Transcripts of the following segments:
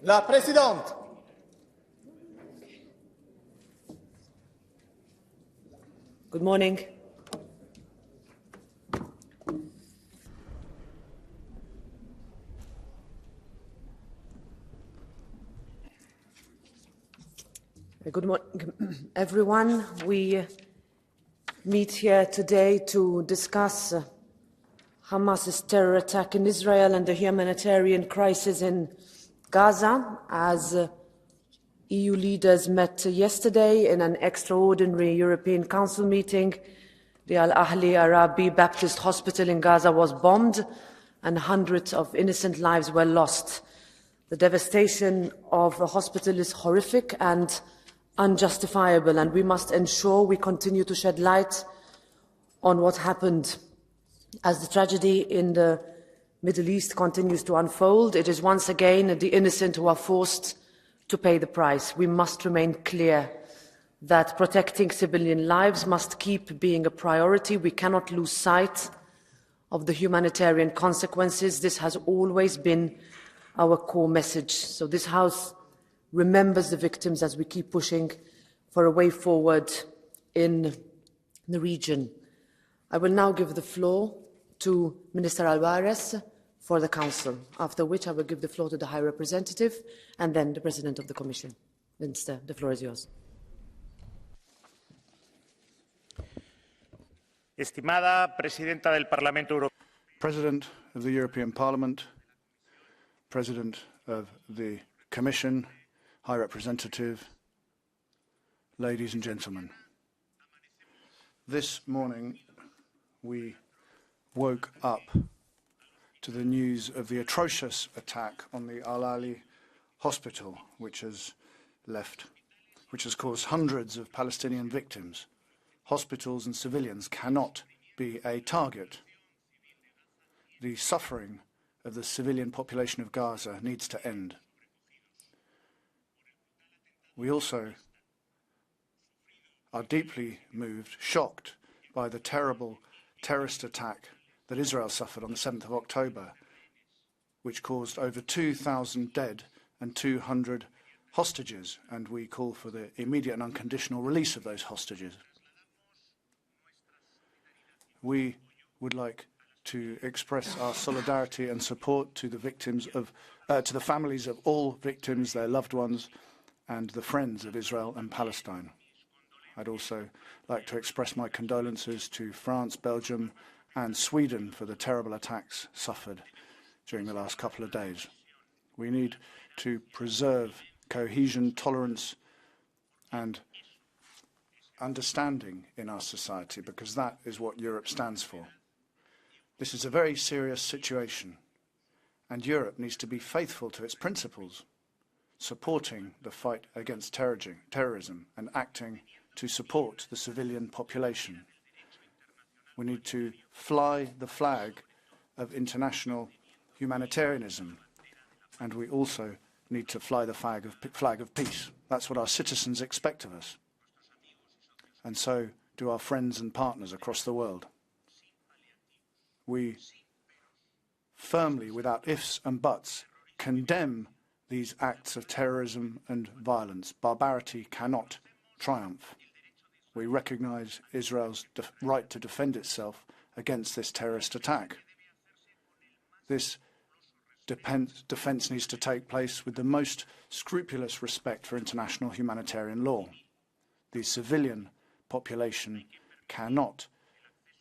La Présidente. Good morning. Good morning, everyone. We meet here today to discuss Hamas's terror attack in Israel and the humanitarian crisis in Gaza, as EU leaders met yesterday in an extraordinary European Council meeting. The Al-Ahli Arabi Baptist Hospital in Gaza was bombed and hundreds of innocent lives were lost. The devastation of the hospital is horrific and unjustifiable, and we must ensure we continue to shed light on what happened. As the tragedy in the Middle East continues to unfold, it is once again the innocent who are forced to pay the price. We must remain clear that protecting civilian lives must keep being a priority. We cannot lose sight of the humanitarian consequences. This has always been our core message. So this House remembers the victims as we keep pushing for a way forward in the region. I will now give the floor to Minister Alvarez for the Council, after which I will give the floor to the High Representative and then the President of the Commission. Minister, the floor is yours. Estimada Presidenta del Parlamento Europeo. President of the European Parliament, President of the Commission, High Representative, ladies and gentlemen. This morning we woke up to the news of the atrocious attack on the Al-Ahli hospital, which has caused hundreds of Palestinian victims. Hospitals and civilians cannot be a target. The suffering of the civilian population of Gaza needs to end. We also are deeply moved, shocked by the terrible terrorist attack that Israel suffered on the 7th of October, which caused over 2,000 dead and 200 hostages, and we call for the immediate and unconditional release of those hostages. We would like to express our solidarity and support to the victims of, to the families of all victims, their loved ones, and the friends of Israel and Palestine. I'd also like to express my condolences to France, Belgium, and Sweden for the terrible attacks suffered during the last couple of days. We need to preserve cohesion, tolerance, and understanding in our society, because that is what Europe stands for. This is a very serious situation, and Europe needs to be faithful to its principles, supporting the fight against terrorism and acting to support the civilian population. We need to fly the flag of international humanitarianism, and we also need to fly the flag of peace. That's what our citizens expect of us, and so do our friends and partners across the world. We firmly, without ifs and buts, condemn these acts of terrorism and violence. Barbarity cannot triumph. We recognize Israel's right to defend itself against this terrorist attack. This defense needs to take place with the most scrupulous respect for international humanitarian law. The civilian population cannot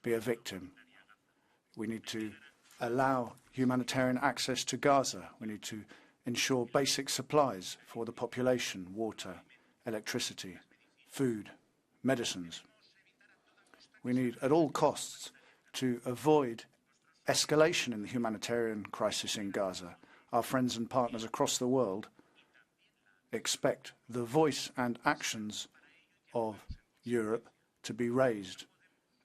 be a victim. We need to allow humanitarian access to Gaza. We need to ensure basic supplies for the population: water, electricity, food, medicines. We need at all costs to avoid escalation in the humanitarian crisis in Gaza. Our friends and partners across the world expect the voice and actions of Europe to be raised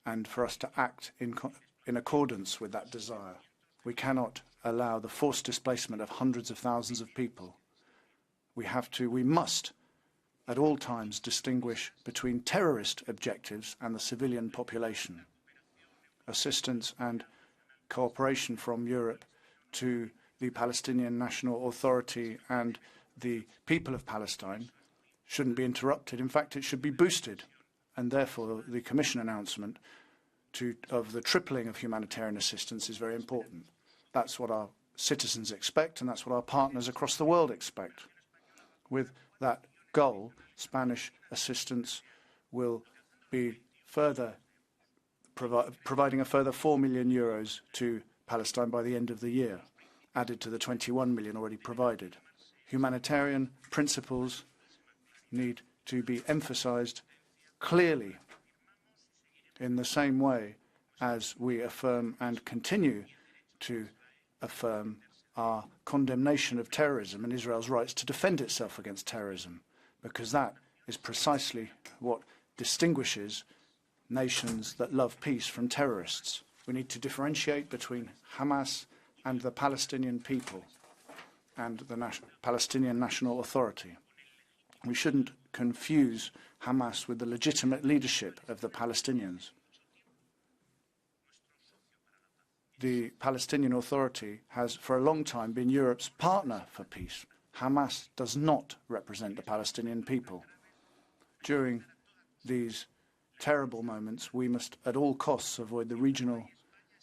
and for us to act in accordance with that desire. We cannot allow the forced displacement of hundreds of thousands of people. We must at all times distinguish between terrorist objectives and the civilian population. Assistance and cooperation from Europe to the Palestinian National Authority and the people of Palestine shouldn't be interrupted. In fact, it should be boosted. And therefore, the Commission announcement of the tripling of humanitarian assistance is very important. That's what our citizens expect, and that's what our partners across the world expect. With that goal, Spanish assistance will be further providing a further 4 million euros to Palestine by the end of the year, added to the 21 million already provided. Humanitarian principles need to be emphasized clearly in the same way as we affirm and continue to affirm our condemnation of terrorism and Israel's rights to defend itself against terrorism, because that is precisely what distinguishes nations that love peace from terrorists. We need to differentiate between Hamas and the Palestinian people and the Palestinian National Authority. We shouldn't confuse Hamas with the legitimate leadership of the Palestinians. The Palestinian Authority has for a long time been Europe's partner for peace. Hamas does not represent the Palestinian people. During these terrible moments, we must at all costs avoid the regional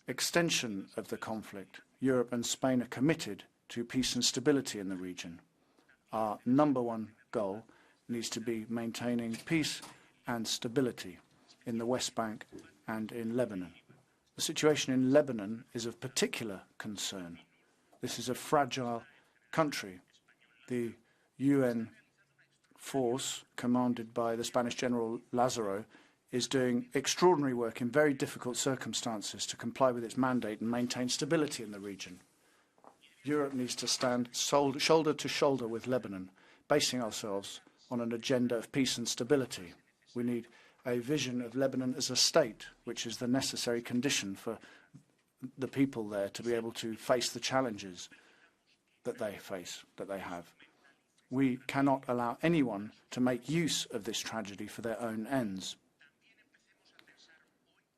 extension of the conflict. Europe and Spain are committed to peace and stability in the region. Our number one goal needs to be maintaining peace and stability in the West Bank and in Lebanon. The situation in Lebanon is of particular concern. This is a fragile country. The UN force, commanded by the Spanish General Lazaro, is doing extraordinary work in very difficult circumstances to comply with its mandate and maintain stability in the region. Europe needs to stand shoulder to shoulder with Lebanon, basing ourselves on an agenda of peace and stability. We need a vision of Lebanon as a state, which is the necessary condition for the people there to be able to face the challenges that they have. We cannot allow anyone to make use of this tragedy for their own ends.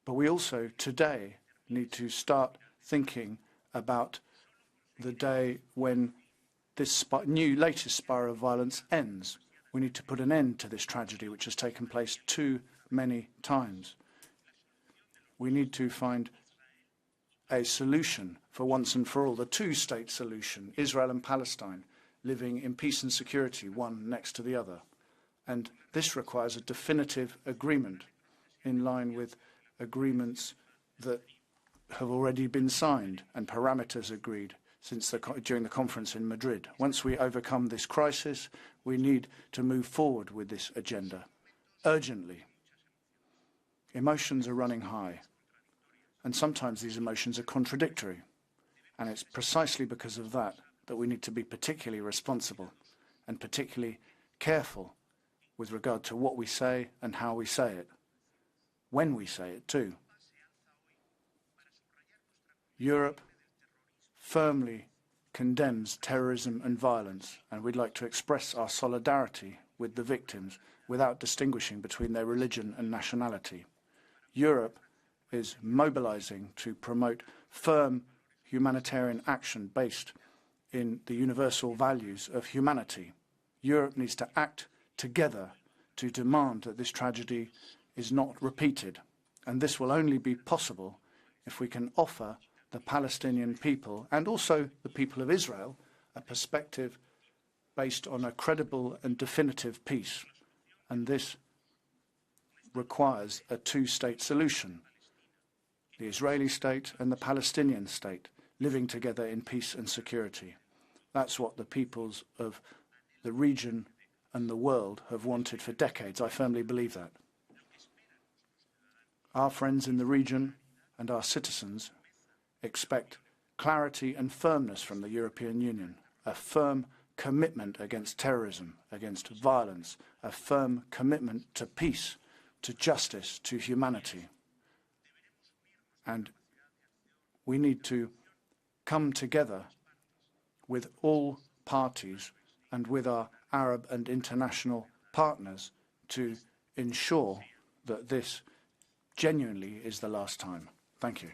But we also today need to start thinking about the day when this latest spiral of violence ends. We need to put an end to this tragedy which has taken place too many times. We need to find a solution for once and for all, the two-state solution, Israel and Palestine, living in peace and security, one next to the other. And this requires a definitive agreement in line with agreements that have already been signed and parameters agreed during the conference in Madrid. Once we overcome this crisis, we need to move forward with this agenda urgently. Emotions are running high, and sometimes these emotions are contradictory, and it's precisely because of that that we need to be particularly responsible and particularly careful with regard to what we say and how we say it, when we say it too. Europe firmly condemns terrorism and violence, and we'd like to express our solidarity with the victims without distinguishing between their religion and nationality. Europe is mobilizing to promote firm humanitarian action based in the universal values of humanity. Europe needs to act together to demand that this tragedy is not repeated, and this will only be possible if we can offer the Palestinian people and also the people of Israel a perspective based on a credible and definitive peace. And this requires a two-state solution, the Israeli state and the Palestinian state living together in peace and security. That's what the peoples of the region and the world have wanted for decades. I firmly believe that. Our friends in the region and our citizens expect clarity and firmness from the European Union, a firm commitment against terrorism, against violence, a firm commitment to peace, to justice, to humanity. And we need to come together with all parties and with our Arab and international partners to ensure that this genuinely is the last time. Thank you.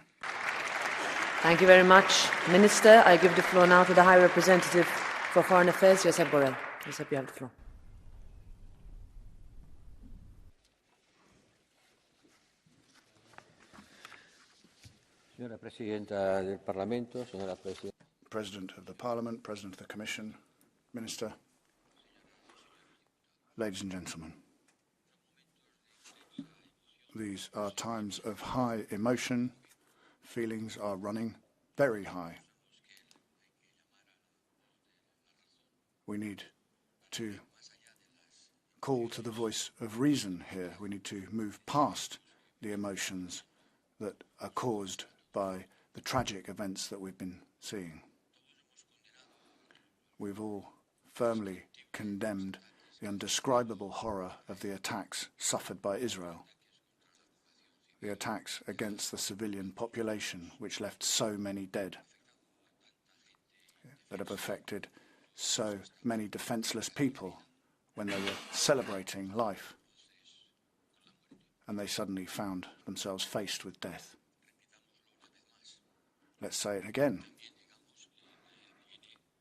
Thank you very much, Minister. I give the floor now to the High Representative for Foreign Affairs, Josep Borrell. Isabel, you have the floor. Señora Presidenta del Parlamento, señora Presidenta. President of the Parliament, President of the Commission, Minister, ladies and gentlemen. These are times of high emotion. Feelings are running very high. We need to call to the voice of reason here. We need to move past the emotions that are caused by the tragic events that we've been seeing. We've all firmly condemned the undescribable horror of the attacks suffered by Israel, the attacks against the civilian population, which left so many dead, that have affected so many defenseless people when they were celebrating life, and they suddenly found themselves faced with death. Let's say it again.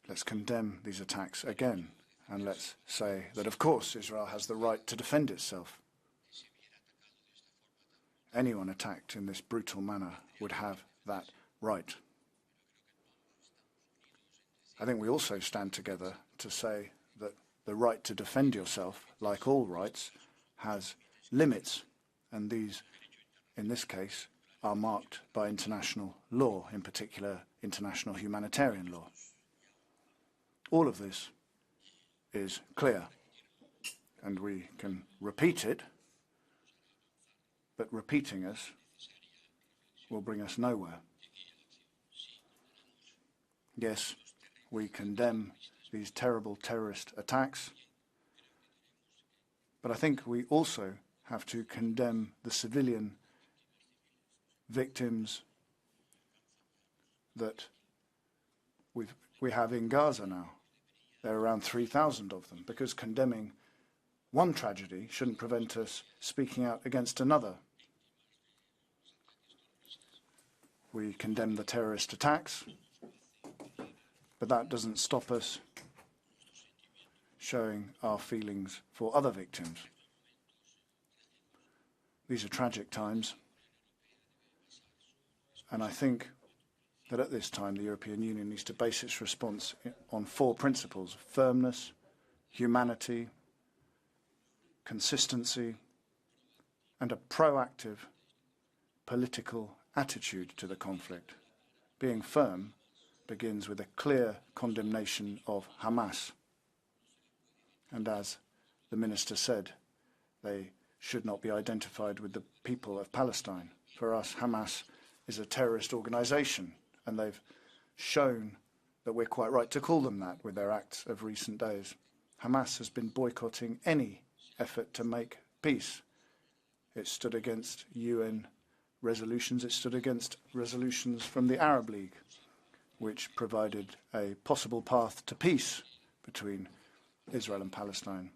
Let's condemn these attacks again, and let's say that, of course, Israel has the right to defend itself. Anyone attacked in this brutal manner would have that right. I think we also stand together to say that the right to defend yourself, like all rights, has limits, and these, in this case, are marked by international law, in particular international humanitarian law. All of this is clear, and we can repeat it, but repeating us will bring us nowhere. Yes, we condemn these terrible terrorist attacks, but I think we also have to condemn the civilian victims that we have in Gaza now. There are around 3,000 of them, because condemning one tragedy shouldn't prevent us speaking out against another. We condemn the terrorist attacks, but that doesn't stop us showing our feelings for other victims. These are tragic times, and I think that at this time the European Union needs to base its response on 4 principles: firmness, humanity, consistency, and a proactive political attitude to the conflict. Being firm begins with a clear condemnation of Hamas. And as the Minister said, they should not be identified with the people of Palestine. For us, Hamas is a terrorist organization, and they've shown that we're quite right to call them that with their acts of recent days. Hamas has been boycotting any effort to make peace. It stood against UN resolutions. It stood against resolutions from the Arab League, which provided a possible path to peace between Israel and Palestine.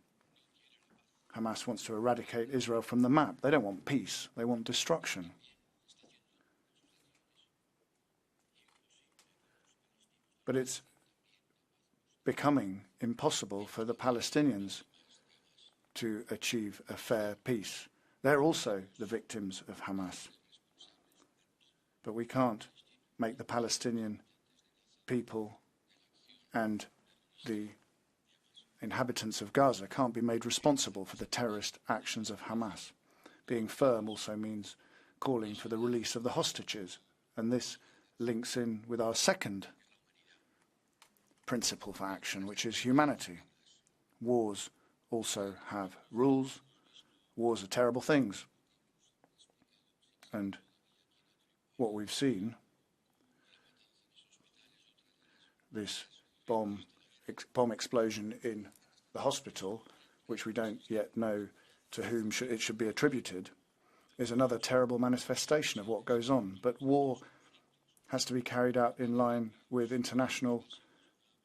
Hamas wants to eradicate Israel from the map. They don't want peace. They want destruction. But it's becoming impossible for the Palestinians to achieve a fair peace. They're also the victims of Hamas. But we can't make the Palestinian people and the inhabitants of Gaza can't be made responsible for the terrorist actions of Hamas. Being firm also means calling for the release of the hostages, and this links in with our second principle for action, which is humanity. Wars also have rules. Wars are terrible things. And what we've seen, this bomb explosion in the hospital, which we don't yet know to whom it should be attributed, is another terrible manifestation of what goes on. But war has to be carried out in line with international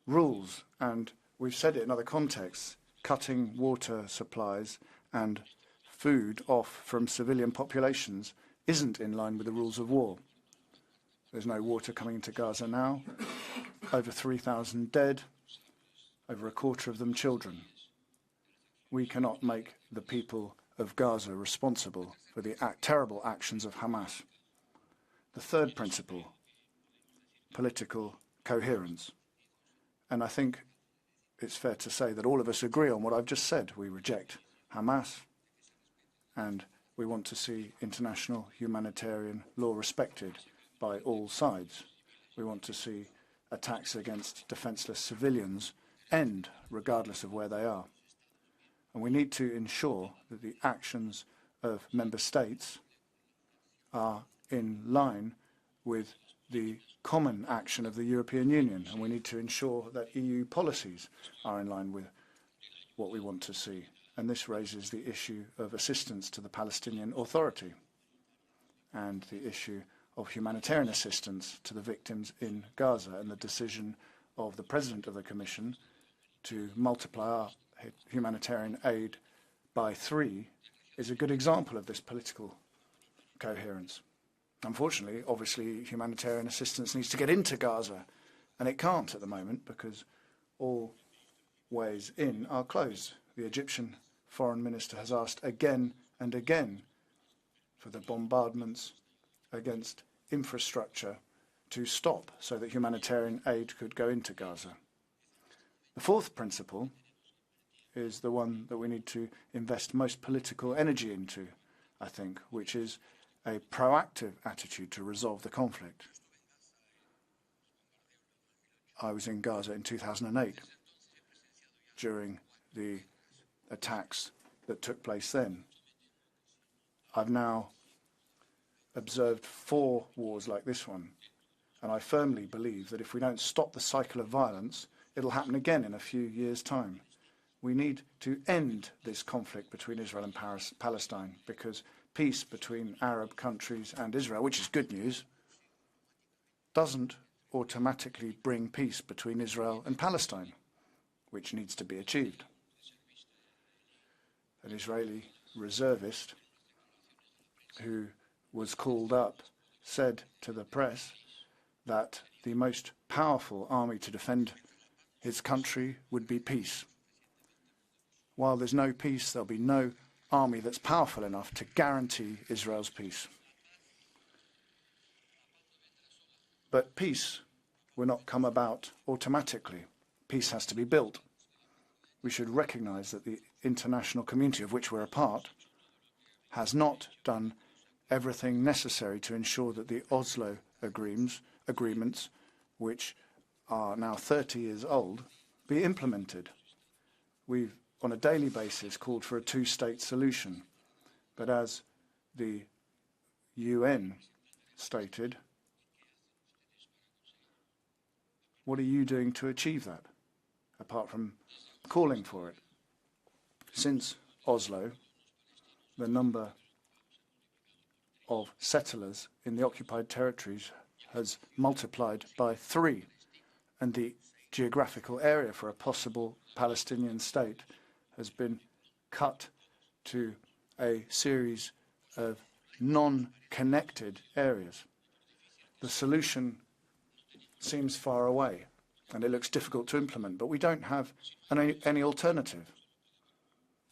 rules, and we've said it in other contexts. Cutting water supplies and food off from civilian populations isn't in line with the rules of war. There's no water coming into Gaza now. Over 3,000 dead. over a quarter of them children. We cannot make the people of Gaza responsible for the terrible actions of Hamas. The third principle, political coherence. And I think it's fair to say that all of us agree on what I've just said. We reject Hamas, and we want to see international humanitarian law respected by all sides. We want to see attacks against defenseless civilians end, regardless of where they are. And we need to ensure that the actions of member states are in line with the common action of the European Union, and we need to ensure that EU policies are in line with what we want to see. And this raises the issue of assistance to the Palestinian Authority and the issue of humanitarian assistance to the victims in Gaza, and the decision of the President of the Commission to multiply our humanitarian aid by 3 is a good example of this political coherence. Unfortunately, obviously, humanitarian assistance needs to get into Gaza, and it can't at the moment because all ways in are closed. The Egyptian foreign minister has asked again and again for the bombardments against infrastructure to stop so that humanitarian aid could go into Gaza. The fourth principle is the one that we need to invest most political energy into, I think, which is a proactive attitude to resolve the conflict. I was in Gaza in 2008 during the attacks that took place then. I've now observed 4 wars like this one, and I firmly believe that if we don't stop the cycle of violence, it'll happen again in a few years' time. We need to end this conflict between Israel and Palestine, because peace between Arab countries and Israel, which is good news, doesn't automatically bring peace between Israel and Palestine, which needs to be achieved. An Israeli reservist who was called up said to the press that the most powerful army to defend his country would be peace. While there's no peace, there'll be no army that's powerful enough to guarantee Israel's peace. But peace will not come about automatically. Peace has to be built. We should recognize that the international community of which we're a part has not done everything necessary to ensure that the Oslo agreements, which are now 30 years old, be implemented. We've on a daily basis called for a 2-state solution. But as the UN stated, what are you doing to achieve that, apart from calling for it? Since Oslo, the number of settlers in the occupied territories has multiplied by 3, and the geographical area for a possible Palestinian state has been cut to a series of non-connected areas. The solution seems far away and it looks difficult to implement, but we don't have any alternative.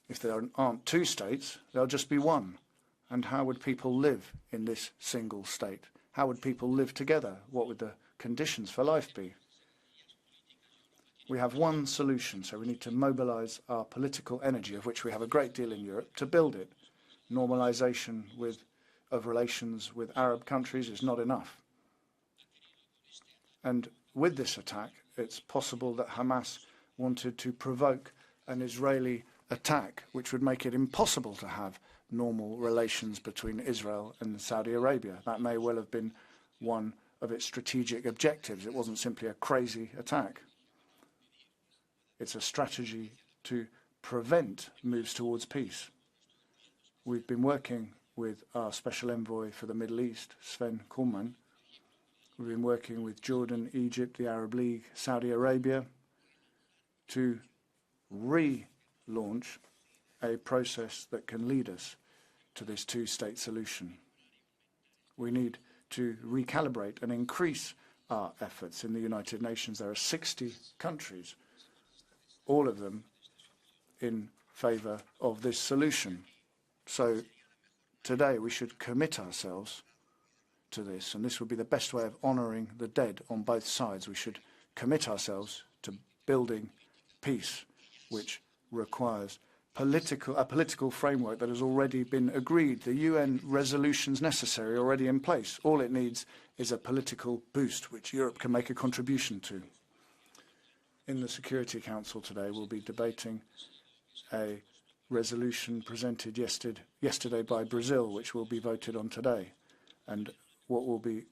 If there aren't 2 states, there'll just be 1. And how would people live in this single state? How would people live together? What would the conditions for life be? We have one solution, so we need to mobilize our political energy, of which we have a great deal in Europe, to build it. Normalization of relations with Arab countries is not enough. And with this attack, it's possible that Hamas wanted to provoke an Israeli attack, which would make it impossible to have normal relations between Israel and Saudi Arabia. That may well have been one of its strategic objectives. It wasn't simply a crazy attack. It's a strategy to prevent moves towards peace. We've been working with our Special Envoy for the Middle East, Sven Kuhlmann. We've been working with Jordan, Egypt, the Arab League, Saudi Arabia to relaunch a process that can lead us to this 2-state solution. We need to recalibrate and increase our efforts in the United Nations. There are 60 countries all of them in favour of this solution. So today we should commit ourselves to this, and this would be the best way of honouring the dead on both sides. We should commit ourselves to building peace, which requires a political framework that has already been agreed. The UN resolutions necessary are already in place. All it needs is a political boost, which Europe can make a contribution to. In the Security Council today, we'll be debating a resolution presented yesterday by Brazil, which will be voted on today. And what we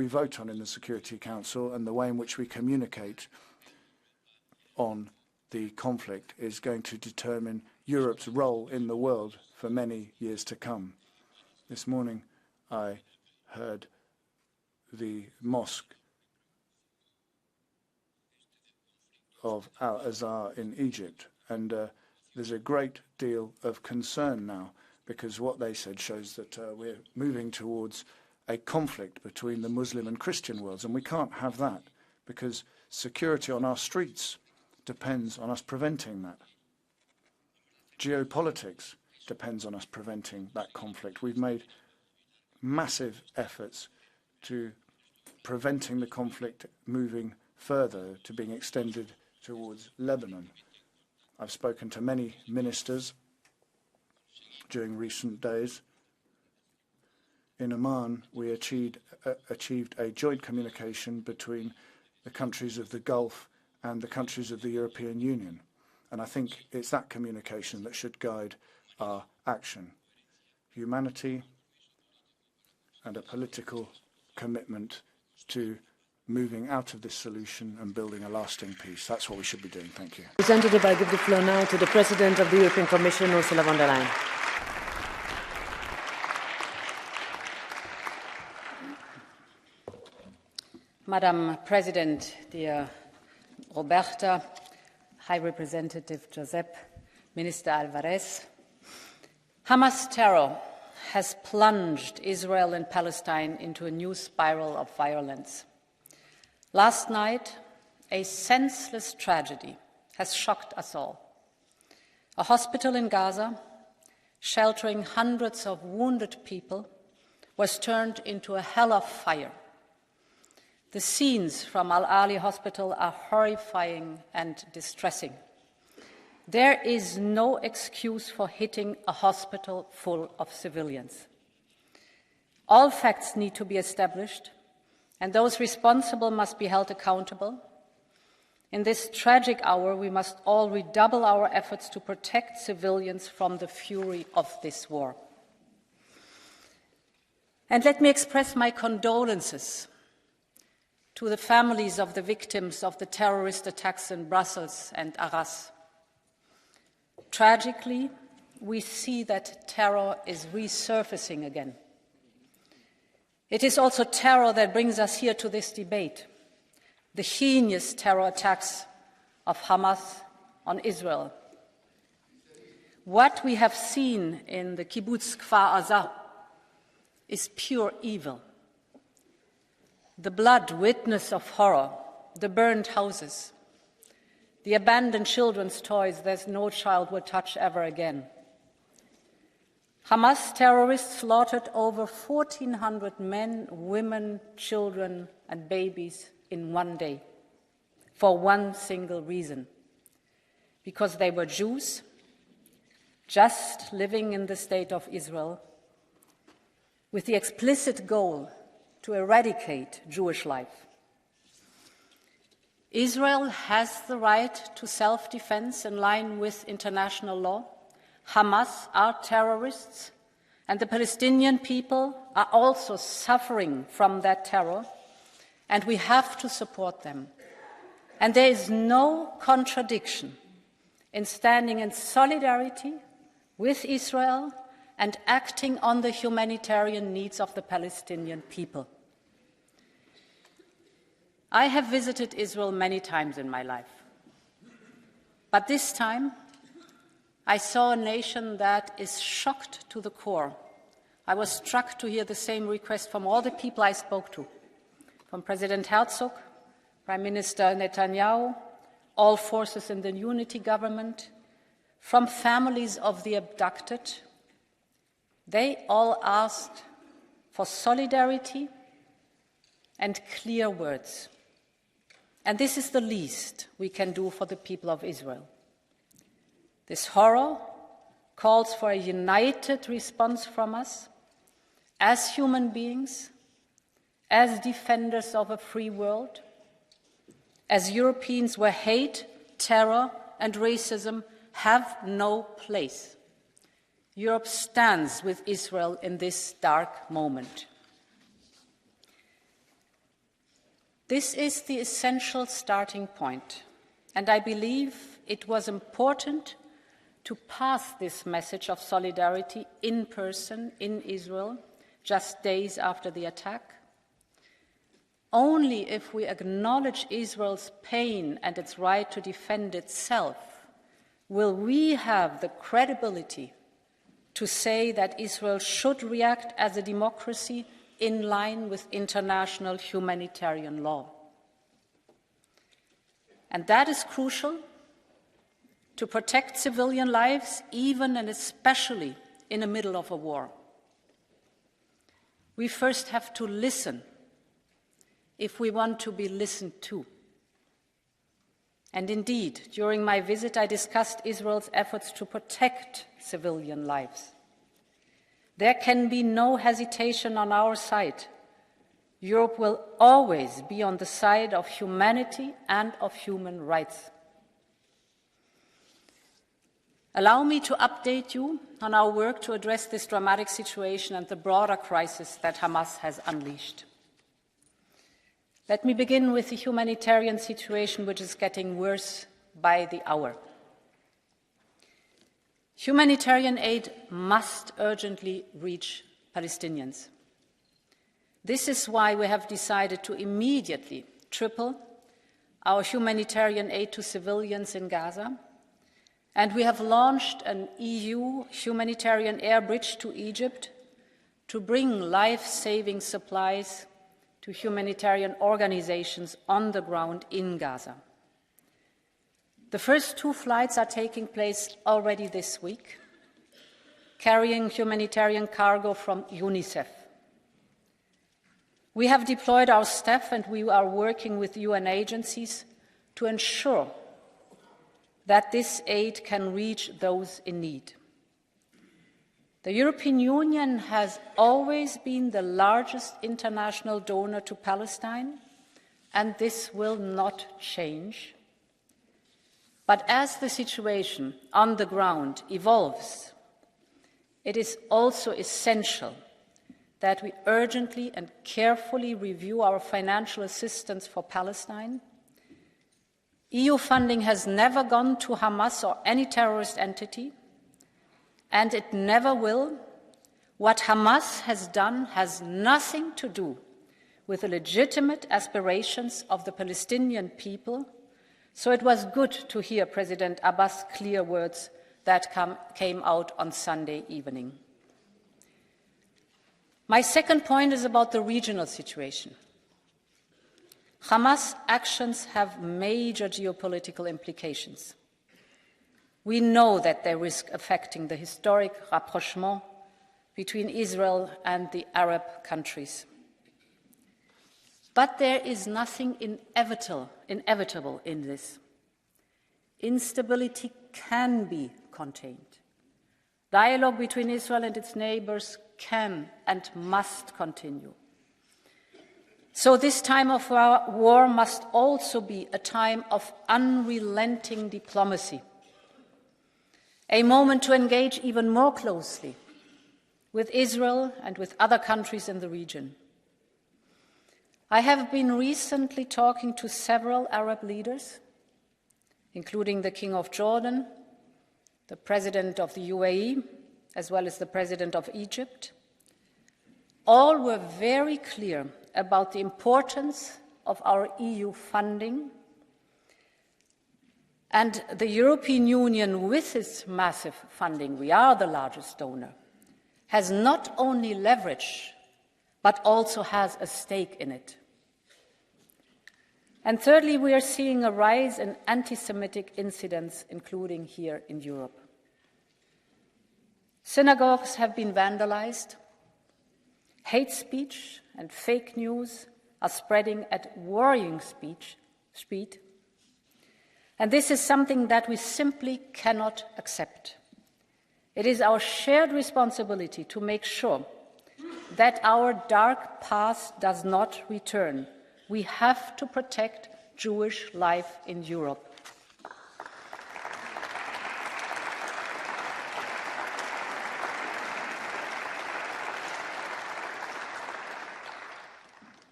vote on in the Security Council and the way in which we communicate on the conflict is going to determine Europe's role in the world for many years to come. This morning I heard the mosque of Al-Azhar in Egypt, and there's a great deal of concern now, because what they said shows that we're moving towards a conflict between the Muslim and Christian worlds, and we can't have that, because security on our streets depends on us preventing that. Geopolitics depends on us preventing that conflict. We've made massive efforts to preventing the conflict moving further, to being extended towards Lebanon. I've spoken to many ministers during recent days. In Amman, we achieved a joint communication between the countries of the Gulf and the countries of the European Union. And I think it's that communication that should guide our action. Humanity and a political commitment to moving out of this solution and building a lasting peace. That's what we should be doing. Thank you. Representative, I give the floor now to the President of the European Commission, Ursula von der Leyen. Madam President, dear Roberta, High Representative Josep, Minister Alvarez, Hamas terror has plunged Israel and Palestine into a new spiral of violence. Last night, a senseless tragedy has shocked us all. A hospital in Gaza, sheltering hundreds of wounded people, was turned into a hell of fire. The scenes from Al-Ali Hospital are horrifying and distressing. There is no excuse for hitting a hospital full of civilians. All facts need to be established, and those responsible must be held accountable. In this tragic hour, we must all redouble our efforts to protect civilians from the fury of this war. And let me express my condolences to the families of the victims of the terrorist attacks in Brussels and Arras. Tragically, we see that terror is resurfacing again. It is also terror that brings us here to this debate, the heinous terror attacks of Hamas on Israel. What we have seen in the kibbutz Kfar Aza is pure evil. The blood witness of horror, the burned houses, the abandoned children's toys that no child will touch ever again. Hamas terrorists slaughtered over 1,400 men, women, children, and babies in one day for one single reason: because they were Jews, just living in the state of Israel, with the explicit goal to eradicate Jewish life. Israel has the right to self-defense in line with international law. Hamas are terrorists, and the Palestinian people are also suffering from that terror, and we have to support them. And there is no contradiction in standing in solidarity with Israel and acting on the humanitarian needs of the Palestinian people. I have visited Israel many times in my life, but this time I saw a nation that is shocked to the core. I was struck to hear the same request from all the people I spoke to, from President Herzog, Prime Minister Netanyahu, all forces in the unity government, from families of the abducted, they all asked for solidarity and clear words. And this is the least we can do for the people of Israel. This horror calls for a united response from us as human beings, as defenders of a free world, as Europeans where hate, terror, and racism have no place. Europe stands with Israel in this dark moment. This is the essential starting point, and I believe it was important to pass this message of solidarity in person in Israel just days after the attack. Only if we acknowledge Israel's pain and its right to defend itself will we have the credibility to say that Israel should react as a democracy in line with international humanitarian law. And that is crucial to protect civilian lives, even and especially in the middle of a war. We first have to listen if we want to be listened to. And indeed, during my visit, I discussed Israel's efforts to protect civilian lives. There can be no hesitation on our side. Europe will always be on the side of humanity and of human rights. Allow me to update you on our work to address this dramatic situation and the broader crisis that Hamas has unleashed. Let me begin with the humanitarian situation, which is getting worse by the hour. Humanitarian aid must urgently reach Palestinians. This is why we have decided to immediately triple our humanitarian aid to civilians in Gaza, and we have launched an EU humanitarian air bridge to Egypt to bring life-saving supplies to humanitarian organizations on the ground in Gaza. The first 2 flights are taking place already this week, carrying humanitarian cargo from UNICEF. We have deployed our staff and we are working with UN agencies to ensure that this aid can reach those in need. The European Union has always been the largest international donor to Palestine, and this will not change. But as the situation on the ground evolves, it is also essential that we urgently and carefully review our financial assistance for Palestine. EU funding has never gone to Hamas or any terrorist entity, and it never will. What Hamas has done has nothing to do with the legitimate aspirations of the Palestinian people, so it was good to hear President Abbas' clear words that came out on Sunday evening. My second point is about the regional situation. Hamas' actions have major geopolitical implications. We know that they risk affecting the historic rapprochement between Israel and the Arab countries. But there is nothing inevitable in this. Instability can be contained. Dialogue between Israel and its neighbors can and must continue. So this time of war must also be a time of unrelenting diplomacy, a moment to engage even more closely with Israel and with other countries in the region. I have been recently talking to several Arab leaders, including the King of Jordan, the President of the UAE, as well as the President of Egypt. All were very clear about the importance of our EU funding, and the European Union, with its massive funding, we are the largest donor, has not only leverage, but also has a stake in it. And thirdly, we are seeing a rise in anti-Semitic incidents, including here in Europe. Synagogues have been vandalized. Hate speech and fake news are spreading at worrying speed. And this is something that we simply cannot accept. It is our shared responsibility to make sure that our dark past does not return. We have to protect Jewish life in Europe.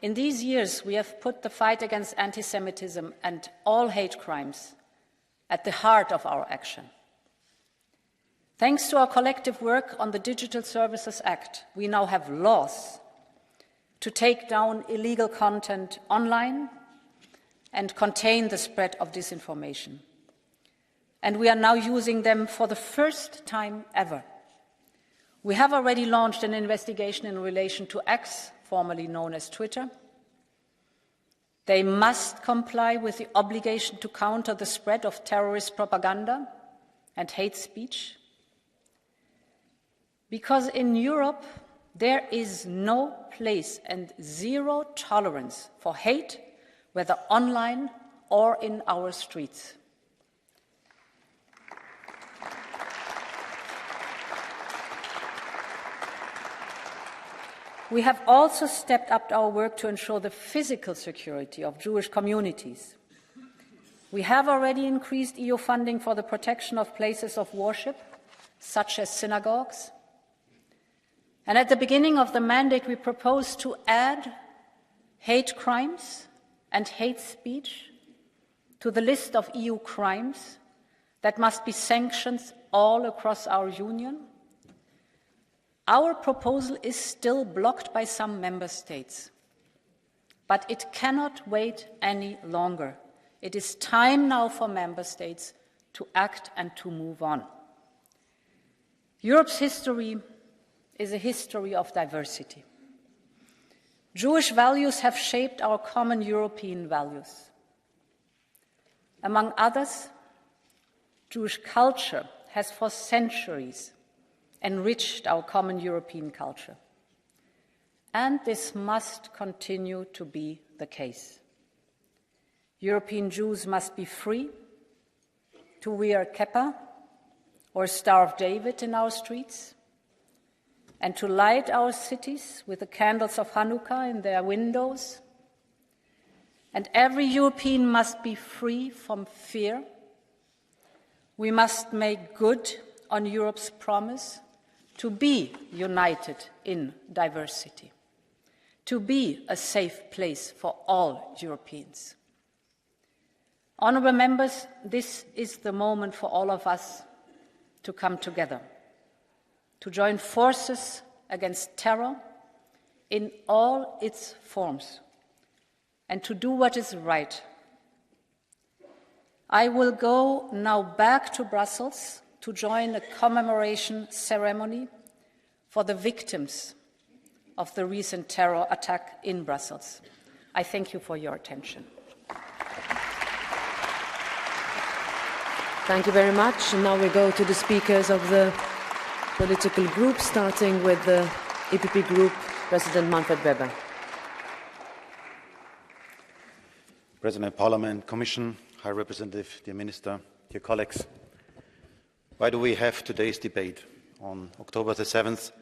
In these years, we have put the fight against anti-Semitism and all hate crimes at the heart of our action. Thanks to our collective work on the Digital Services Act, we now have laws to take down illegal content online and contain the spread of disinformation. And we are now using them for the first time ever. We have already launched an investigation in relation to X, formerly known as Twitter. They must comply with the obligation to counter the spread of terrorist propaganda and hate speech. Because in Europe, there is no place and zero tolerance for hate, whether online or in our streets. We have also stepped up our work to ensure the physical security of Jewish communities. We have already increased EU funding for the protection of places of worship, such as synagogues. And at the beginning of the mandate, we proposed to add hate crimes and hate speech to the list of EU crimes that must be sanctioned all across our union. Our proposal is still blocked by some member states, but it cannot wait any longer. It is time now for member states to act and to move on. Europe's history is a history of diversity. Jewish values have shaped our common European values. Among others, Jewish culture has for centuries enriched our common European culture. And this must continue to be the case. European Jews must be free to wear kippah or Star of David in our streets, and to light our cities with the candles of Hanukkah in their windows. And every European must be free from fear. We must make good on Europe's promise to be united in diversity, to be a safe place for all Europeans. Honourable members, this is the moment for all of us to come together, to join forces against terror in all its forms, and to do what is right. I will go now back to Brussels to join a commemoration ceremony for the victims of the recent terror attack in Brussels. I thank you for your attention. Thank you very much. And now we go to the speakers of the political groups, starting with the EPP Group, President Manfred Weber. President, Parliament, Commission, High Representative, dear Minister, dear colleagues. Why do we have today's debate? On October the 7th,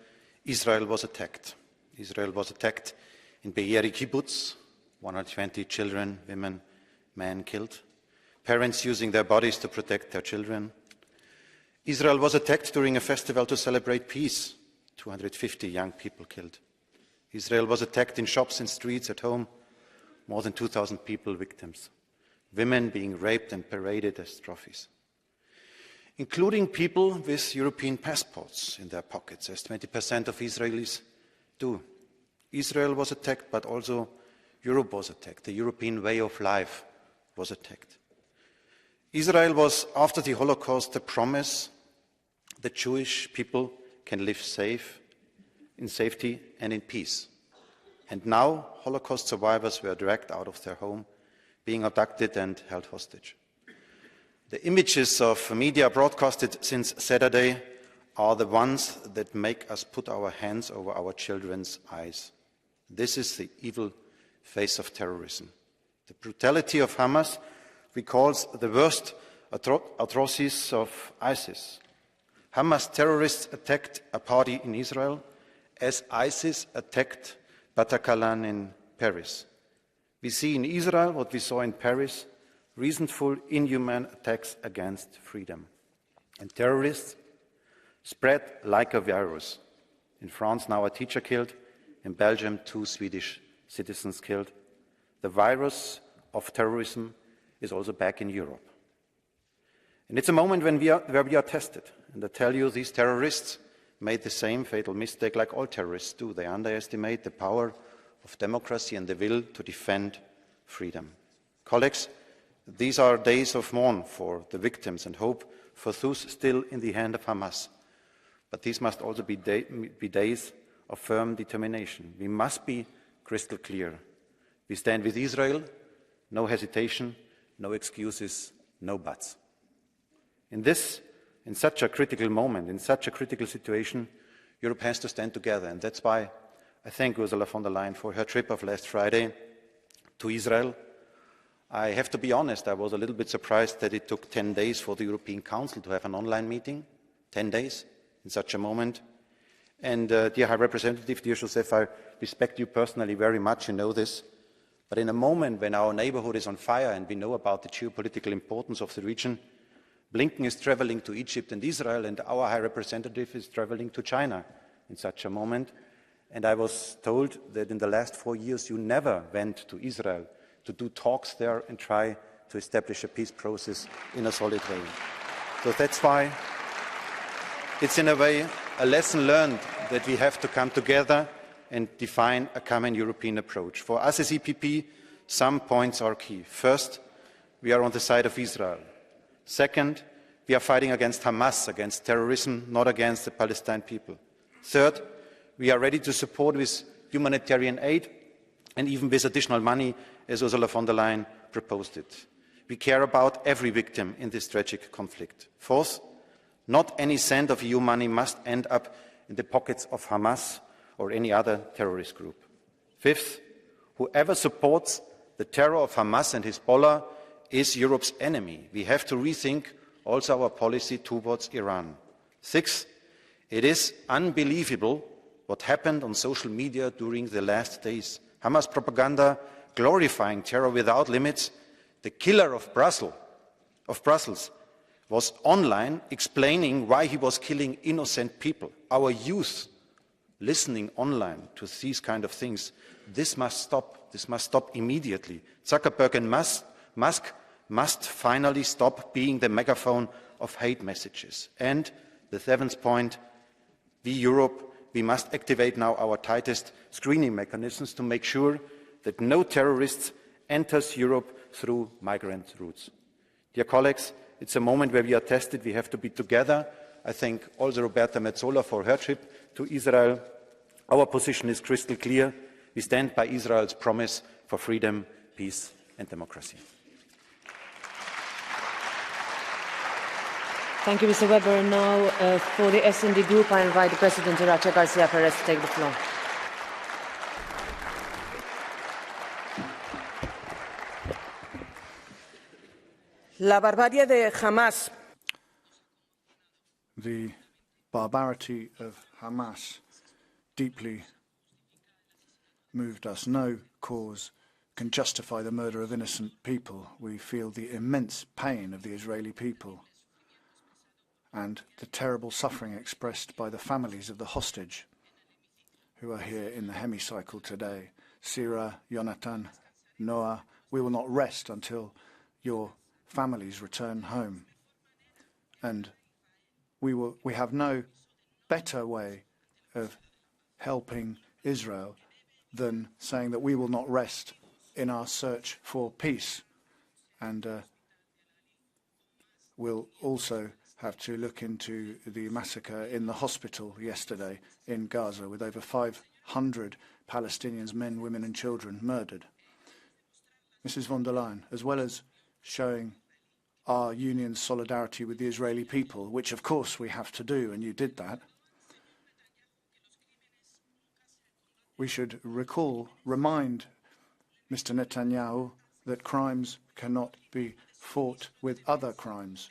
Israel was attacked. Israel was attacked in Be'eri kibbutz, 120 children, women, men killed, parents using their bodies to protect their children. Israel was attacked during a festival to celebrate peace, 250 young people killed. Israel was attacked in shops and streets, at home, more than 2,000 people victims, women being raped and paraded as trophies, including people with European passports in their pockets, as 20% of Israelis do. Israel was attacked, but also Europe was attacked. The European way of life was attacked. Israel was, after the Holocaust, the promise that Jewish people can live safe, in safety and in peace. And now Holocaust survivors were dragged out of their home being abducted and held hostage. The images of media broadcasted since Saturday are the ones that make us put our hands over our children's eyes. This is the evil face of terrorism. The brutality of Hamas recalls the worst atrocities of ISIS. Hamas terrorists attacked a party in Israel as ISIS attacked Bataclan in Paris. We see in Israel what we saw in Paris, reasonful, inhuman attacks against freedom. And terrorists spread like a virus. In France, now a teacher killed. In Belgium, 2 Swedish citizens killed. The virus of terrorism is also back in Europe. And it's a moment where we are tested. And I tell you, these terrorists made the same fatal mistake like all terrorists do. They underestimate the power of democracy and the will to defend freedom. Colleagues, these are days of mourn for the victims and hope for those still in the hand of Hamas. But these must also be days of firm determination. We must be crystal clear. We stand with Israel, no hesitation, no excuses, no buts. In such a critical moment, in such a critical situation, Europe has to stand together. And that's why I thank Ursula von der Leyen for her trip of last Friday to Israel. I have to be honest, I was a little bit surprised that it took 10 days for the European Council to have an online meeting. 10 days in such a moment. And dear High Representative, dear Joseph, I respect you personally very much, you know this. But in a moment when our neighborhood is on fire and we know about the geopolitical importance of the region, Blinken is traveling to Egypt and Israel, and our High Representative is traveling to China in such a moment. And I was told that in the last 4 years you never went to Israel to do talks there and try to establish a peace process in a solid way. So that's why it's in a way a lesson learned that we have to come together and define a common European approach. For us as EPP, some points are key. First, we are on the side of Israel. Second, we are fighting against Hamas, against terrorism, not against the Palestinian people. Third, we are ready to support with humanitarian aid and even with additional money, as Ursula von der Leyen proposed it. We care about every victim in this tragic conflict. Fourth, not any cent of EU money must end up in the pockets of Hamas or any other terrorist group. Fifth, whoever supports the terror of Hamas and Hezbollah is Europe's enemy. We have to rethink also our policy towards Iran. Sixth, it is unbelievable what happened on social media during the last days. Hamas propaganda glorifying terror without limits. The killer of Brussels was online explaining why he was killing innocent people. Our youth listening online to these kind of things. This must stop. This must stop immediately. Zuckerberg and Musk must finally stop being the megaphone of hate messages. And the seventh point, we Europe, we must activate now our tightest screening mechanisms to make sure that no terrorists enters Europe through migrant routes. Dear colleagues, it's a moment where we are tested. We have to be together. I thank also Roberta Metsola for her trip to Israel. Our position is crystal clear. We stand by Israel's promise for freedom, peace and democracy. Thank you, Mr. Weber. Now, for the S&D Group, I invite the President Irache Garcia Perez to take the floor. La barbarie de Hamas. The barbarity of Hamas deeply moved us. No cause can justify the murder of innocent people. We feel the immense pain of the Israeli people and the terrible suffering expressed by the families of the hostage who are here in the hemicycle today. Sira, Jonathan, Noah, we will not rest until your families return home. And we have no better way of helping Israel than saying that we will not rest in our search for peace. And we'll also have to look into the massacre in the hospital yesterday in Gaza with over 500 Palestinians, men, women and children, murdered. Mrs. von der Leyen, as well as showing our union's solidarity with the Israeli people, which of course we have to do, and you did that, we should remind Mr. Netanyahu that crimes cannot be fought with other crimes.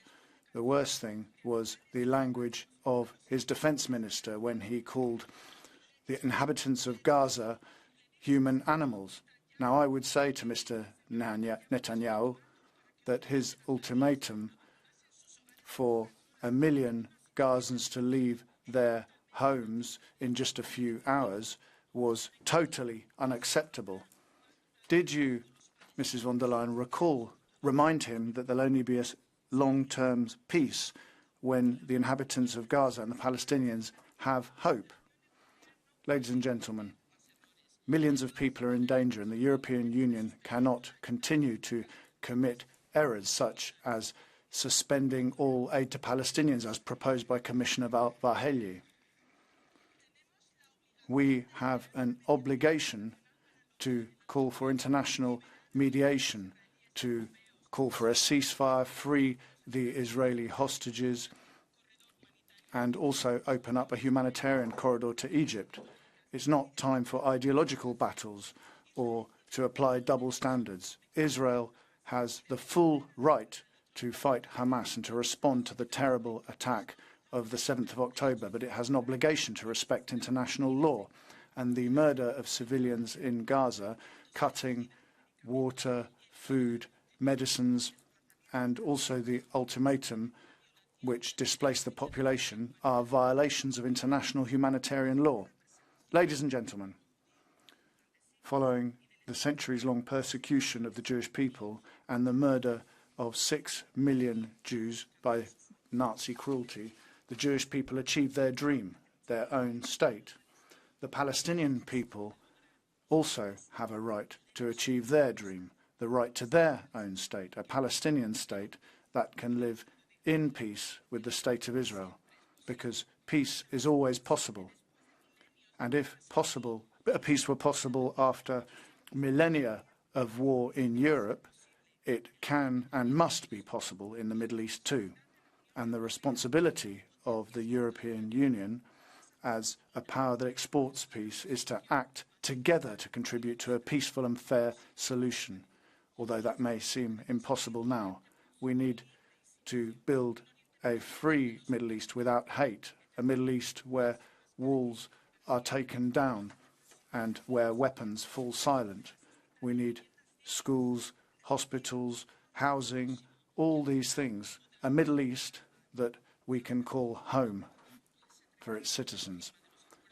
The worst thing was the language of his defense minister when he called the inhabitants of Gaza human animals. Now, I would say to Mr. Netanyahu that his ultimatum for 1 million Gazans to leave their homes in just a few hours was totally unacceptable. Did you, Mrs. von der Leyen, remind him that there'll only be a long-term peace when the inhabitants of Gaza and the Palestinians have hope? Ladies and gentlemen, millions of people are in danger, and the European Union cannot continue to commit errors such as suspending all aid to Palestinians as proposed by Commissioner Várhelyi. We have an obligation to call for international mediation, to call for a ceasefire, free the Israeli hostages, and also open up a humanitarian corridor to Egypt. It's not time for ideological battles or to apply double standards. Israel has the full right to fight Hamas and to respond to the terrible attack of the 7th of October, but it has an obligation to respect international law. And the murder of civilians in Gaza, cutting water, food, medicines, and also the ultimatum which displaced the population are violations of international humanitarian law. Ladies and gentlemen, following the centuries-long persecution of the Jewish people and the murder of 6 million Jews by Nazi cruelty, the Jewish people achieved their dream, their own state. The Palestinian people also have a right to achieve their dream, the right to their own state, a Palestinian state that can live in peace with the state of Israel, because peace is always possible. And if possible, a peace were possible after millennia of war in Europe, it can and must be possible in the Middle East too. And the responsibility of the European Union as a power that exports peace is to act together to contribute to a peaceful and fair solution. Although that may seem impossible now, we need to build a free Middle East without hate, a Middle East where walls are taken down and where weapons fall silent. We need schools, hospitals, housing, all these things, a Middle East that we can call home for its citizens.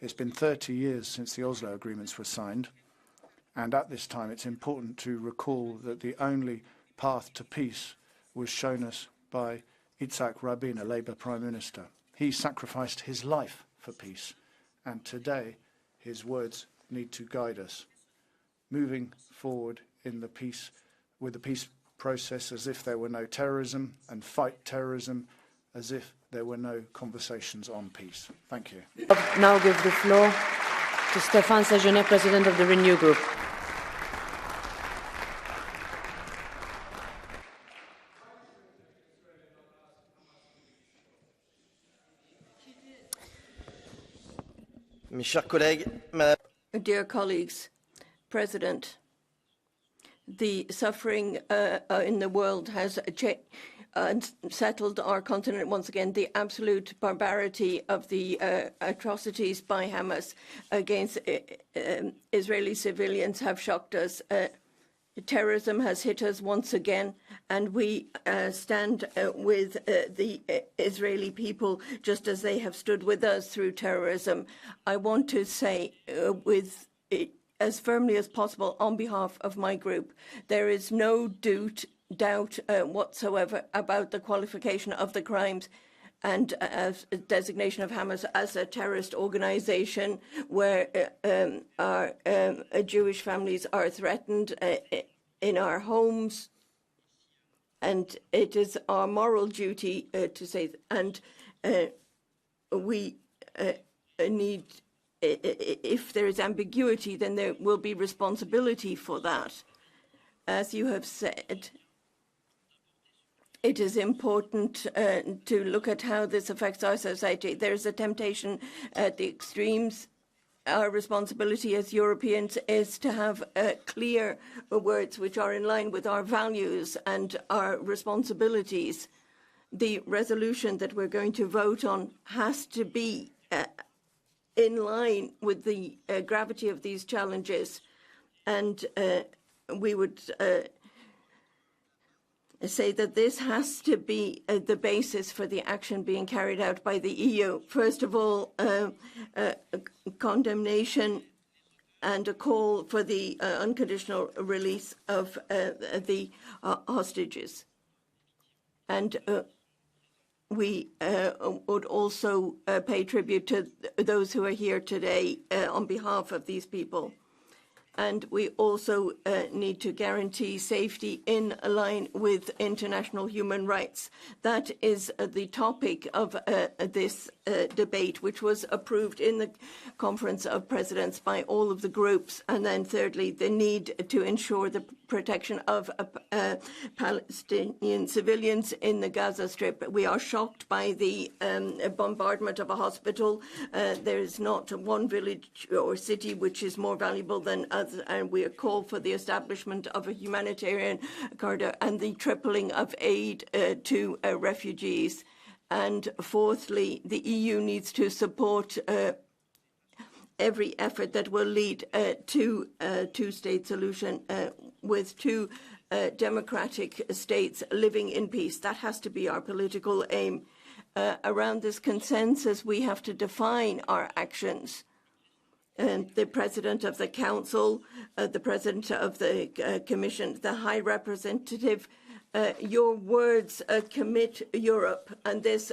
It's been 30 years since the Oslo agreements were signed, and at this time it's important to recall that the only path to peace was shown us by Yitzhak Rabin, a Labour Prime Minister. He sacrificed his life for peace, and today his words need to guide us, moving forward in the peace, with the peace process as if there were no terrorism, and fight terrorism as if there were no conversations on peace. Thank you. Now give the floor to Stéphane Séjourné, President of the Renew Group. Dear colleagues, President, the suffering in the world has settled our continent once again. The absolute barbarity of the atrocities by Hamas against Israeli civilians have shocked us. Terrorism has hit us once again, and we stand with the Israeli people just as they have stood with us through terrorism. I want to say as firmly as possible on behalf of my group, there is no doubt whatsoever about the qualification of the crimes and designation of Hamas as a terrorist organization where our Jewish families are threatened in our homes. And it is our moral duty to say, and we need, if there is ambiguity, then there will be responsibility for that. as you have said, it is important to look at how this affects our society. There is a temptation at the extremes. Our responsibility as Europeans is to have clear words which are in line with our values and our responsibilities. The resolution that we're going to vote on has to be in line with the gravity of these challenges. And we would say that this has to be the basis for the action being carried out by the EU. First of all, condemnation and a call for the unconditional release of the hostages. And we would also pay tribute to those who are here today on behalf of these people. And we also need to guarantee safety in line with international human rights. That is the topic of this debate, which was approved in the Conference of Presidents by all of the groups. And then thirdly, the need to ensure the protection of Palestinian civilians in the Gaza Strip. We are shocked by the bombardment of a hospital. There is not one village or city which is more valuable than others, and we call for the establishment of a humanitarian corridor and the tripling of aid to refugees. And fourthly, the EU needs to support every effort that will lead to a two-state solution with two democratic states living in peace. That has to be our political aim. Around this consensus, we have to define our actions. And the President of the Council, the President of the Commission, the High Representative, your words commit Europe and this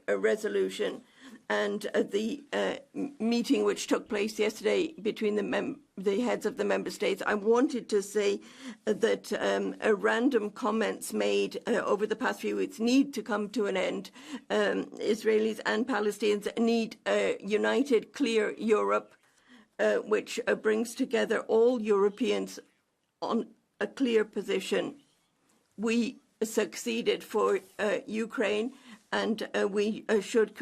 resolution. And the meeting which took place yesterday between the heads of the member states, I wanted to say that random comments made over the past few weeks need to come to an end. Israelis and Palestinians need a united, clear Europe, which brings together all Europeans on a clear position. We succeeded for Ukraine, and we should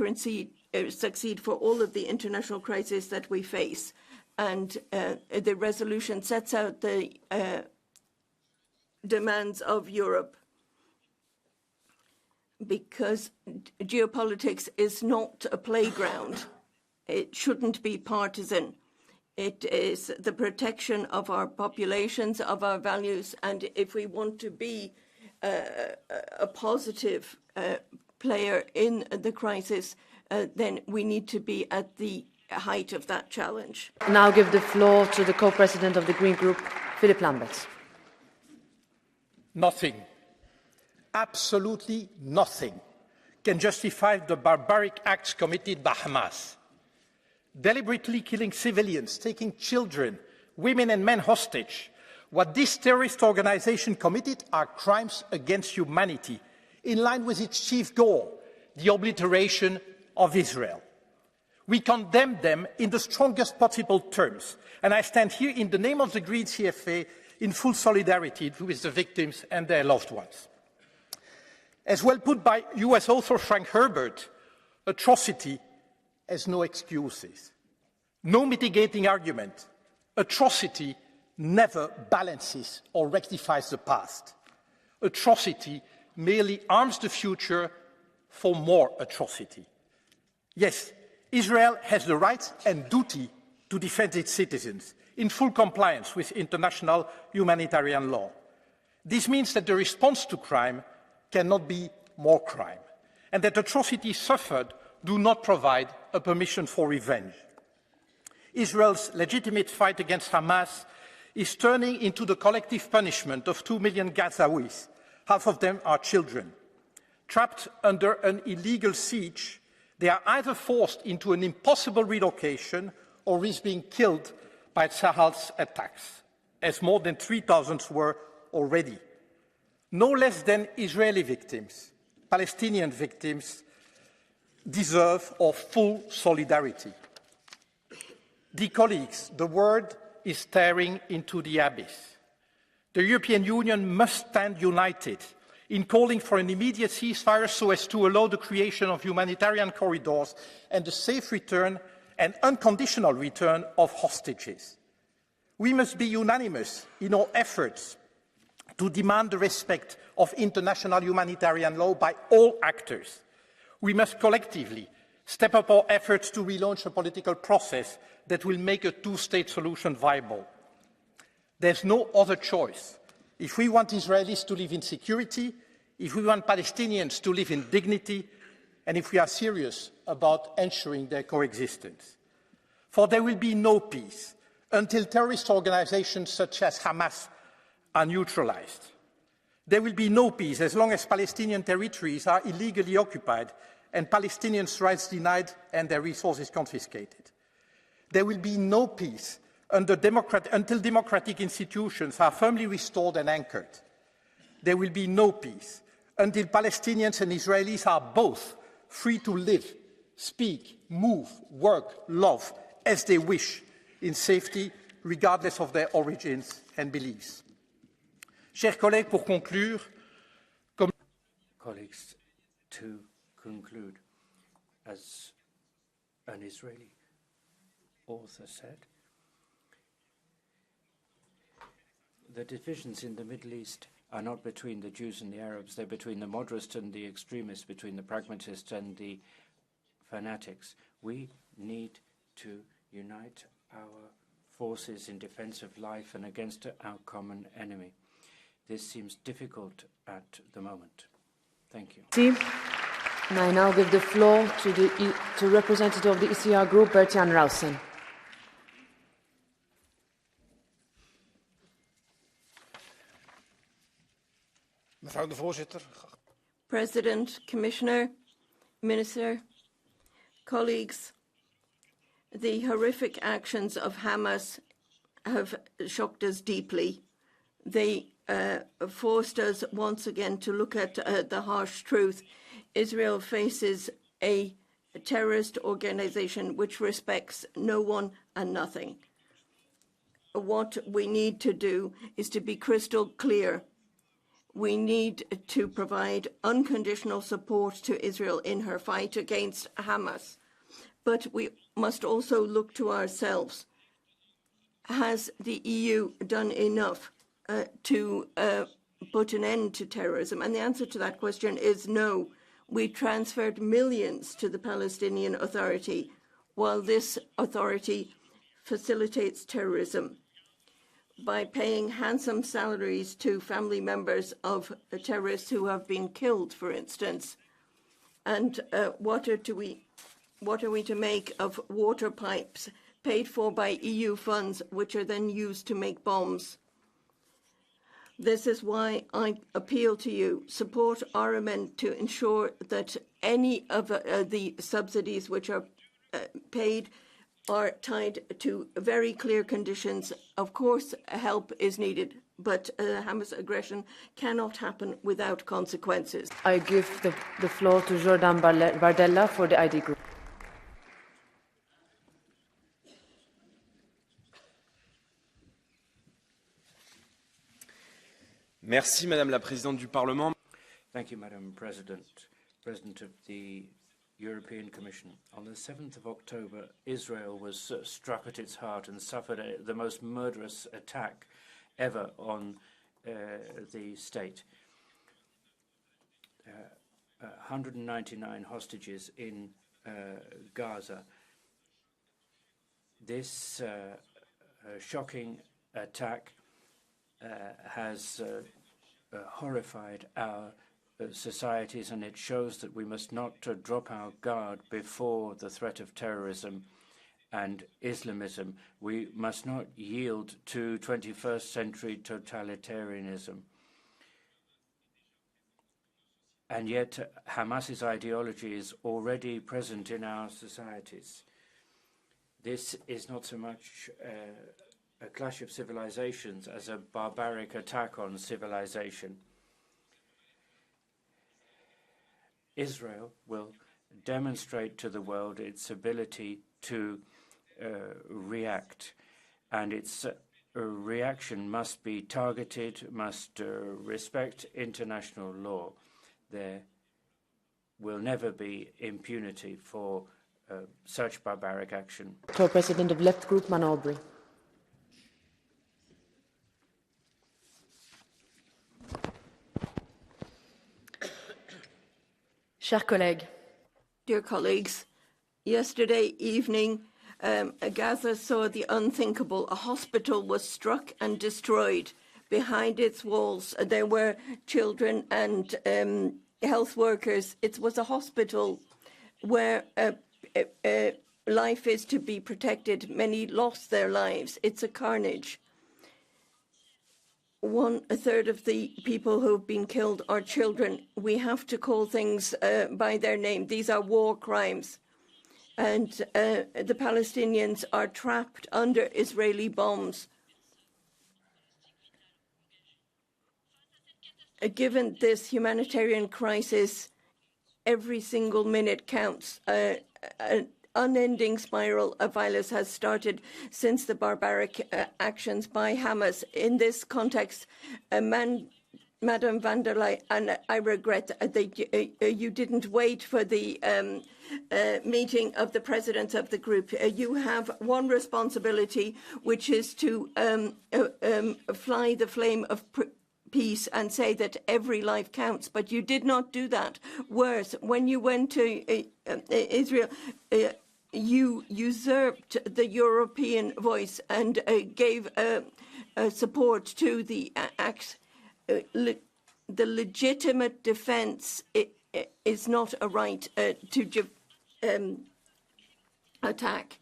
succeed for all of the international crises that we face. And the resolution sets out the demands of Europe, because geopolitics is not a playground. It shouldn't be partisan. It is the protection of our populations, of our values, and if we want to be a positive player in the crisis, then we need to be at the height of that challenge. Now give the floor to the co-president of the Green Group, Philip Lamberts. Nothing, absolutely nothing, can justify the barbaric acts committed by Hamas. Deliberately killing civilians, taking children, women and men hostage. What this terrorist organization committed are crimes against humanity, in line with its chief goal, the obliteration of Israel. We condemn them in the strongest possible terms, and I stand here in the name of the Green CFA in full solidarity with the victims and their loved ones. As well put by US author Frank Herbert, atrocity has no excuses, no mitigating argument. Atrocity never balances or rectifies the past. Atrocity merely arms the future for more atrocity. Yes, Israel has the right and duty to defend its citizens in full compliance with international humanitarian law. This means that the response to crime cannot be more crime, and that atrocities suffered do not provide a permission for revenge. Israel's legitimate fight against Hamas is turning into the collective punishment of 2 million Gazawis. Half of them are children. Trapped under an illegal siege, they are either forced into an impossible relocation or risk being killed by Sahal's attacks, as more than 3,000 were already. No less than Israeli victims, Palestinian victims, deserve our full solidarity. Dear colleagues, the world is staring into the abyss. The European Union must stand united in calling for an immediate ceasefire so as to allow the creation of humanitarian corridors and the safe return and unconditional return of hostages. We must be unanimous in our efforts to demand the respect of international humanitarian law by all actors. We must collectively step up our efforts to relaunch a political process that will make a two-state solution viable. There's no other choice. If we want Israelis to live in security, if we want Palestinians to live in dignity, and if we are serious about ensuring their coexistence. For there will be no peace until terrorist organizations such as Hamas are neutralized. There will be no peace as long as Palestinian territories are illegally occupied and Palestinians' rights denied and their resources confiscated. There will be no peace until democratic institutions are firmly restored and anchored. There will be no peace until Palestinians and Israelis are both free to live, speak, move, work, love as they wish in safety, regardless of their origins and beliefs. Chers collègues, pour conclure, Colleagues, to conclude, as an Israeli author said, the divisions in the Middle East are not between the Jews and the Arabs, they're between the moderates and the extremists, between the pragmatists and the fanatics. We need to unite our forces in defense of life and against our common enemy. This seems difficult at the moment. Thank you. And I now give the floor to representative of the ECR group, Bert-Jan Rausen. Mevrouw de voorzitter. President, Commissioner, Minister, colleagues, the horrific actions of Hamas have shocked us deeply. They forced us once again to look at the harsh truth. Israel faces a terrorist organization which respects no one and nothing. What we need to do is to be crystal clear. We need to provide unconditional support to Israel in her fight against Hamas. But we must also look to ourselves. Has the EU done enough to put an end to terrorism? And the answer to that question is no. We transferred millions to the Palestinian Authority, while this authority facilitates terrorism by paying handsome salaries to family members of terrorists who have been killed, for instance. And what are we to make of water pipes paid for by EU funds, which are then used to make bombs? This is why I appeal to you, support our amendment to ensure that any of the subsidies which are paid are tied to very clear conditions. Of course, help is needed, but Hamas aggression cannot happen without consequences. I give the floor to Jordan Bardella for the ID group. Merci, Madame la Présidente du Parlement. Thank you, Madam President, President of the European Commission. On the 7th of October, Israel was struck at its heart and suffered the most murderous attack ever on the state. 199 hostages in Gaza. This shocking attack has horrified our societies, and it shows that we must not drop our guard before the threat of terrorism and Islamism. We must not yield to 21st century totalitarianism. And yet Hamas's ideology is already present in our societies. This is not so much a clash of civilizations as a barbaric attack on civilization. Israel will demonstrate to the world its ability to react, and its reaction must be targeted, must respect international law. There will never be impunity for such barbaric action. Co-President of Left Group, Man Aubrey. Chers collègues, dear colleagues, yesterday evening, Gaza saw the unthinkable. A hospital was struck and destroyed. Behind its walls, there were children and health workers. It was a hospital where life is to be protected. Many lost their lives. It's a carnage. 1/3 of the people who have been killed are children. We have to call things by their name. These are war crimes. And the Palestinians are trapped under Israeli bombs. Given this humanitarian crisis, every single minute counts. An unending spiral of violence has started since the barbaric actions by Hamas. In this context, Madam van der Leyen, and I regret that you didn't wait for the meeting of the presidents of the group. You have one responsibility, which is to fly the flame of peace and say that every life counts, but you did not do that. Worse, when you went to Israel, you usurped the European voice and gave support to the acts. The legitimate defense is not a right to attack.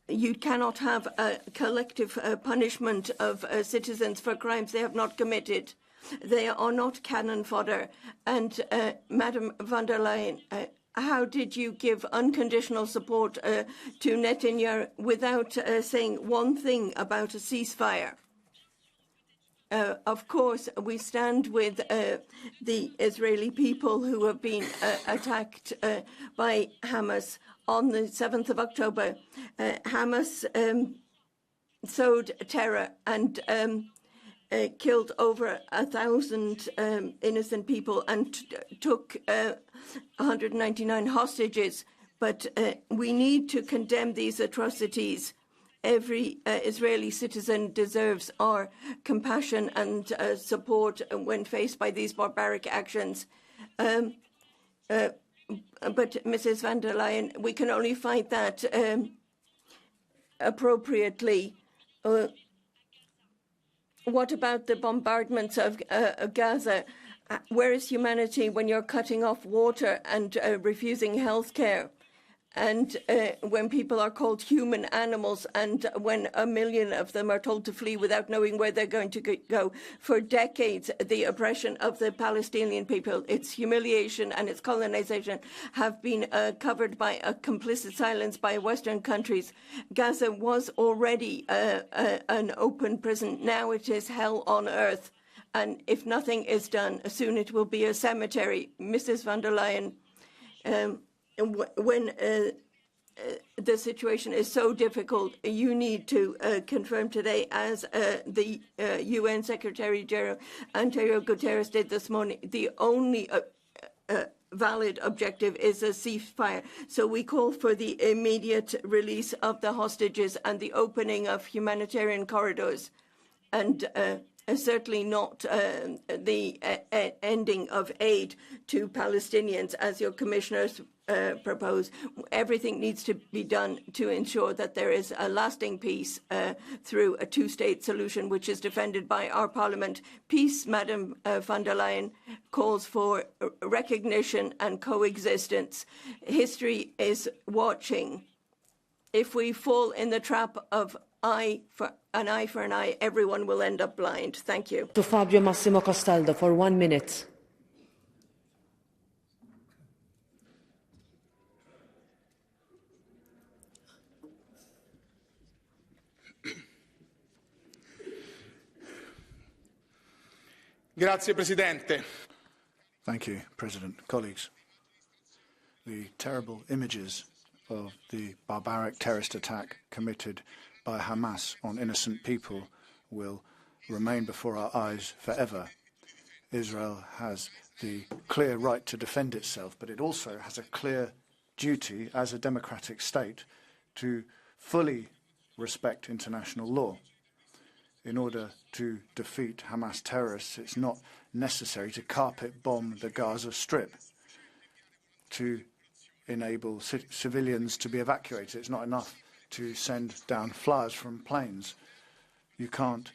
You cannot have a collective punishment of citizens for crimes they have not committed. They are not cannon fodder. And Madam van der Leyen, how did you give unconditional support to Netanyahu without saying one thing about a ceasefire? Of course, we stand with the Israeli people who have been attacked by Hamas. On the 7th of October, Hamas sowed terror and killed over 1,000 innocent people and took 199 hostages. But we need to condemn these atrocities. Every Israeli citizen deserves our compassion and support when faced by these barbaric actions. But Mrs. van der Leyen, we can only fight that appropriately. What about the bombardments of Gaza? Where is humanity when you're cutting off water and refusing health care? And when people are called human animals, and when 1 million of them are told to flee without knowing where they're going to go. For decades, the oppression of the Palestinian people, its humiliation and its colonization have been covered by a complicit silence by Western countries. Gaza was already an open prison. Now it is hell on earth. And if nothing is done, soon it will be a cemetery. Mrs. van der Leyen, when the situation is so difficult, you need to confirm today, as the UN Secretary General Antonio Guterres did this morning, the only valid objective is a ceasefire. So we call for the immediate release of the hostages and the opening of humanitarian corridors, and certainly not the ending of aid to Palestinians, as your commissioners propose. Everything needs to be done to ensure that there is a lasting peace through a two-state solution, which is defended by our Parliament. Peace, Madam van der Leyen, calls for recognition and coexistence. History is watching. If we fall in the trap of eye for an eye, everyone will end up blind. Thank you. To Fabio Massimo Castaldo for 1 minute. Grazie, Presidente. Thank you, President. Colleagues, the terrible images of the barbaric terrorist attack committed by Hamas on innocent people will remain before our eyes forever. Israel has the clear right to defend itself, but it also has a clear duty as a democratic state to fully respect international law. In order to defeat Hamas terrorists, it's not necessary to carpet bomb the Gaza Strip to enable civilians to be evacuated. It's not enough to send down flyers from planes. You can't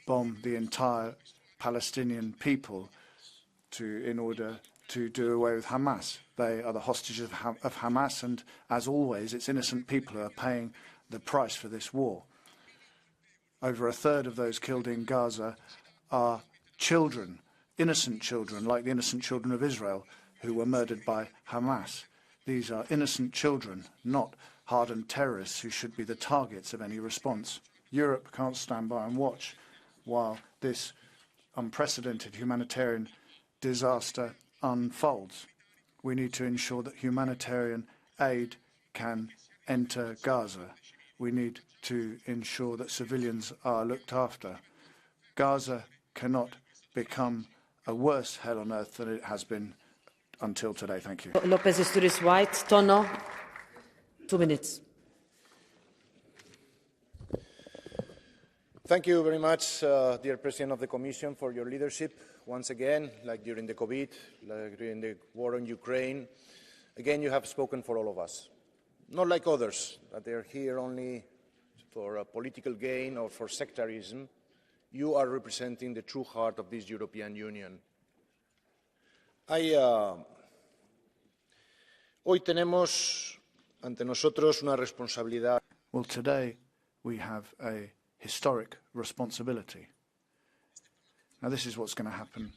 bomb the entire Palestinian people in order to do away with Hamas. They are the hostages of Hamas, and as always, it's innocent people who are paying the price for this war. Over a third of those killed in Gaza are children, innocent children, like the innocent children of Israel, who were murdered by Hamas. These are innocent children, not hardened terrorists who should be the targets of any response. Europe can't stand by and watch while this unprecedented humanitarian disaster unfolds. We need to ensure that humanitarian aid can enter Gaza. We need to ensure that civilians are looked after. Gaza cannot become a worse hell on earth than it has been until today. Thank you. Lopez Isturiz White, Tono, 2 minutes. Thank you very much, dear President of the Commission, for your leadership. Once again, like during the COVID, like during the war in Ukraine, again, you have spoken for all of us. Not like others, that they are here only for political gain or for sectarism. You are representing the true heart of this European Union. Hoy tenemos ante nosotros una responsabilidad. Well, today we have a historic responsibility. Now, this is what's going to happen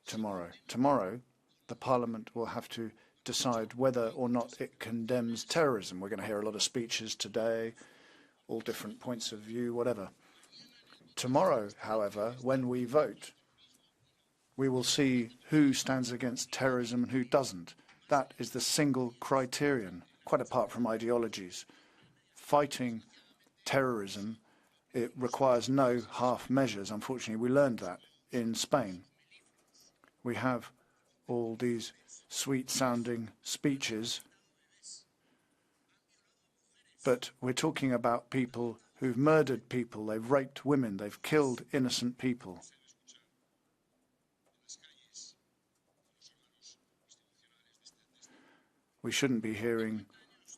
tomorrow. Tomorrow, the Parliament will have to decide whether or not it condemns terrorism. We're going to hear a lot of speeches today, all different points of view, whatever. Tomorrow, however, when we vote, we will see who stands against terrorism and who doesn't. That is the single criterion, quite apart from ideologies. Fighting terrorism, it requires no half measures. Unfortunately, we learned that in Spain. We have all these sweet-sounding speeches, but we're talking about people who've murdered people, they've raped women, they've killed innocent people. We shouldn't be hearing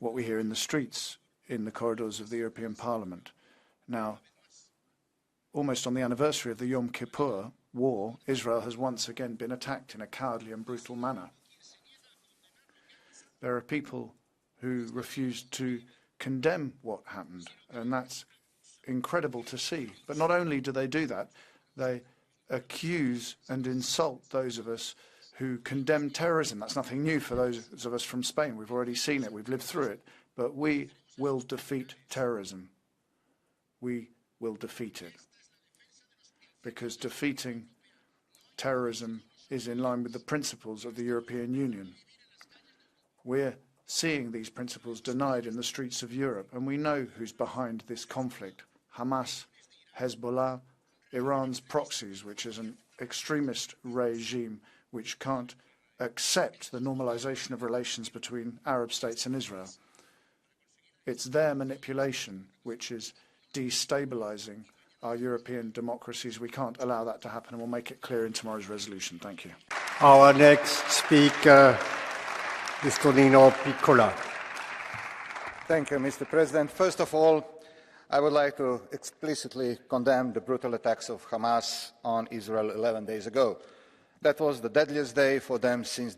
what we hear in the streets, in the corridors of the European Parliament. Now, almost on the anniversary of the Yom Kippur War, Israel has once again been attacked in a cowardly and brutal manner. There are people who refuse to condemn what happened, and that's incredible to see. But not only do they do that, they accuse and insult those of us who condemn terrorism. That's nothing new for those of us from Spain. We've already seen it. We've lived through it. But we will defeat terrorism. We will defeat it. Because defeating terrorism is in line with the principles of the European Union. We're seeing these principles denied in the streets of Europe, and we know who's behind this conflict. Hamas, Hezbollah, Iran's proxies, which is an extremist regime which can't accept the normalization of relations between Arab states and Israel. It's their manipulation which is destabilizing our European democracies. We can't allow that to happen, and we'll make it clear in tomorrow's resolution. Thank you. Our next speaker is Tonino Piccola. Thank you, Mr. President. First of all, I would like to explicitly condemn the brutal attacks of Hamas on Israel 11 days ago. That was the deadliest day for them since.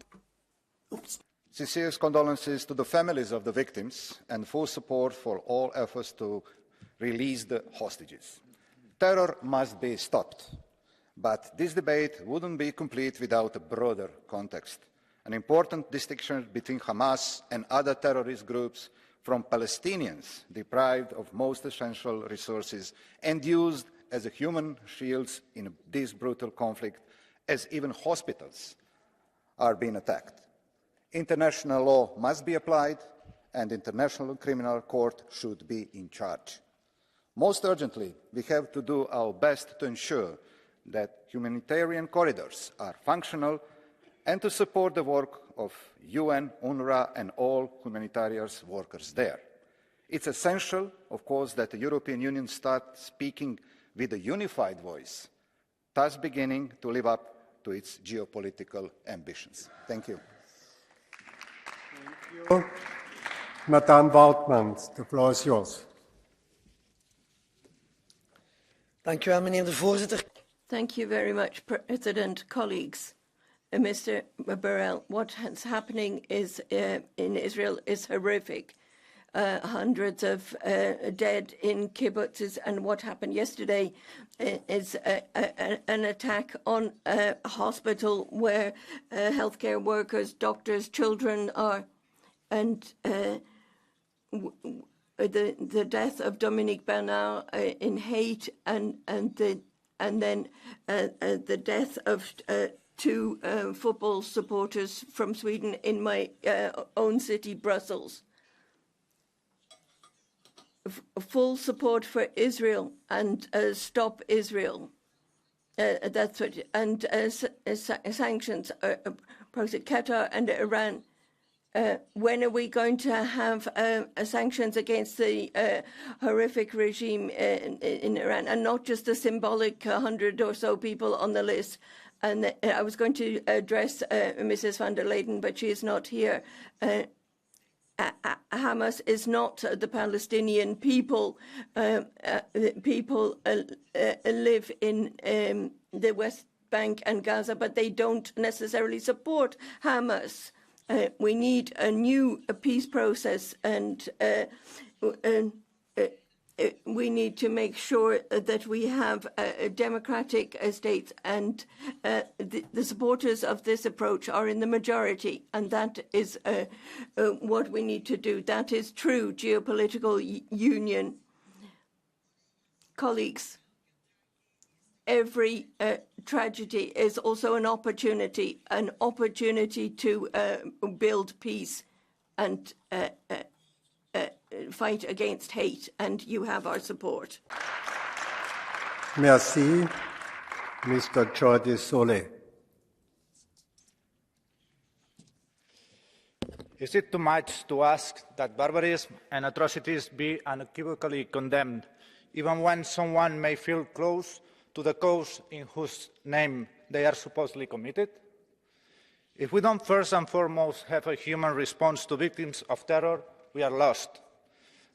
Sincere condolences to the families of the victims and full support for all efforts to release the hostages. Terror must be stopped, but this debate wouldn't be complete without a broader context. An important distinction between Hamas and other terrorist groups from Palestinians deprived of most essential resources and used as a human shields in this brutal conflict, as even hospitals are being attacked. International law must be applied, and the International Criminal Court should be in charge. Most urgently, we have to do our best to ensure that humanitarian corridors are functional and to support the work of UN, UNRWA and all humanitarian workers there. It's essential, of course, that the European Union start speaking with a unified voice, thus beginning to live up to its geopolitical ambitions. Thank you. Thank you. Madame Woutmans, the floor is yours. Dank u wel, meneer de voorzitter. Thank you very much, President. Colleagues, Mr. Borrell, what is happening in Israel is horrific. Hundreds of dead in kibbutzes, and what happened yesterday is an attack on a hospital where healthcare workers, doctors, children are, and the death of Dominique Bernard in hate, and then the death of two football supporters from Sweden in my own city, Brussels. Full support for Israel and stop Israel. That's what, and sanctions, Qatar and Iran. When are we going to have sanctions against the horrific regime in Iran, and not just the symbolic 100 or so people on the list? And I was going to address Mrs. van der Leyen, but she is not here. Hamas is not the Palestinian people. People live in the West Bank and Gaza, but they don't necessarily support Hamas. We need a new peace process, and we need to make sure that we have democratic states, and the supporters of this approach are in the majority, and that is what we need to do. That is true geopolitical union. Colleagues, every tragedy is also an opportunity to build peace and fight against hate, and you have our support. Merci. Mr. Jordi Solé. Is it too much to ask that barbarism and atrocities be unequivocally condemned, even when someone may feel close to the cause in whose name they are supposedly committed? If we don't first and foremost have a human response to victims of terror, we are lost.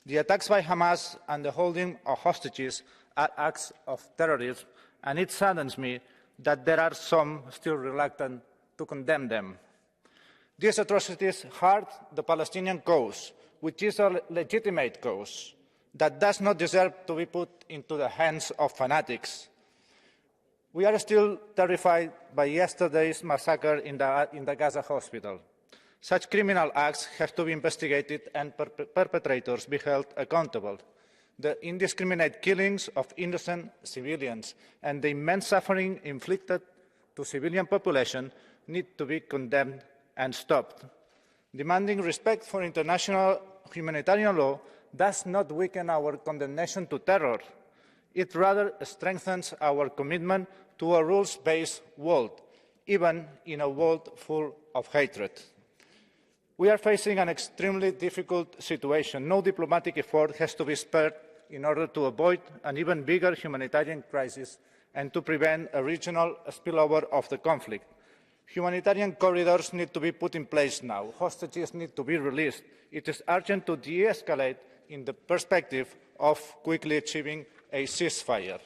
The attacks by Hamas and the holding of hostages are acts of terrorism, and it saddens me that there are some still reluctant to condemn them. These atrocities hurt the Palestinian cause, which is a legitimate cause that does not deserve to be put into the hands of fanatics. We are still terrified by yesterday's massacre in the Gaza hospital. Such criminal acts have to be investigated and perpetrators be held accountable. The indiscriminate killings of innocent civilians and the immense suffering inflicted to civilian population need to be condemned and stopped. Demanding respect for international humanitarian law does not weaken our condemnation to terror. It rather strengthens our commitment to a rules-based world, even in a world full of hatred. We are facing an extremely difficult situation. No diplomatic effort has to be spared in order to avoid an even bigger humanitarian crisis and to prevent a regional spillover of the conflict. Humanitarian corridors need to be put in place now. Hostages need to be released. It is urgent to de-escalate in the perspective of quickly achieving a ceasefire.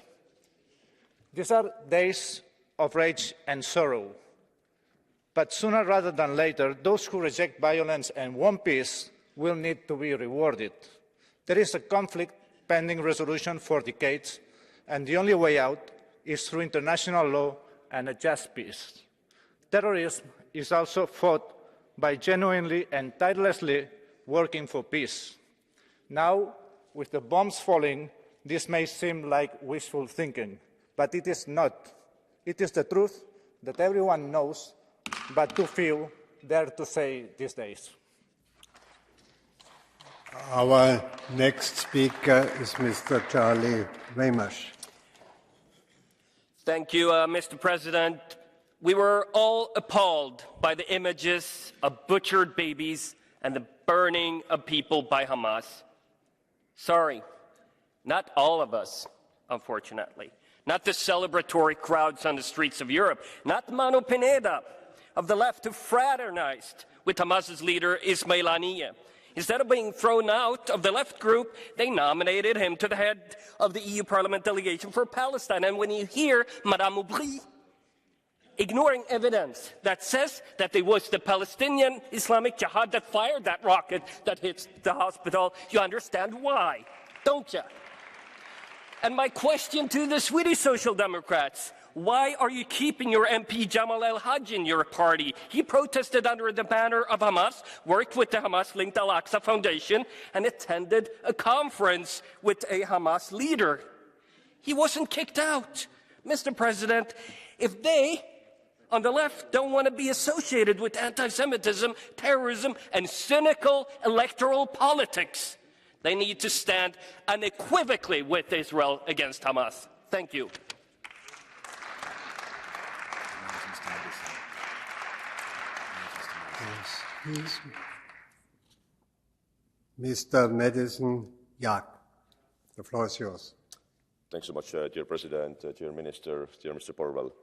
These are days of rage and sorrow. But sooner rather than later, those who reject violence and want peace will need to be rewarded. There is a conflict pending resolution for decades, and the only way out is through international law and a just peace. Terrorism is also fought by genuinely and tirelessly working for peace. Now, with the bombs falling, this may seem like wishful thinking, but it is not. It is the truth that everyone knows, but too few dare to say these days. Our next speaker is Mr. Charlie Weymouth. Thank you, Mr. President. We were all appalled by the images of butchered babies and the burning of people by Hamas. Sorry, not all of us, unfortunately. Not the celebratory crowds on the streets of Europe. Not Manu Pineda of the left who fraternized with Hamas's leader Ismail Haniyeh. Instead of being thrown out of the left group, they nominated him to the head of the EU Parliament delegation for Palestine. And when you hear Madame Aubry ignoring evidence that says that it was the Palestinian Islamic Jihad that fired that rocket that hit the hospital, you understand why, don't you? And my question to the Swedish Social Democrats, why are you keeping your MP Jamal El-Hajj in your party? He protested under the banner of Hamas, worked with the Hamas-linked Al-Aqsa Foundation, and attended a conference with a Hamas leader. He wasn't kicked out. Mr. President, if they, on the left, don't want to be associated with anti-Semitism, terrorism, and cynical electoral politics, they need to stand unequivocally with Israel against Hamas. Thank you. Yes. Mr. Madison Yack, the floor is yours. Thanks so much, dear President, dear Minister, dear Mr. Borrell.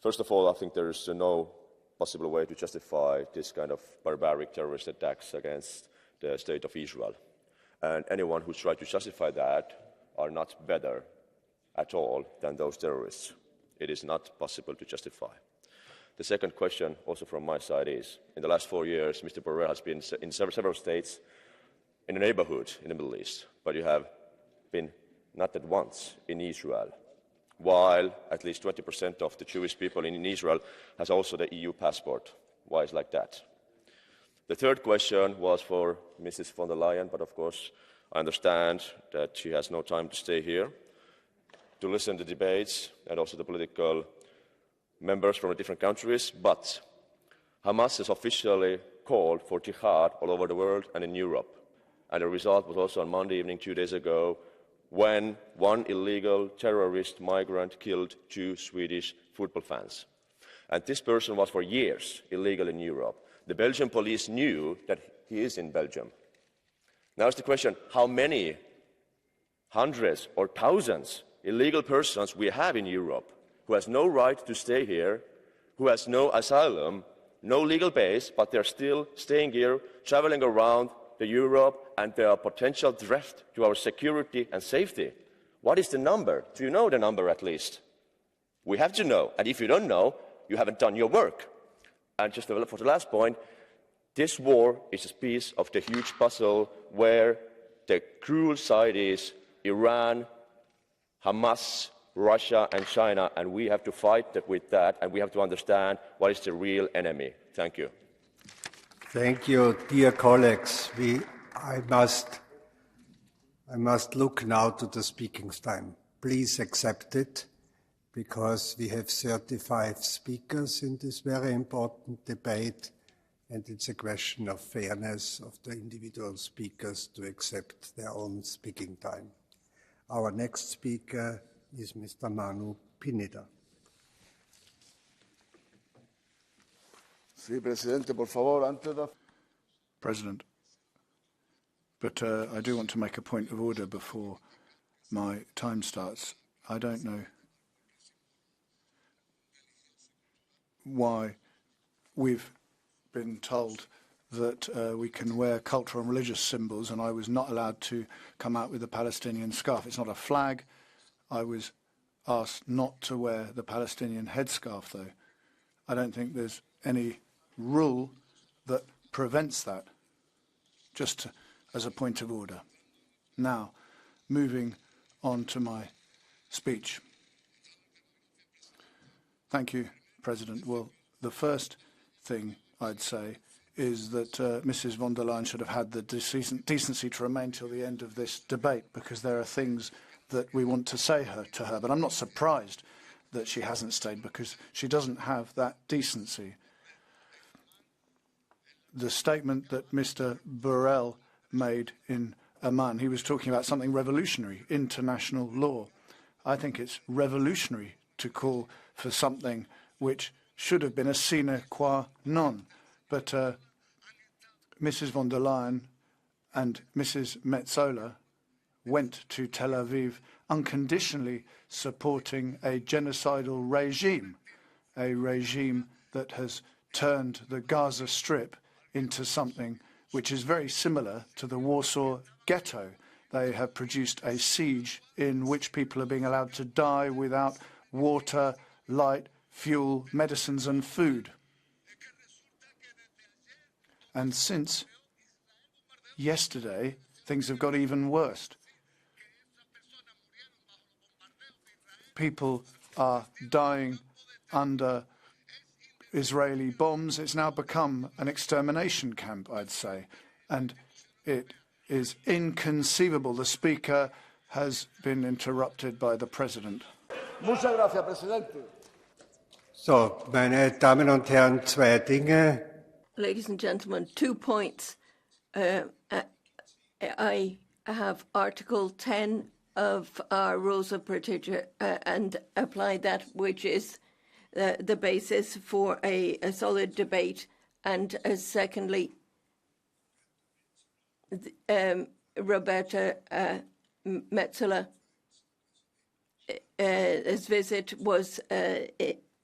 First of all, I think there is no possible way to justify this kind of barbaric terrorist attacks against the state of Israel. And anyone who tries to justify that are not better at all than those terrorists. It is not possible to justify. The second question, also from my side, is, in the last 4 years, Mr. Borrell has been in several states in a neighborhood in the Middle East, but you have been not at once in Israel, while at least 20% of the Jewish people in Israel has also the EU passport. Why is it like that? The third question was for Mrs. von der Leyen, but of course I understand that she has no time to stay here to listen to debates and also the political members from the different countries, but Hamas has officially called for jihad all over the world and in Europe. And the result was also on Monday evening, 2 days ago, when one illegal terrorist migrant killed 2 Swedish football fans. And this person was for years illegal in Europe. The Belgian police knew that he is in Belgium. Now is the question, how many hundreds or thousands illegal persons we have in Europe who has no right to stay here, who has no asylum, no legal base, but they're still staying here, traveling around Europe, and they are a potential threat to our security and safety. What is the number? Do you know the number at least? We have to know, and if you don't know, you haven't done your work. And just for the last point, this war is a piece of the huge puzzle where the cruel side is Iran, Hamas, Russia and China, and we have to fight with that, and we have to understand what is the real enemy. Thank you. Thank you, dear colleagues. I must look now to the speaking time. Please accept it, because we have 35 speakers in this very important debate, and it's a question of fairness of the individual speakers to accept their own speaking time. Our next speaker is Mr. Manu Pineda. Sí, Presidente, por favor, antes de... President, but I do want to make a point of order before my time starts. I don't know why we've been told that we can wear cultural and religious symbols, and I was not allowed to come out with the Palestinian scarf. It's not a flag. I was asked not to wear the Palestinian headscarf, though. I don't think there's any rule that prevents that, just as a point of order. Now, moving on to my speech. Thank you, President. Well, the first thing I'd say is that Mrs. von der Leyen should have had the decency to remain till the end of this debate, because there are things that we want to say to her. But I'm not surprised that she hasn't stayed, because she doesn't have that decency. The statement that Mr. Borrell made in Amman. He was talking about something revolutionary, international law. I think it's revolutionary to call for something which should have been a sine qua non. But Mrs. von der Leyen and Mrs. Metsola went to Tel Aviv unconditionally supporting a genocidal regime, a regime that has turned the Gaza Strip into something which is very similar to the Warsaw Ghetto. They have produced a siege in which people are being allowed to die without water, light, fuel, medicines and food. And since yesterday, things have got even worse. People are dying under Israeli bombs. It's now become an extermination camp, I'd say. And it is inconceivable. The Speaker has been interrupted by the President. Muchas gracias, Presidente. So, meine Damen und Herren, zwei Dinge. Ladies and gentlemen, 2 points. I have Article 10 of our Rules of Procedure and apply that, which is the basis for a solid debate. And secondly, Roberta Metsola, his visit was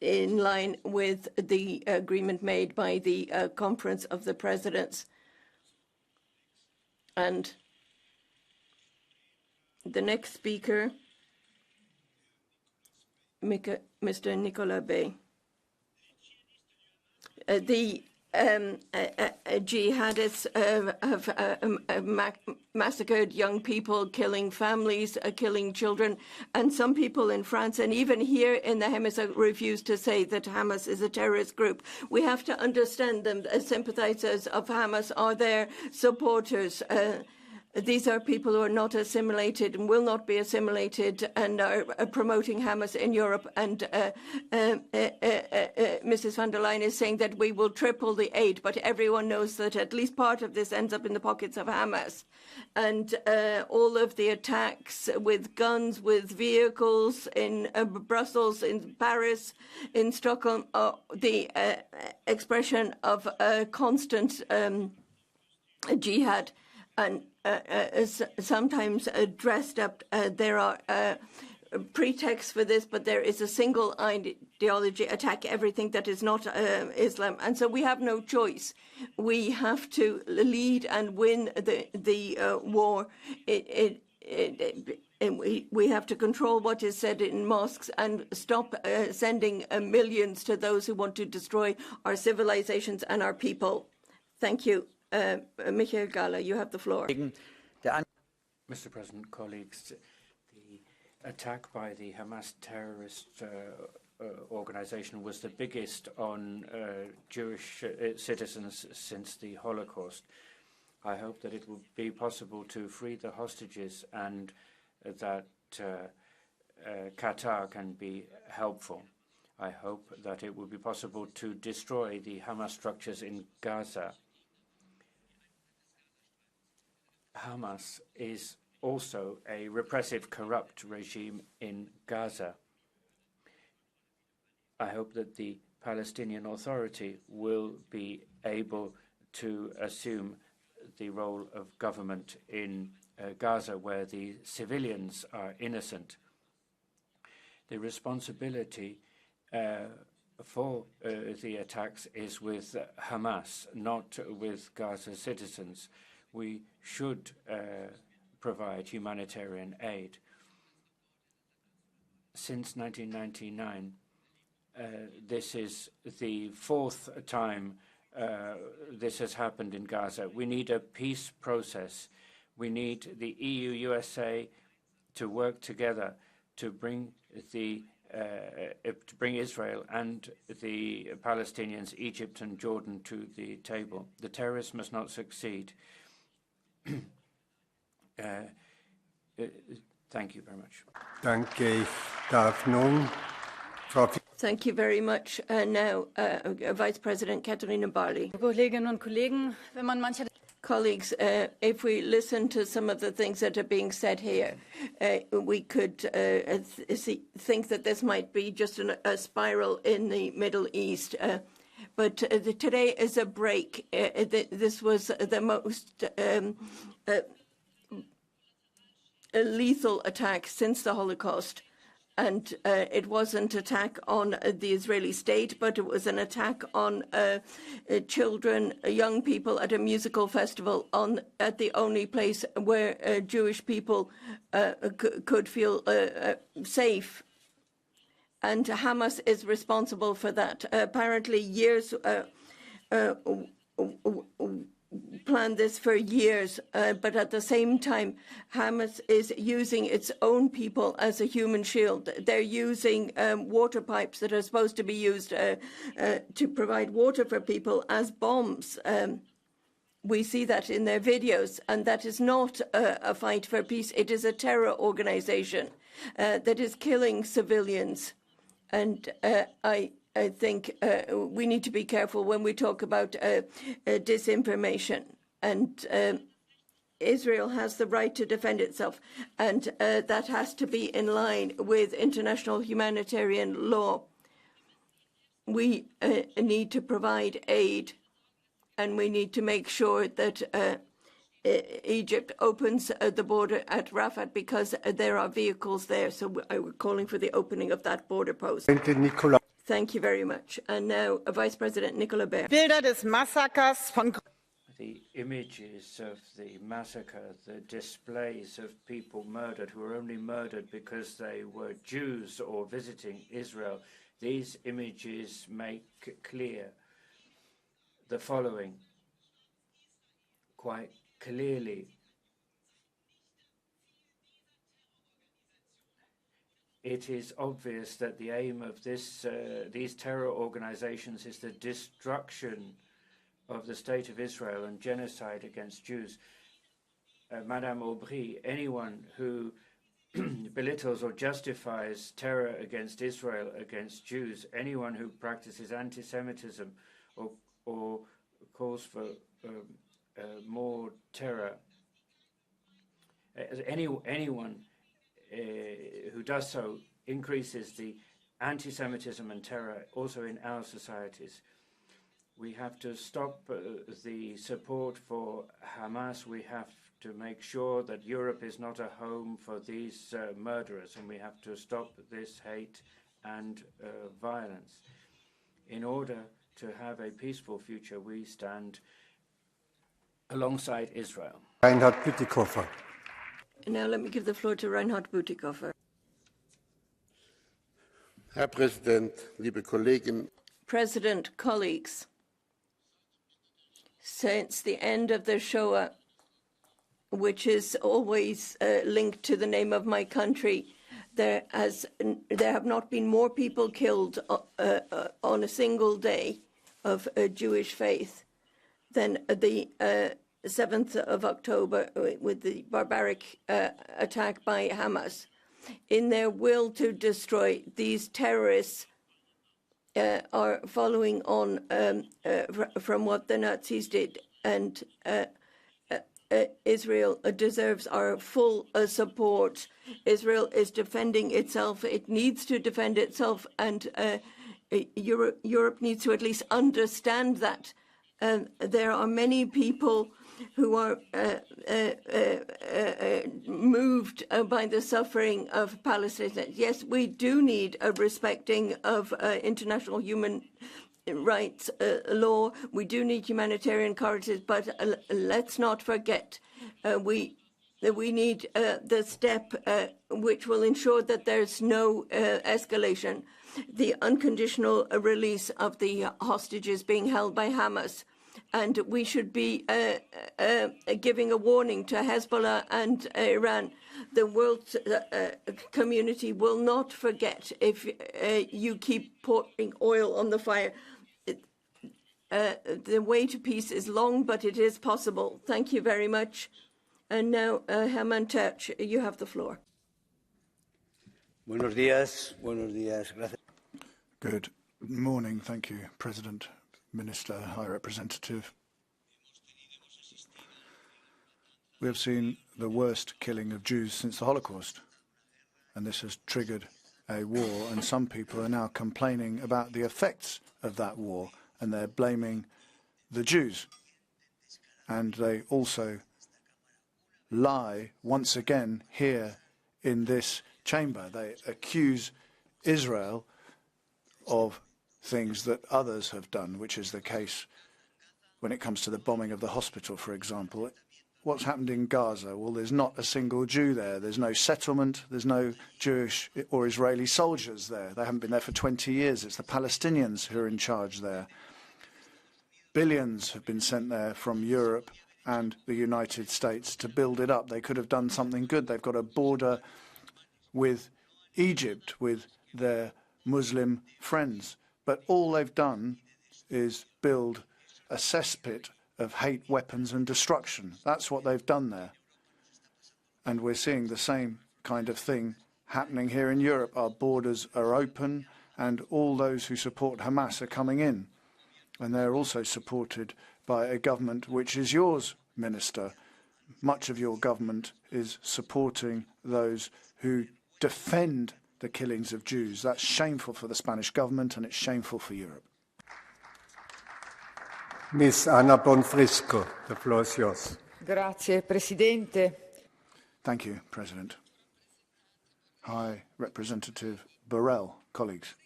in line with the agreement made by the Conference of the Presidents. And the next speaker, Mr. Nicolas Bay. The jihadists have massacred young people, killing families, killing children, and some people in France and even here in the hemicycle refuse to say that Hamas is a terrorist group. We have to understand them as sympathizers of Hamas are their supporters. These are people who are not assimilated and will not be assimilated and are promoting Hamas in Europe. And Mrs. von der Leyen is saying that we will triple the aid, but everyone knows that at least part of this ends up in the pockets of Hamas. And all of the attacks with guns, with vehicles in Brussels, in Paris, in Stockholm, the expression of constant jihad. And sometimes dressed up. There are pretexts for this, but there is a single ideology, attack everything that is not Islam. And so we have no choice. We have to lead and win the war. We have to control what is said in mosques and stop sending millions to those who want to destroy our civilizations and our people. Thank you. Michael Gahler, you have the floor. Mr. President, colleagues, the attack by the Hamas terrorist organization was the biggest on Jewish citizens since the Holocaust. I hope that it will be possible to free the hostages and that Qatar can be helpful. I hope that it will be possible to destroy the Hamas structures in Gaza. Hamas is also a repressive, corrupt regime in Gaza. I hope that the Palestinian Authority will be able to assume the role of government in Gaza, where the civilians are innocent. The responsibility for the attacks is with Hamas, not with Gaza citizens. We should provide humanitarian aid. Since 1999, this is the 4th time this has happened in Gaza. We need a peace process. We need the EU, USA to work together to bring Israel and the Palestinians, Egypt and Jordan to the table. The terrorists must not succeed. Thank you very much. Thank you very much. Now, Vice President Katharina Barley. Colleagues, if we listen to some of the things that are being said here, we could think that this might be just a spiral in the Middle East. But today is a break. This was the most lethal attack since the Holocaust. And it wasn't an attack on the Israeli state, but it was an attack on children, young people at a musical festival at the only place where Jewish people could feel safe. And Hamas is responsible for that. Apparently, years planned this for years, but at the same time, Hamas is using its own people as a human shield. They're using water pipes that are supposed to be used to provide water for people as bombs. We see that in their videos, and that is not a fight for peace. It is a terror organization that is killing civilians. And I think we need to be careful when we talk about disinformation. And Israel has the right to defend itself, and that has to be in line with international humanitarian law. We need to provide aid, and we need to make sure that Egypt opens the border at Rafah because there are vehicles there. So we're calling for the opening of that border post. Thank you very much. And now, Vice President Nicola Bear. Bilder des Massakers von the images of the massacre, the displays of people murdered who were only murdered because they were Jews or visiting Israel, these images make clear the following quite clearly. It is obvious that the aim of these terror organizations is the destruction of the State of Israel and genocide against Jews. Madame Aubry, anyone who belittles or justifies terror against Israel, against Jews, anyone who practices anti-Semitism or calls for more terror, anyone who does so increases the anti-Semitism and terror also in our societies. We have to stop the support for Hamas. We have to make sure that Europe is not a home for these murderers, and we have to stop this hate and violence. In order to have a peaceful future, we stand alongside Israel. Reinhard Bütikofer. Now let me give the floor to Reinhard Bütikofer. Herr Präsident, liebe Kollegen. President, colleagues, since the end of the Shoah, which is always linked to the name of my country, there have not been more people killed on a single day of Jewish faith than the 7th of October with the barbaric attack by Hamas. In their will to destroy, these terrorists are following on from what the Nazis did, and Israel deserves our full support. Israel is defending itself. It needs to defend itself, and Europe needs to at least understand that. There are many people who are moved by the suffering of Palestinians. Yes, we do need a respecting of international human rights law. We do need humanitarian corridors, but let's not forget we need the step which will ensure that there's no escalation. The unconditional release of the hostages being held by Hamas. And we should be giving a warning to Hezbollah and Iran. The world community will not forget if you keep pouring oil on the fire. The way to peace is long, but it is possible. Thank you very much. And now, Herman Tertsch, you have the floor. Buenos días. Buenos días. Gracias. Good morning. Thank you, President, Minister, High Representative. We have seen the worst killing of Jews since the Holocaust, and this has triggered a war, and some people are now complaining about the effects of that war, and they're blaming the Jews. And they also lie once again here in this chamber. They accuse Israel of things that others have done, which is the case when it comes to the bombing of the hospital, for example. What's happened in Gaza? Well, there's not a single Jew there. There's no settlement. There's no Jewish or Israeli soldiers there. They haven't been there for 20 years. It's the Palestinians who are in charge there. Billions have been sent there from Europe and the United States to build it up. They could have done something good. They've got a border with Egypt, with their Muslim friends. But all they've done is build a cesspit of hate, weapons and destruction. That's what they've done there. And we're seeing the same kind of thing happening here in Europe. Our borders are open and all those who support Hamas are coming in. And they're also supported by a government which is yours, Minister. Much of your government is supporting those who defend the killings of Jews. That's shameful for the Spanish government and it's shameful for Europe. Ms. Anna Bonfrisco, the floor is yours. Grazie, Presidente. Thank you, President. High Representative Borrell, colleagues.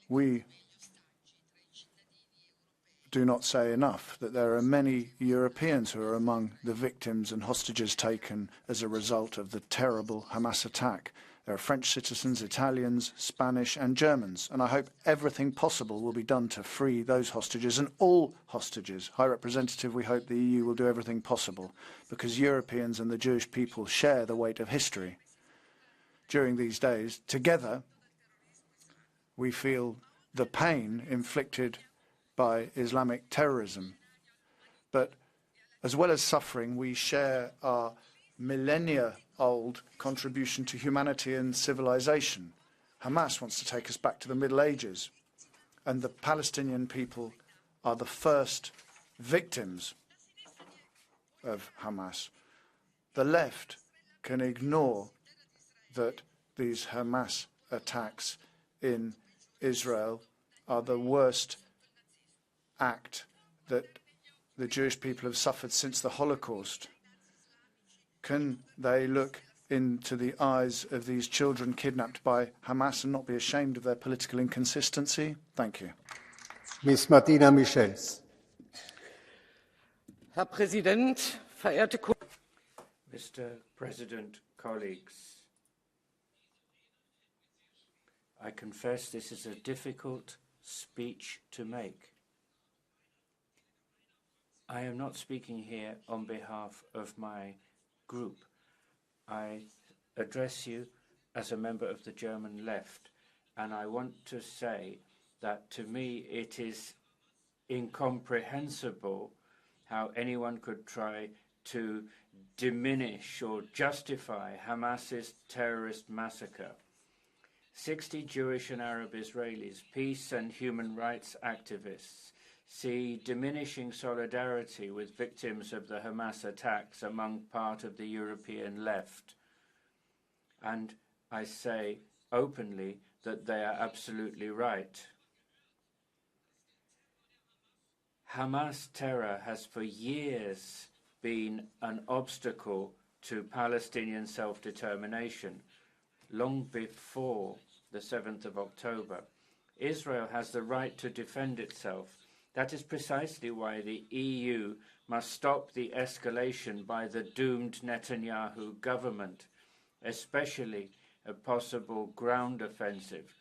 We do not say enough that there are many Europeans who are among the victims and hostages taken as a result of the terrible Hamas attack. There are French citizens, Italians, Spanish and Germans, and I hope everything possible will be done to free those hostages and all hostages. High Representative, we hope the EU will do everything possible because Europeans and the Jewish people share the weight of history. During these days, together, we feel the pain inflicted by Islamic terrorism. But as well as suffering, we share our millennia-old contribution to humanity and civilization. Hamas wants to take us back to the Middle Ages, and the Palestinian people are the first victims of Hamas. The left can ignore that these Hamas attacks in Israel are the worst act that the Jewish people have suffered since the Holocaust. Can they look into the eyes of these children kidnapped by Hamas and not be ashamed of their political inconsistency? Thank you. Ms. Martina Michels. Herr Präsident, verehrte Kollegen. Mr. President, colleagues, I confess this is a difficult speech to make. I am not speaking here on behalf of my group. I address you as a member of the German left, and I want to say that to me it is incomprehensible how anyone could try to diminish or justify Hamas's terrorist massacre. 60 Jewish and Arab Israelis, peace and human rights activists, see diminishing solidarity with victims of the Hamas attacks among part of the European left. And I say openly that they are absolutely right. Hamas terror has for years been an obstacle to Palestinian self-determination, long before the 7th of October. Israel has the right to defend itself. That is precisely why the EU must stop the escalation by the doomed Netanyahu government, especially a possible ground offensive,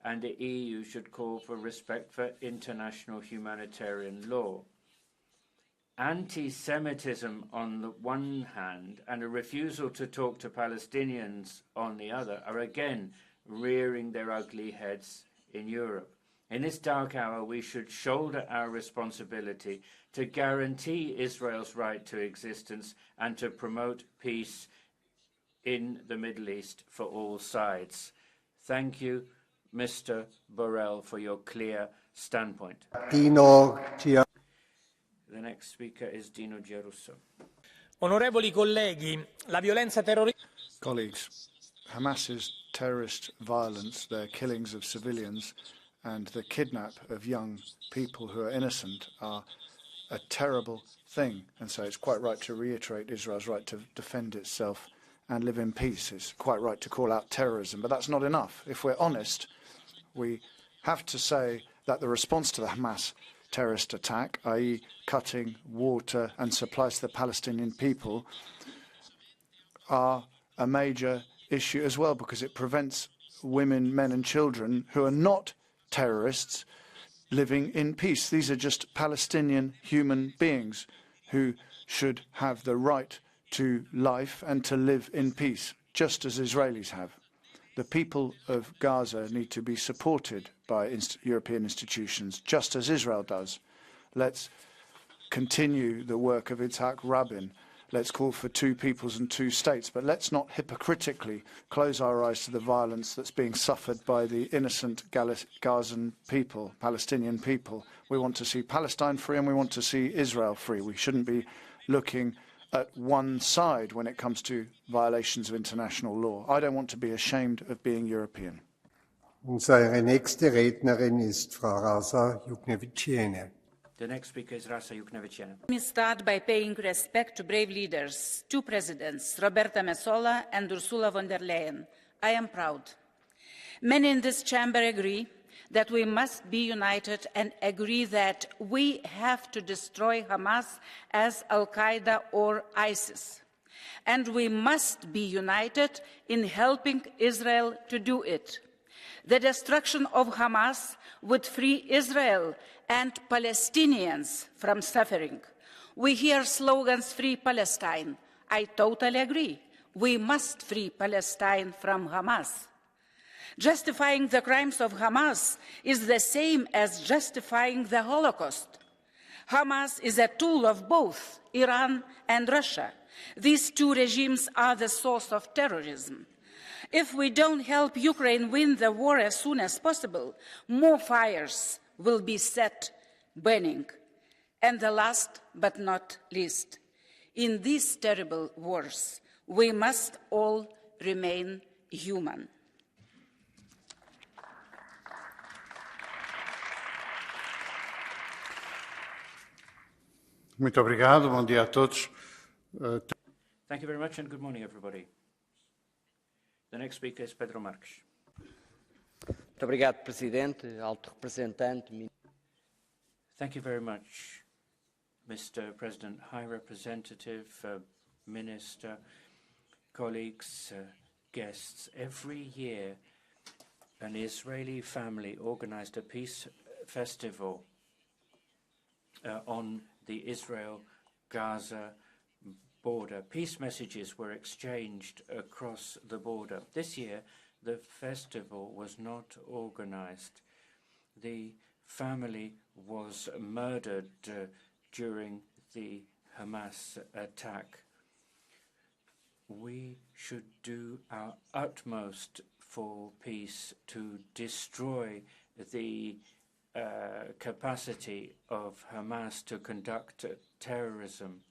and the EU should call for respect for international humanitarian law. Anti-Semitism on the one hand and a refusal to talk to Palestinians on the other are again rearing their ugly heads in Europe. In this dark hour, we should shoulder our responsibility to guarantee Israel's right to existence and to promote peace in the Middle East for all sides. Thank you, Mr. Borrell, for your clear standpoint. The next speaker is Dino Giarusso. Onorevoli colleghi, la violenza terroristica. Colleagues, Hamas's terrorist violence, their killings of civilians and the kidnap of young people who are innocent are a terrible thing. And so it's quite right to reiterate Israel's right to defend itself and live in peace. It's quite right to call out terrorism, but that's not enough. If we're honest, we have to say that the response to the Hamas terrorist attack, i.e. cutting water and supplies to the Palestinian people, are a major issue as well, because it prevents women, men and children who are not terrorists living in peace. These are just Palestinian human beings who should have the right to life and to live in peace, just as Israelis have. The people of Gaza need to be supported by European institutions, just as Israel does. Let's continue the work of Yitzhak Rabin. Let's call for two peoples and two states, but let's not hypocritically close our eyes to the violence that's being suffered by the innocent Gazan people, Palestinian people. We want to see Palestine free and we want to see Israel free. We shouldn't be looking at one side when it comes to violations of international law. I don't want to be ashamed of being European. Unsere nächste Rednerin ist Frau Rasa Juknevičiene. The next speaker is Rasa Juknevičiene. Let me start by paying respect to brave leaders, two presidents, Roberta Metsola and Ursula von der Leyen. I am proud. Many in this chamber agree that we must be united and agree that we have to destroy Hamas as Al-Qaeda or ISIS. And we must be united in helping Israel to do it. The destruction of Hamas would free Israel and Palestinians from suffering. We hear slogans, "Free Palestine." I totally agree. We must free Palestine from Hamas. Justifying the crimes of Hamas is the same as justifying the Holocaust. Hamas is a tool of both Iran and Russia. These two regimes are the source of terrorism. If we don't help Ukraine win the war as soon as possible, more fires will be set burning. And the last but not least, in these terrible wars, we must all remain human. Muito obrigado. Bom dia a todos. Thank you very much and good morning, everybody. The next speaker is Pedro Marques. Muito obrigado, Presidente, Alto Representante. Thank you very much, Mr. President, High Representative, Minister, colleagues, guests. Every year, an Israeli family organized a peace festival on the Israel-Gaza border. Peace messages were exchanged across the border. This year, the festival was not organized. The family was murdered during the Hamas attack. We should do our utmost for peace to destroy the capacity of Hamas to conduct terrorism.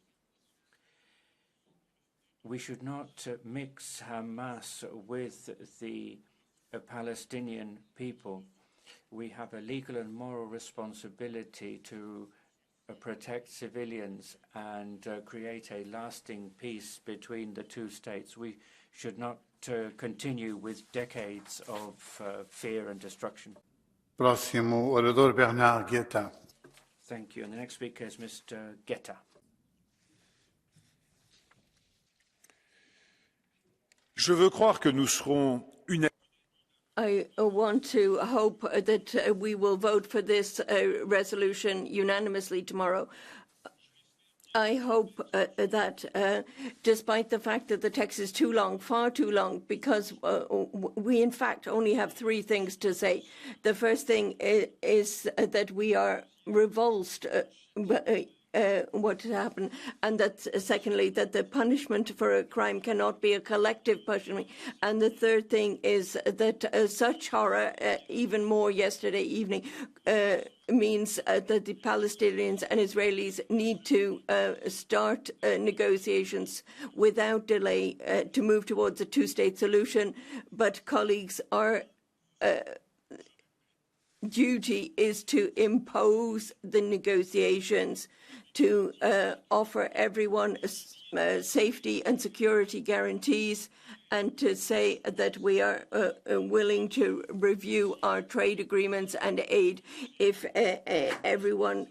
We should not mix Hamas with the Palestinian people. We have a legal and moral responsibility to protect civilians and create a lasting peace between the two states. We should not continue with decades of fear and destruction. Próximo orador, Bernard Guetta. Thank you. And the next speaker is Mr. Guetta. Je veux croire que nous serons unanimes. I want to hope that we will vote for this resolution unanimously tomorrow. I hope that despite the fact that the text is too long, far too long, because we in fact only have three things to say. The first thing is that we are revulsed what happened, and that secondly, that the punishment for a crime cannot be a collective punishment, and the third thing is that such horror, even more yesterday evening, means that the Palestinians and Israelis need to start negotiations without delay to move towards a two-state solution. But colleagues, our duty is to impose the negotiations, to offer everyone safety and security guarantees, and to say that we are willing to review our trade agreements and aid if everyone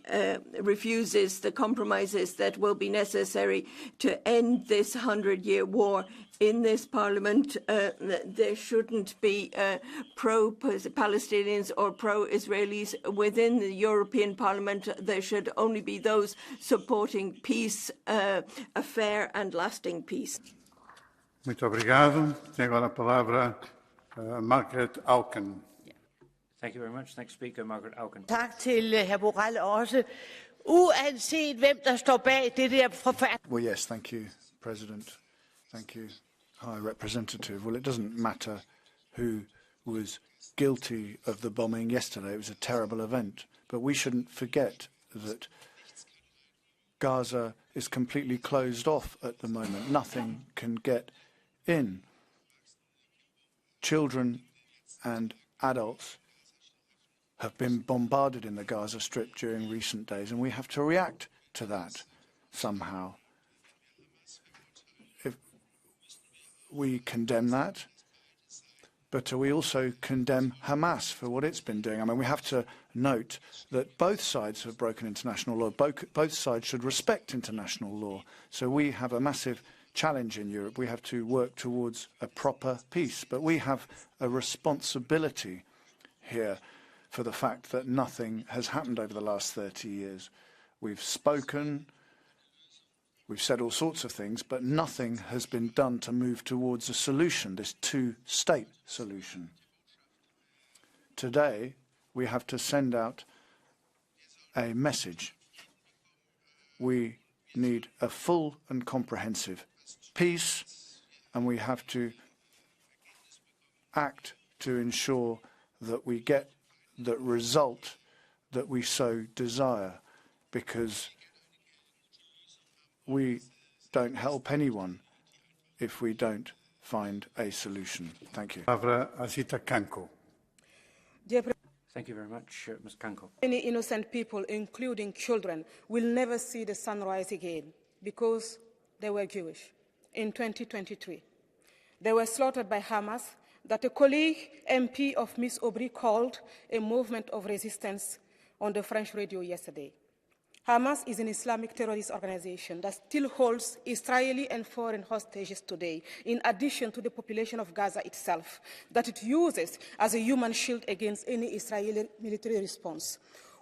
refuses the compromises that will be necessary to end this 100-year war. In this Parliament, there shouldn't be pro-Palestinians or pro-Israelis. Within the European Parliament, there should only be those supporting peace, a fair and lasting peace. Muito obrigado. Tem agora a palavra Margaret Auken. Thank you very much. Next speaker, Margaret Auken. Tak til hr. Borrell også. Uanset hvem der står bag det der forfærdelige. Well, yes, thank you, President. Thank you, High Representative. Well, it doesn't matter who was guilty of the bombing yesterday. It was a terrible event. But we shouldn't forget that Gaza is completely closed off at the moment. Nothing can get in. Children and adults have been bombarded in the Gaza Strip during recent days, and we have to react to that somehow. If we condemn that, but we also condemn Hamas for what it's been doing. I mean, we have to note that both sides have broken international law. Both sides should respect international law. So we have a massive challenge in Europe. We have to work towards a proper peace. But we have a responsibility here for the fact that nothing has happened over the last 30 years. We've spoken, we've said all sorts of things, but nothing has been done to move towards a solution, this two-state solution. Today, we have to send out a message. We need a full and comprehensive peace, and we have to act to ensure that we get the result that we so desire, because we don't help anyone if we don't find a solution. Thank you. Thank you very much, Ms. Kanko. Many innocent people, including children, will never see the sunrise again because they were Jewish. In 2023, they were slaughtered by Hamas, that a colleague MP of Ms. Aubry called a movement of resistance on the French radio yesterday. Hamas is an Islamic terrorist organization that still holds Israeli and foreign hostages today, in addition to the population of Gaza itself, that it uses as a human shield against any Israeli military response.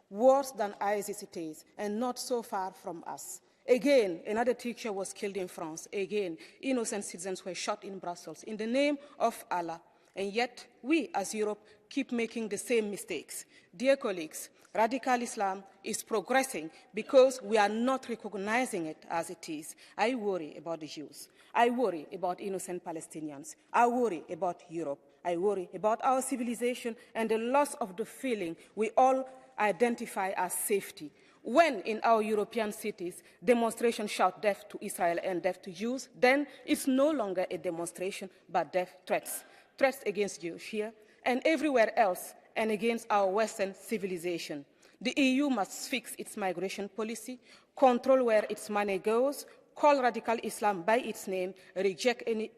Worse than ISIS it is, and not so far from us. Again, another teacher was killed in France. Again, innocent citizens were shot in Brussels in the name of Allah. And yet, we as Europe keep making the same mistakes. Dear colleagues, radical Islam is progressing because we are not recognizing it as it is. I worry about the Jews. I worry about innocent Palestinians. I worry about Europe. I worry about our civilization and the loss of the feeling we all identify as safety. When in our European cities demonstrations shout death to Israel and death to Jews, then it's no longer a demonstration but death threats. Threats against Jews here and everywhere else, and against our Western civilization. The EU must fix its migration policy, control where its money goes, call radical Islam by its name, reject any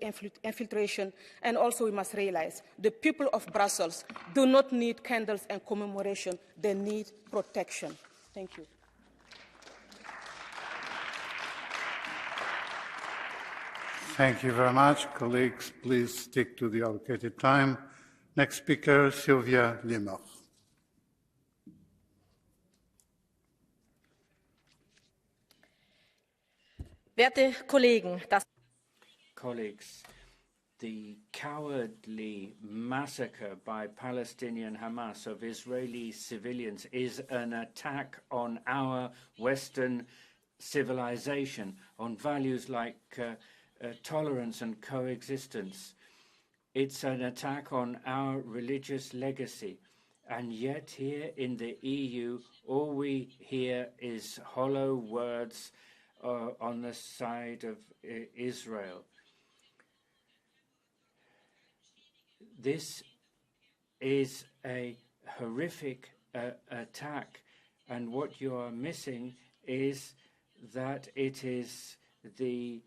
infiltration, and also we must realize the people of Brussels do not need candles and commemoration, they need protection. Thank you. Thank you very much. Colleagues, please stick to the allocated time. Next speaker, Sylvia Limmer. Werte Kollegen, Colleagues, the cowardly massacre by Palestinian Hamas of Israeli civilians is an attack on our Western civilization, on values like tolerance and coexistence. It's an attack on our religious legacy. And yet here in the EU, all we hear is hollow words on the side of Israel. This is a horrific attack, and what you are missing is that it is the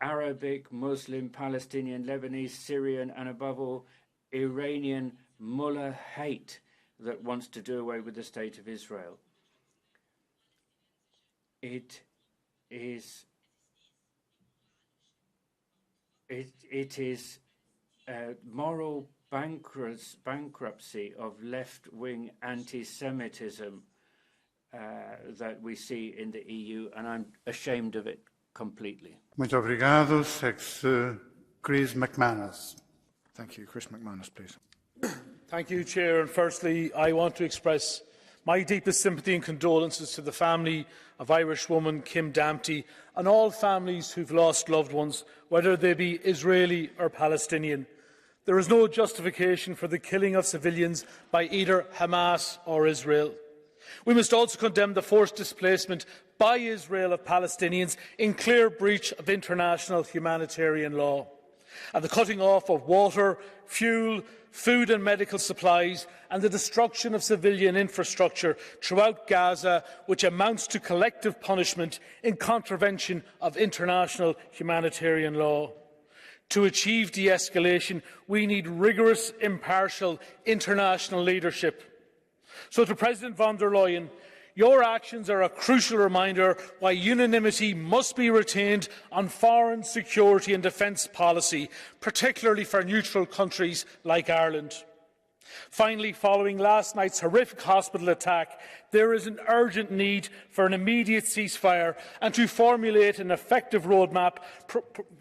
Arabic, Muslim, Palestinian, Lebanese, Syrian, and above all, Iranian mullah hate that wants to do away with the state of Israel. It is moral bankruptcy of left-wing anti-Semitism that we see in the EU, and I'm ashamed of it completely. Muito obrigado. Chris McManus. Thank you. Chris McManus, please. Thank you, Chair. And firstly, I want to express my deepest sympathy and condolences to the family of Irish woman Kim Damptey and all families who've lost loved ones, whether they be Israeli or Palestinian. There is no justification for the killing of civilians by either Hamas or Israel. We must also condemn the forced displacement by Israel of Palestinians in clear breach of international humanitarian law, and the cutting off of water, fuel, food and medical supplies, and the destruction of civilian infrastructure throughout Gaza, which amounts to collective punishment in contravention of international humanitarian law. To achieve de-escalation, we need rigorous, impartial international leadership. So to President von der Leyen, your actions are a crucial reminder why unanimity must be retained on foreign security and defence policy, particularly for neutral countries like Ireland. Finally, following last night's horrific hospital attack, there is an urgent need for an immediate ceasefire and to formulate an effective roadmap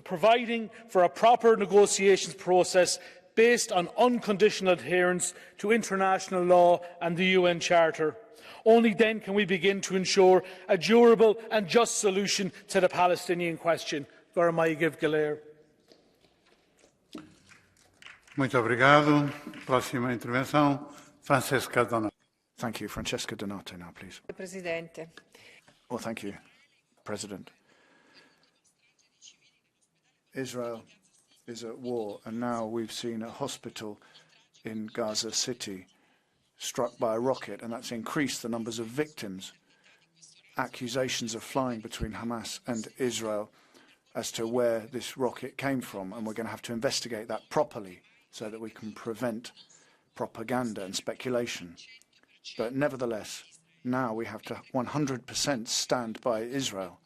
providing for a proper negotiations process based on unconditional adherence to international law and the UN Charter. Only then can we begin to ensure a durable and just solution to the Palestinian question. Muito obrigado. Próxima intervenção, Francesca Donato. Thank you. Francesca Donato now, please. Presidente. Well, thank you, President. Israel is at war, and now we've seen a hospital in Gaza City struck by a rocket, and that's increased the numbers of victims. Accusations are flying between Hamas and Israel as to where this rocket came from, and we're going to have to investigate that properly so that we can prevent propaganda and speculation. But nevertheless, now we have to 100% stand by Israel.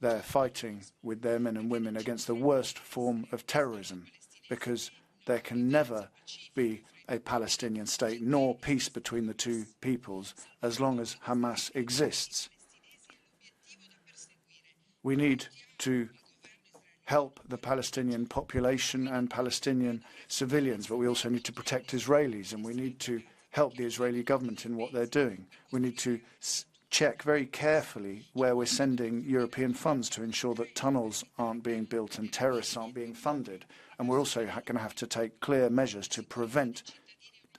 They're fighting with their men and women against the worst form of terrorism, because there can never be a Palestinian state nor peace between the two peoples as long as Hamas exists. We need to help the Palestinian population and Palestinian civilians, but we also need to protect Israelis, and we need to help the Israeli government in what they're doing. We need to check very carefully where we're sending European funds to ensure that tunnels aren't being built and terrorists aren't being funded. And we're also going to have to take clear measures to prevent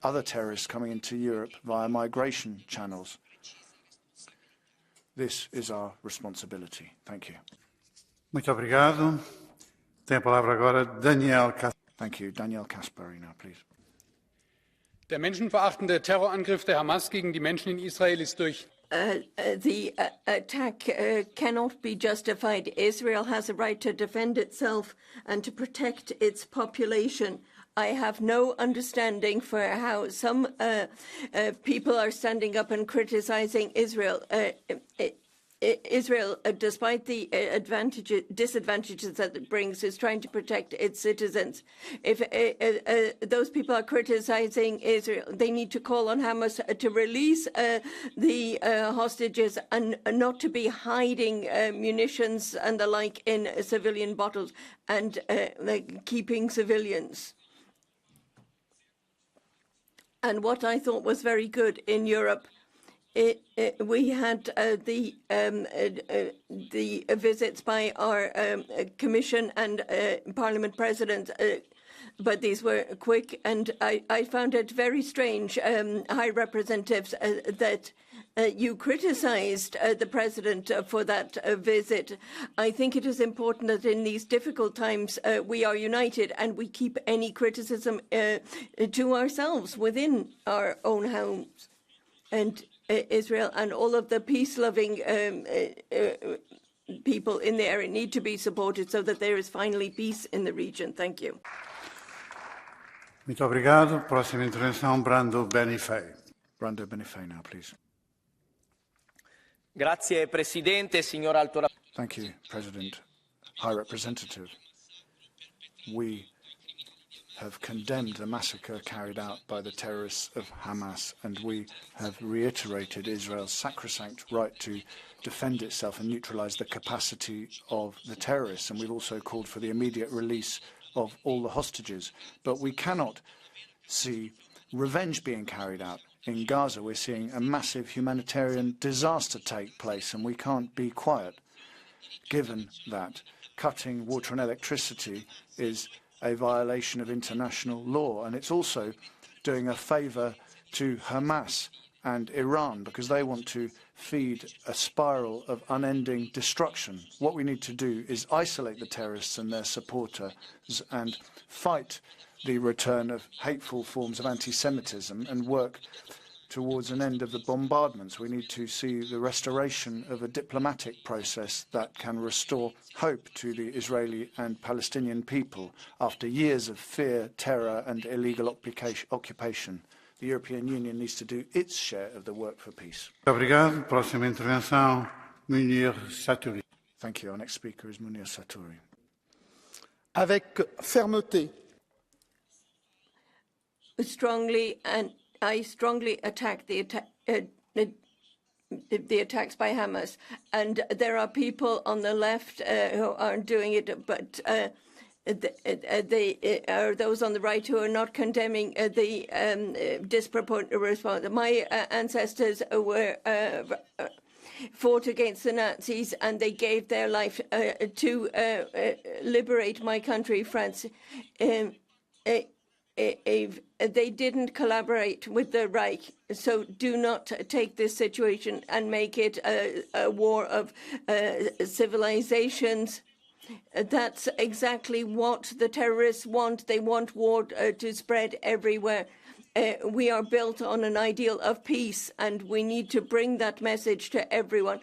other terrorists coming into Europe via migration channels. This is our responsibility. Thank you. Muito obrigado. Tem a palavra agora Daniel Caspary. Thank you. Daniel Caspary now, please. Der menschenverachtende Terrorangriff der Hamas gegen die Menschen in Israel ist durch the attack cannot be justified. Israel has a right to defend itself and to protect its population. I have no understanding for how some people are standing up and criticizing Israel. Israel, despite the disadvantages that it brings, is trying to protect its citizens. If those people are criticizing Israel, they need to call on Hamas to release the hostages and not to be hiding munitions and the like in civilian bottles and keeping civilians. And what I thought was very good in Europe we had the visits by our Commission and Parliament President, but these were quick, and I found it very strange, High Representatives, that you criticised the President for that visit. I think it is important that in these difficult times we are united and we keep any criticism to ourselves within our own homes. And Israel and all of the peace-loving people in the area need to be supported so that there is finally peace in the region. Thank you. Muito obrigado. Próxima intervenção, Brando Benifei. Brando Benifei now, please. Grazie, Presidente, signor Alto Rappresentante. Thank you, President. High Representative. We have condemned the massacre carried out by the terrorists of Hamas, and we have reiterated Israel's sacrosanct right to defend itself and neutralize the capacity of the terrorists. And we've also called for the immediate release of all the hostages. But we cannot see revenge being carried out. In Gaza, we're seeing a massive humanitarian disaster take place, and we can't be quiet, given that cutting water and electricity is a violation of international law, and it's also doing a favour to Hamas and Iran because they want to feed a spiral of unending destruction. What we need to do is isolate the terrorists and their supporters and fight the return of hateful forms of anti-Semitism and work towards an end of the bombardments. We need to see the restoration of a diplomatic process that can restore hope to the Israeli and Palestinian people after years of fear, terror and illegal occupation. The European Union needs to do its share of the work for peace. Obrigado. Próxima intervenção, Munir Satouri. Thank you. Our next speaker is Munir Satouri. Avec fermeté. I strongly attack the attacks by Hamas, and there are people on the left who aren't doing it, but they are those on the right who are not condemning the disproportionate response. My ancestors were fought against the Nazis, and they gave their life to liberate my country, France. They didn't collaborate with the Reich, so do not take this situation and make it a war of civilizations. That's exactly what the terrorists want. They want war to spread everywhere. We are built on an ideal of peace, and we need to bring that message to everyone.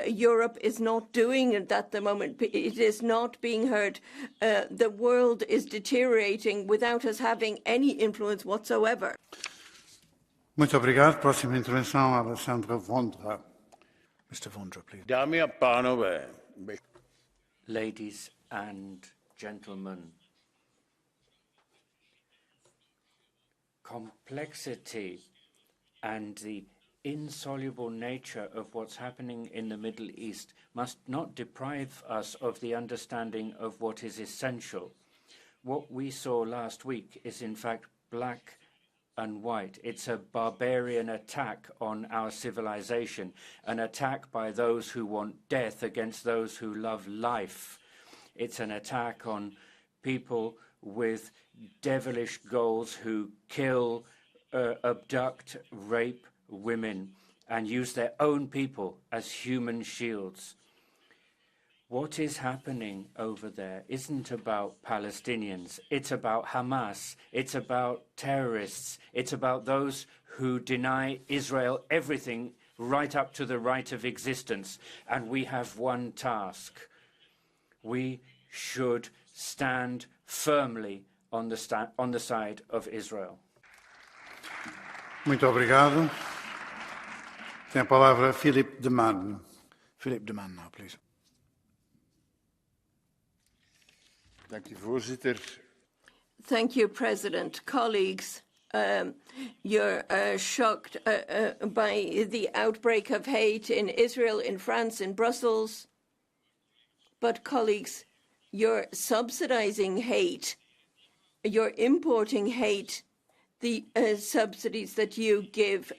Europe is not doing it at the moment. It is not being heard. The world is deteriorating without us having any influence whatsoever. Muito obrigado. Próxima intervenção, Alessandra Vondra. Mr. Vondra, please. Dámy a pánové. Ladies and gentlemen, complexity and the insoluble nature of what's happening in the Middle East must not deprive us of the understanding of what is essential. What we saw last week is in fact black and white. It's a barbarian attack on our civilization, an attack by those who want death against those who love life. It's an attack on people with devilish goals who kill, abduct, rape women and use their own people as human shields. What is happening over there isn't about Palestinians. It's about Hamas. It's about terrorists. It's about those who deny Israel everything right up to the right of existence. And we have one task. We should stand firmly on the side of Israel. Muito obrigado. Tem a palavra Philippe de Man. Philippe de Man now, please. Dank u, voorzitter. Thank you, President. Colleagues, you're shocked by the outbreak of hate in Israel, in France, in Brussels. But, colleagues, you're subsidizing hate. You're importing hate the subsidies that you give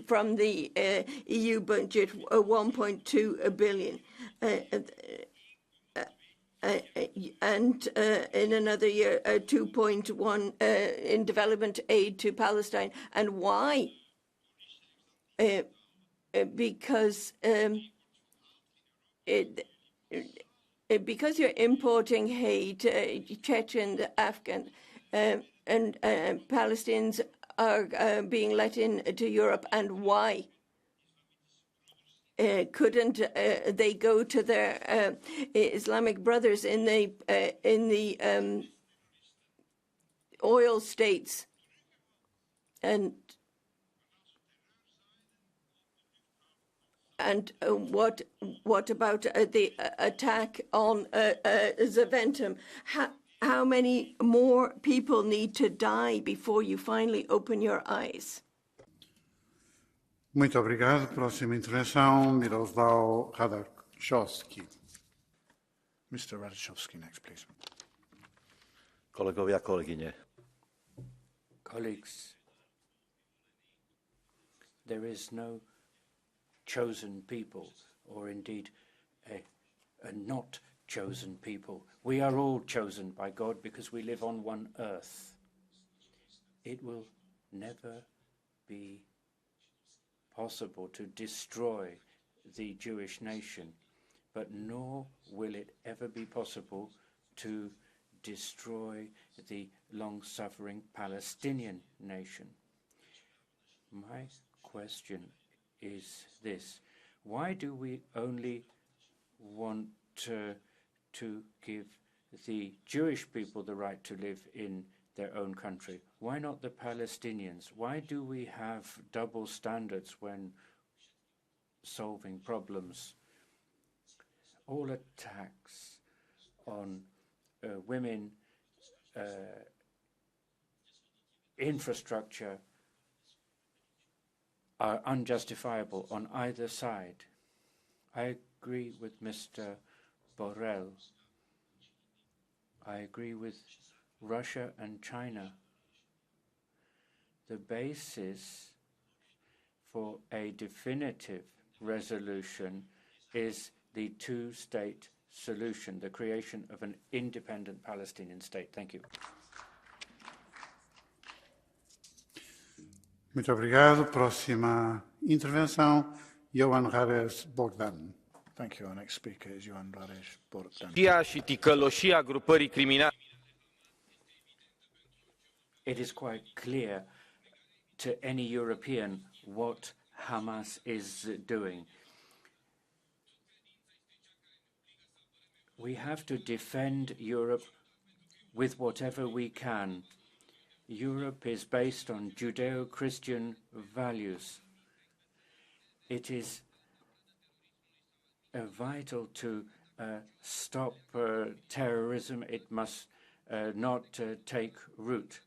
from the EU budget, 1.2 billion. And in another year, 2.1 in development aid to Palestine. And why? Because you're importing hate, Chechen, Afghan, and Palestinians are being let into Europe. And why? Couldn't they go to their Islamic brothers in the oil states? And what about the attack on Zaventem? How many more people need to die before you finally open your eyes? Muito obrigado. Próxima intervenção, Miroslav Radachowski. Mr. Radachowski, next, please. Kolegovia, kolegyně. Colleagues, there is no chosen people, or indeed a not chosen people. We are all chosen by God because we live on one earth. It will never be possible to destroy the Jewish nation, but nor will it ever be possible to destroy the long-suffering Palestinian nation. My question is this: why do we only want to give the Jewish people the right to live in their own country? Why not the Palestinians? Why do we have double standards when solving problems? All attacks on women, infrastructure are unjustifiable on either side. I agree with Mr. Borrell. I agree with Russia and China. The basis for a definitive resolution is the two-state solution, the creation of an independent Palestinian state. Thank you. Muito obrigado. Próxima intervenção, Ioan Rares Bogdan. Thank you. Our next speaker is Ioan Rares Bogdan. Și ticăloșia grupării criminale. It is quite clear to any European what Hamas is doing. We have to defend Europe with whatever we can. Europe is based on Judeo-Christian values. It is vital to stop terrorism. It must not take root.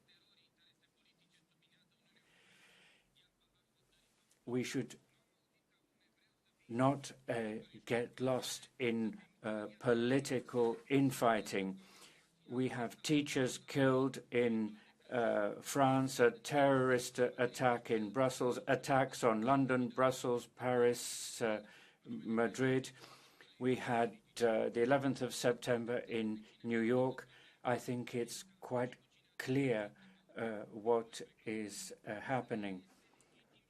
We should not get lost in political infighting. We have teachers killed in France, a terrorist attack in Brussels, attacks on London, Brussels, Paris, Madrid. We had the 11th of September in New York. I think it's quite clear what is happening.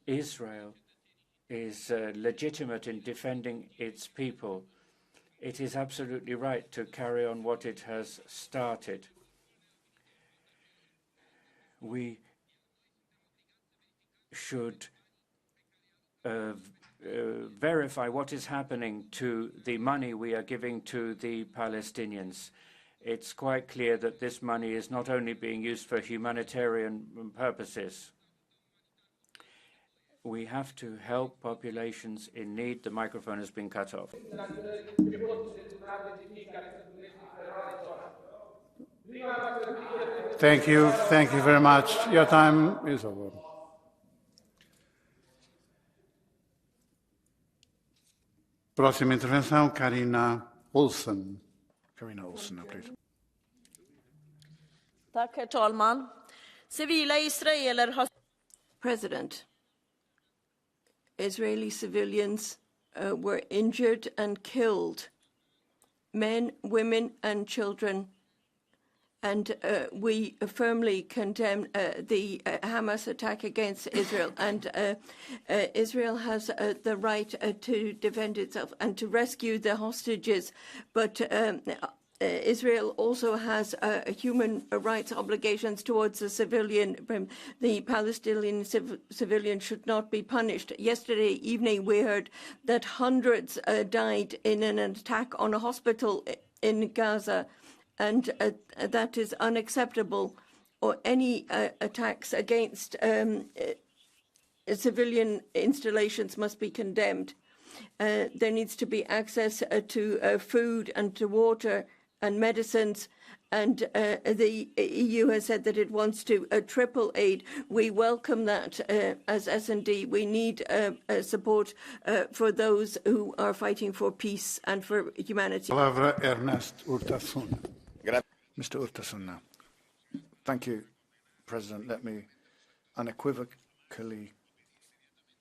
Israel is legitimate in defending its people. It is absolutely right to carry on what it has started. We should verify what is happening to the money we are giving to the Palestinians. It's quite clear that this money is not only being used for humanitarian purposes. We have to help populations in need. The microphone has been cut off. Thank you. Thank you very much. Your time is over. Próxima intervenção, Carina Olsen. Carina Olsen, please. Tack, herr talman. Civila israeler har... President, Israeli civilians were injured and killed, men, women, and children. And we firmly condemn the Hamas attack against Israel. And Israel has the right to defend itself and to rescue the hostages. But Israel also has human rights obligations towards the civilian. The Palestinian civilian should not be punished. Yesterday evening, we heard that hundreds died in an attack on a hospital in Gaza. And that is unacceptable, or any attacks against civilian installations must be condemned. There needs to be access to food and to water and medicines, and the EU has said that it wants to triple aid. We welcome that as S&D. We need support for those who are fighting for peace and for humanity. Mr. Urtasun now. Thank you, President. Let me unequivocally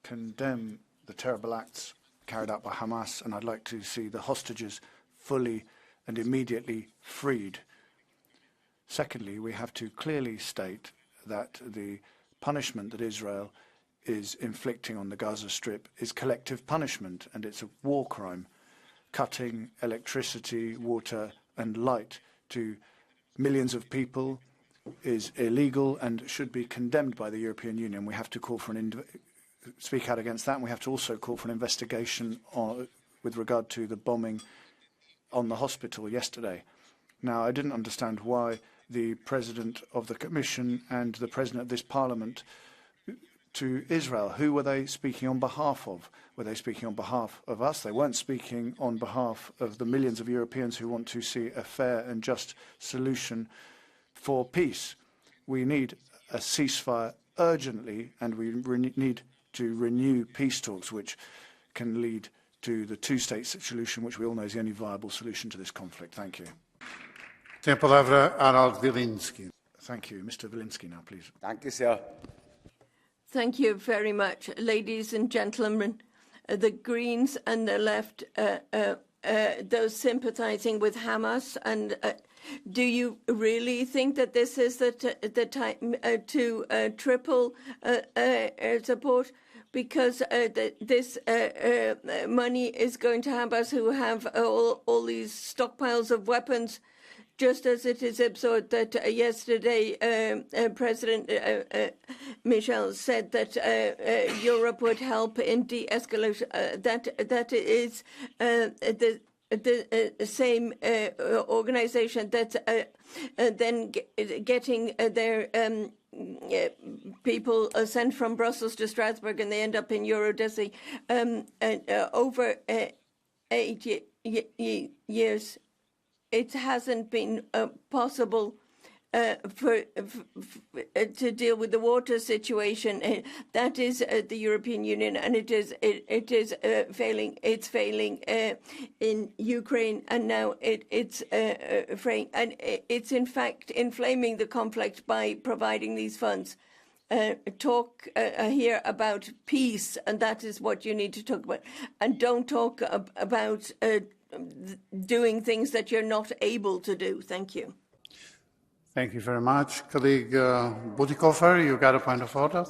condemn the terrible acts carried out by Hamas, and I'd like to see the hostages fully and immediately freed. Secondly, we have to clearly state that the punishment that Israel is inflicting on the Gaza Strip is collective punishment, and it's a war crime. Cutting electricity, water, and light to millions of people is illegal and should be condemned by the European Union. We have to call for speak out against that, and we have to also call for an investigation with regard to the bombing on the hospital yesterday. Now, I didn't understand why the President of the Commission and the President of this Parliament to Israel, who were they speaking on behalf of? Were they speaking on behalf of us? They weren't speaking on behalf of the millions of Europeans who want to see a fair and just solution for peace. We need a ceasefire urgently, and we need to renew peace talks, which can lead to the two-state solution, which we all know is the only viable solution to this conflict. Thank you. Thank you. Mr. Wilinski now, please. Thank you very much, ladies and gentlemen. The Greens and the left, those sympathizing with Hamas, and do you really think that this is the time to triple support? Because this money is going to Hamas, who have all these stockpiles of weapons, just as it is absurd that yesterday President Michel said that Europe would help in de-escalation. That is the same organization that's then getting their people sent from Brussels to Strasbourg, and they end up in Eurodesi over 8 years. It hasn't been possible to deal with the water situation. That is the European Union, and it is failing. It's failing in Ukraine, and now it's fraying, and it's in fact inflaming the conflict by providing these funds. Talk here about peace, and that is what you need to talk about, and don't talk about doing things that you're not able to do. Thank you. Thank you very much. Colleague Butikofer, you got a point of order?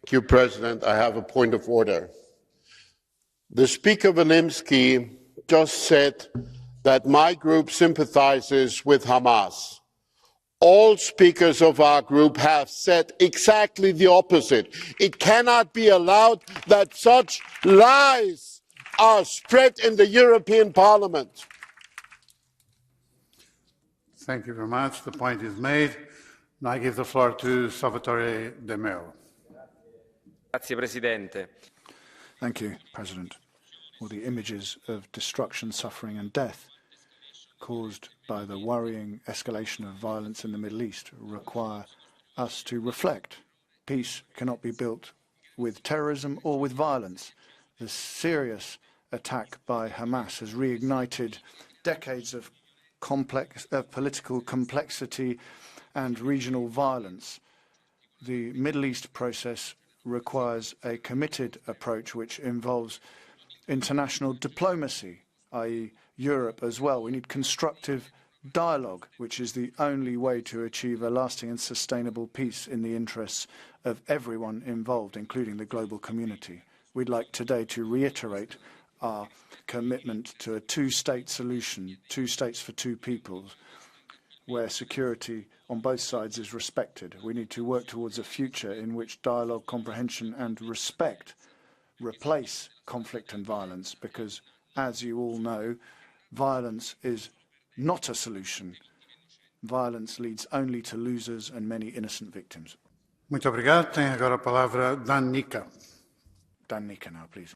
Thank you, President. I have a point of order. The Speaker Wilimski just said that my group sympathizes with Hamas. All speakers of our group have said exactly the opposite. It cannot be allowed that such lies are spread in the European Parliament. Thank you very much. The point is made. Now I give the floor to Salvatore De Meo. Grazie, Presidente. Thank you, President. Well, the images of destruction, suffering and death caused by the worrying escalation of violence in the Middle East require us to reflect. Peace cannot be built with terrorism or with violence. The serious attack by Hamas has reignited decades of political complexity and regional violence. The Middle East process requires a committed approach which involves international diplomacy, i.e. Europe as well. We need constructive dialogue, which is the only way to achieve a lasting and sustainable peace in the interests of everyone involved, including the global community. We'd like today to reiterate our commitment to a two-state solution, 2 states for 2 peoples, where security on both sides is respected. We need to work towards a future in which dialogue, comprehension and respect replace conflict and violence, because, as you all know, violence is not a solution. Violence leads only to losers and many innocent victims. Muito obrigado. Tem agora a palavra Dan Nica. Dan Nica now, please.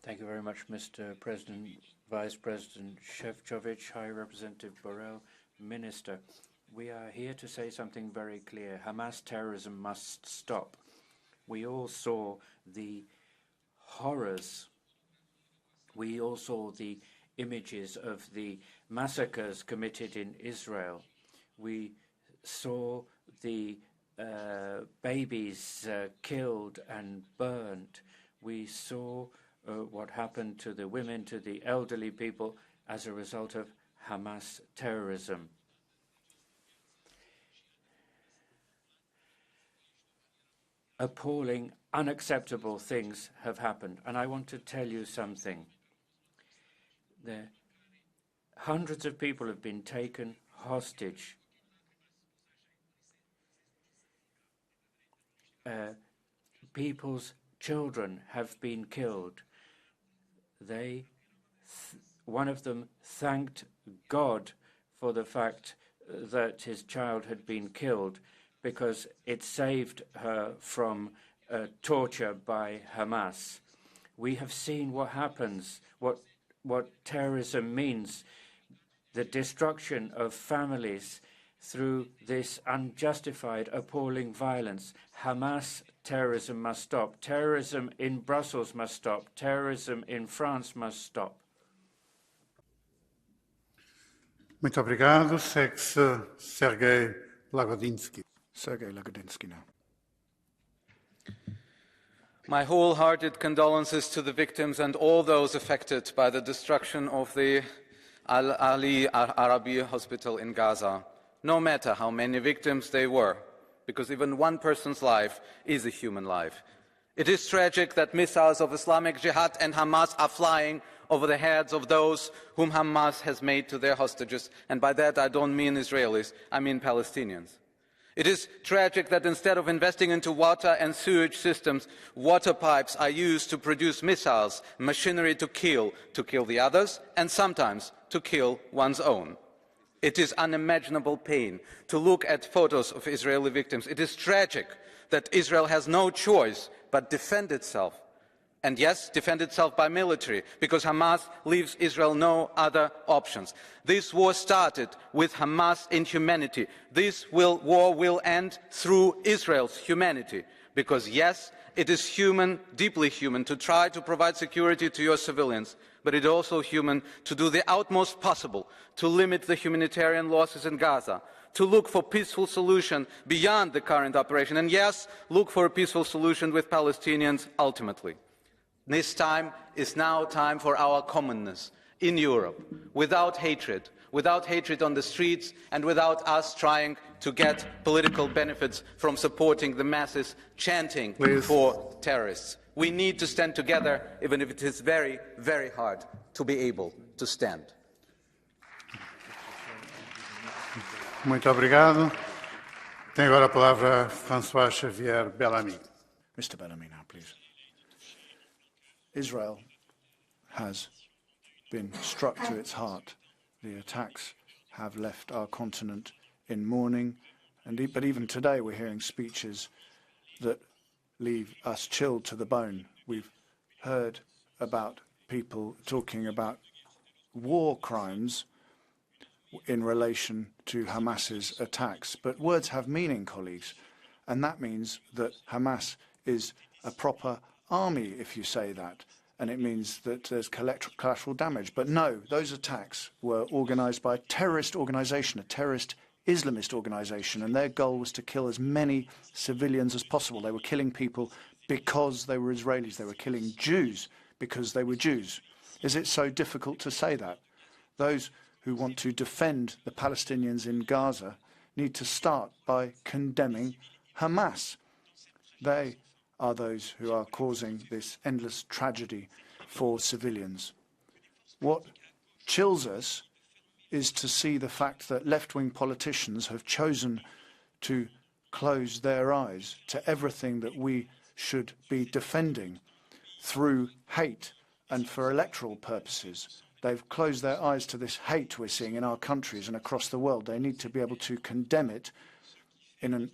Thank you very much, Mr. President, Vice President Shevchovich, High Representative Borrell, Minister. We are here to say something very clear. Hamas terrorism must stop. We all saw the horrors. We all saw the images of the massacres committed in Israel. We saw the babies killed and burned. We saw what happened to the women, to the elderly people as a result of Hamas terrorism. Appalling, unacceptable things have happened. And I want to tell you something. Hundreds of people have been taken hostage. People's children have been killed. One of them thanked God for the fact that his child had been killed, because it saved her from torture by Hamas. We have seen what happens, what terrorism means, the destruction of families through this unjustified, appalling violence. Hamas terrorism must stop. Terrorism in Brussels must stop. Terrorism in France must stop. Muito obrigado. Segue-se Sergei Lagodinsky. Sergei Lagodinsky now. My wholehearted condolences to the victims and all those affected by the destruction of the Al-Ali Arabi hospital in Gaza, no matter how many victims they were, because even one person's life is a human life. It is tragic that missiles of Islamic Jihad and Hamas are flying over the heads of those whom Hamas has made to their hostages, and by that I don't mean Israelis, I mean Palestinians. It is tragic that instead of investing into water and sewage systems, water pipes are used to produce missiles, machinery to kill the others, and sometimes to kill one's own. It is unimaginable pain to look at photos of Israeli victims. It is tragic that Israel has no choice but defend itself. And yes, defend itself by military, because Hamas leaves Israel no other options. This war started with Hamas' inhumanity. This war will end through Israel's humanity, because yes, it is human, deeply human, to try to provide security to your civilians, but it is also human to do the utmost possible to limit the humanitarian losses in Gaza, to look for a peaceful solution beyond the current operation, and yes, look for a peaceful solution with Palestinians ultimately. This time is now time for our commonness in Europe, without hatred on the streets, and without us trying to get political benefits from supporting the masses chanting for terrorists. We need to stand together, even if it is very, very hard to be able to stand. Muito obrigado. Tem agora a palavra François Xavier Bellamy. Mr. Bellamy now, please. Israel has been struck to its heart. The attacks have left our continent in mourning, but even today we're hearing speeches that leave us chilled to the bone. We've heard about people talking about war crimes in relation to Hamas's attacks. But words have meaning, colleagues, and that means that Hamas is a proper army, if you say that, and it means that there's collateral damage. But no, those attacks were organised by a terrorist organisation, a terrorist Islamist organisation, and their goal was to kill as many civilians as possible. They were killing people because they were Israelis. They were killing Jews because they were Jews. Is it so difficult to say that? Those who want to defend the Palestinians in Gaza need to start by condemning Hamas. They are those who are causing this endless tragedy for civilians. What chills us is to see the fact that left-wing politicians have chosen to close their eyes to everything that we should be defending through hate and for electoral purposes. They've closed their eyes to this hate we're seeing in our countries and across the world. They need to be able to condemn it in an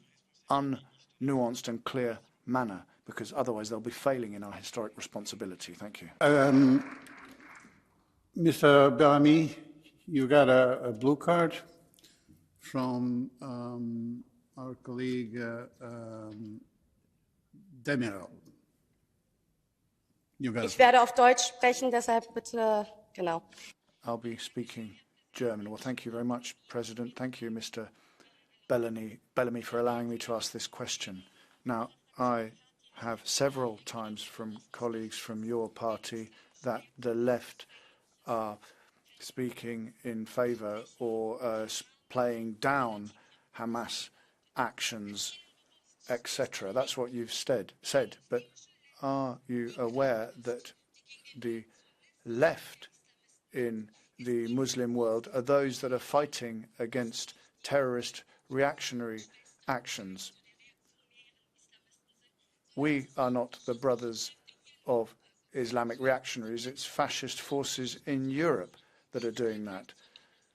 unnuanced and clear manner, because otherwise they'll be failing in our historic responsibility. Thank you. Mr. Bellamy, you got a blue card from our colleague Demiral. Ich werde auf Deutsch sprechen, deshalb bitte, genau. I'll be speaking German. Well, thank you very much, President. Thank you, Mr. Bellamy, for allowing me to ask this question. Now, I have several times from colleagues from your party that the left are speaking in favour or playing down Hamas actions, etc. That's what you've said. But are you aware that the left in the Muslim world are those that are fighting against terrorist reactionary actions? We are not the brothers of Islamic reactionaries. It's fascist forces in Europe that are doing that.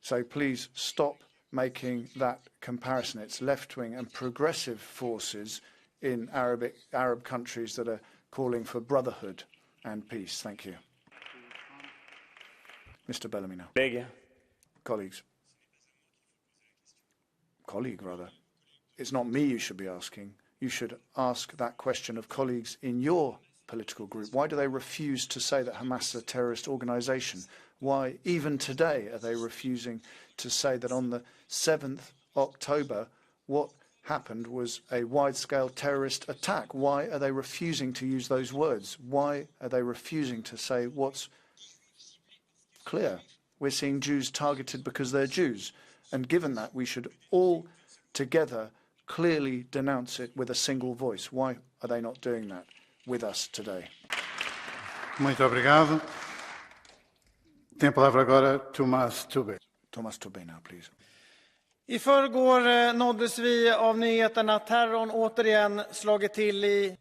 So please stop making that comparison. It's left-wing and progressive forces in Arab countries that are calling for brotherhood and peace. Thank you. Mr. Bellamy now. Colleagues. Colleague, rather. It's not me you should be asking. You should ask that question of colleagues in your political group. Why do they refuse to say that Hamas is a terrorist organisation? Why, even today, are they refusing to say that on the 7th October, what happened was a wide-scale terrorist attack? Why are they refusing to use those words? Why are they refusing to say what's clear? We're seeing Jews targeted because they're Jews. And given that, we should all together clearly denounce it with a single voice. Why are they not doing that with us today? Muito obrigado. Tem a palavra agora Thomas Tobé. Thomas Tobé now, please. I förrgår nåddes vi av nyheten att terrorn återigen slagit till i...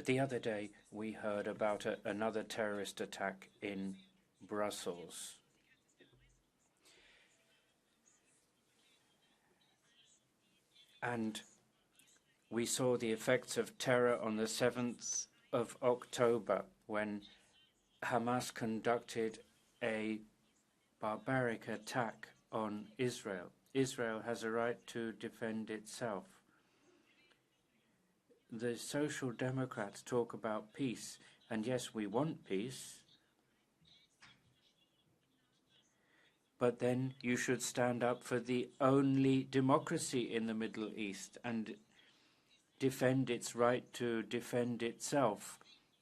The other day, we heard about another terrorist attack in Brussels. And we saw the effects of terror on the 7th of October when Hamas conducted a barbaric attack on Israel. Israel has a right to defend itself. The Social Democrats talk about peace, and yes, we want peace, but then you should stand up for the only democracy in the Middle East and defend its right to defend itself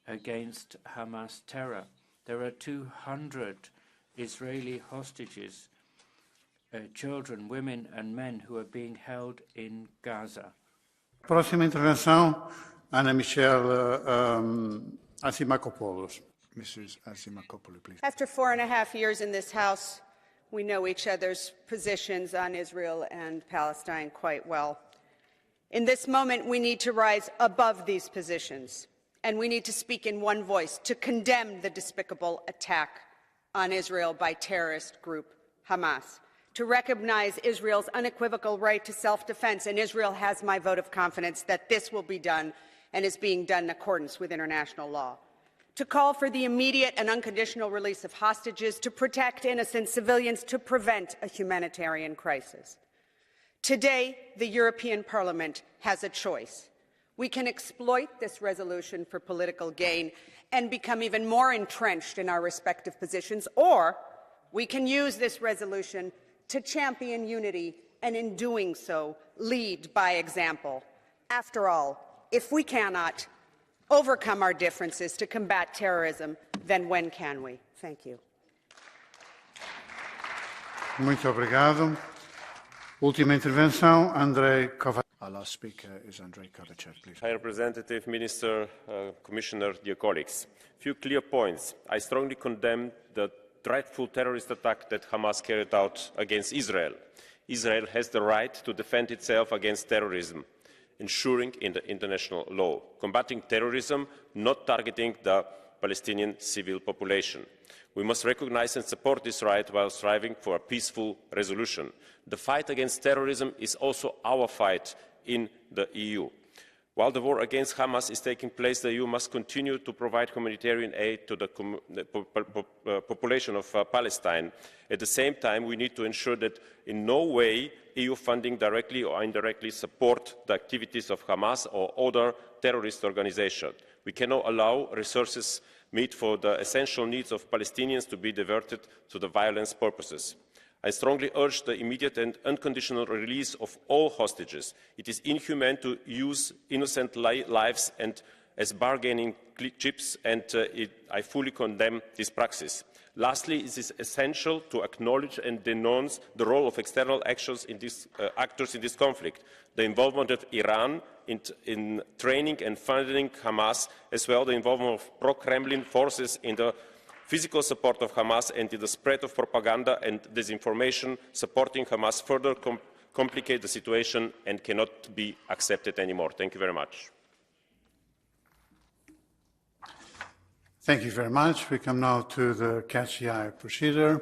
against Hamas terror. There are 200 Israeli hostages, children, women and men who are being held in Gaza. Próxima intervenção, Ana Michelle Asimakopoulos. Mrs. Asimakopoulos, please. After 4.5 years in this House, we know each other's positions on Israel and Palestine quite well. In this moment, we need to rise above these positions, and we need to speak in one voice to condemn the despicable attack on Israel by terrorist group Hamas, to recognize Israel's unequivocal right to self-defense, and Israel has my vote of confidence that this will be done and is being done in accordance with international law, to call for the immediate and unconditional release of hostages, to protect innocent civilians, to prevent a humanitarian crisis, Today, the European Parliament has a choice. We can exploit this resolution for political gain and become even more entrenched in our respective positions, or we can use this resolution to champion unity and, in doing so, lead by example. After all, if we cannot overcome our differences to combat terrorism, then when can we? Thank you. Muito obrigado. Última intervenção, Andrei Kovacev. Our last speaker is Andrei Kovacev, please. High Representative, Minister, Commissioner, dear colleagues. Few clear points. I strongly condemn the dreadful terrorist attack that Hamas carried out against Israel. Israel has the right to defend itself against terrorism, ensuring in the international law, combating terrorism, not targeting the Palestinian civil population. We must recognise and support this right while striving for a peaceful resolution. The fight against terrorism is also our fight in the EU. While the war against Hamas is taking place, the EU must continue to provide humanitarian aid to the population of Palestine. At the same time, we need to ensure that in no way EU funding directly or indirectly support the activities of Hamas or other terrorist organisations. We cannot allow resources meet for the essential needs of Palestinians to be diverted to the violence purposes. I strongly urge the immediate and unconditional release of all hostages. It is inhumane to use innocent lives and as bargaining chips, and I fully condemn this practice. Lastly, it is essential to acknowledge and denounce the role of external actors in this conflict, the involvement of Iran in training and funding Hamas, as well as the involvement of pro-Kremlin forces in the physical support of Hamas and in the spread of propaganda and disinformation supporting Hamas further complicate the situation and cannot be accepted anymore. Thank you very much. Thank you very much. We come now to the Catch the Eye procedure.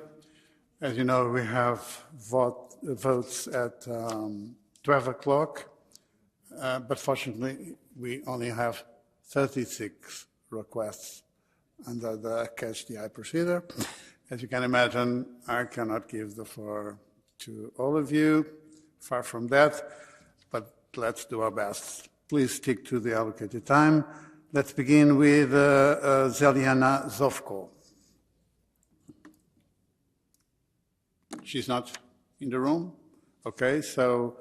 As you know, we have votes at 12 o'clock, but fortunately, we only have 36 requests under the Catch the Eye procedure. As you can imagine, I cannot give the floor to all of you, far from that, but let's do our best. Please stick to the allocated time. Let's begin with Zeliana Zovko. She's not in the room? Okay, so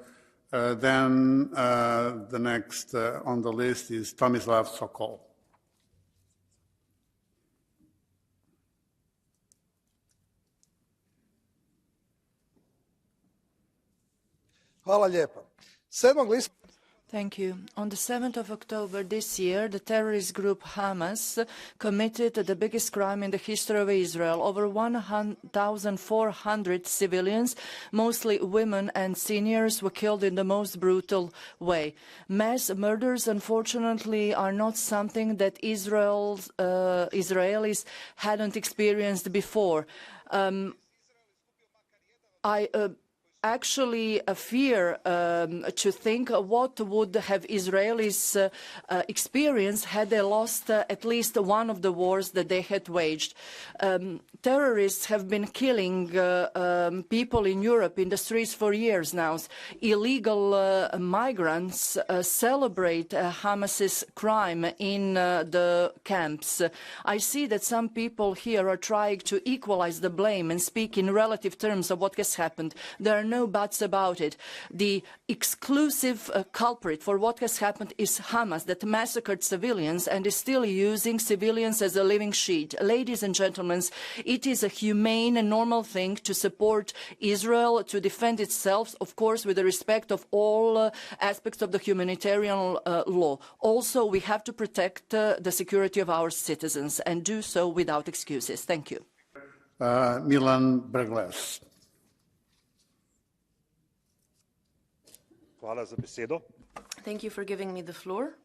then the next on the list is Tomislav Sokol. Hvala lijepa. 7. listopada Thank you. On the 7th of October this year, the terrorist group Hamas committed the biggest crime in the history of Israel. Over 1,400 civilians, mostly women and seniors, were killed in the most brutal way. Mass murders, unfortunately, are not something that Israelis hadn't experienced before. I actually fear to think what would have Israelis experienced had they lost at least one of the wars that they had waged. Terrorists have been killing people in Europe in the streets for years now. Illegal migrants celebrate Hamas's crime in the camps. I see that some people here are trying to equalize the blame and speak in relative terms of what has happened. There are no buts about it. The exclusive culprit for what has happened is Hamas, that massacred civilians and is still using civilians as a living sheet. Ladies and gentlemen, it is a humane and normal thing to support Israel, to defend itself, of course, with the respect of all aspects of the humanitarian law. Also, we have to protect the security of our citizens and do so without excuses. Thank you. Milan Brgles. Thank you for giving me the floor.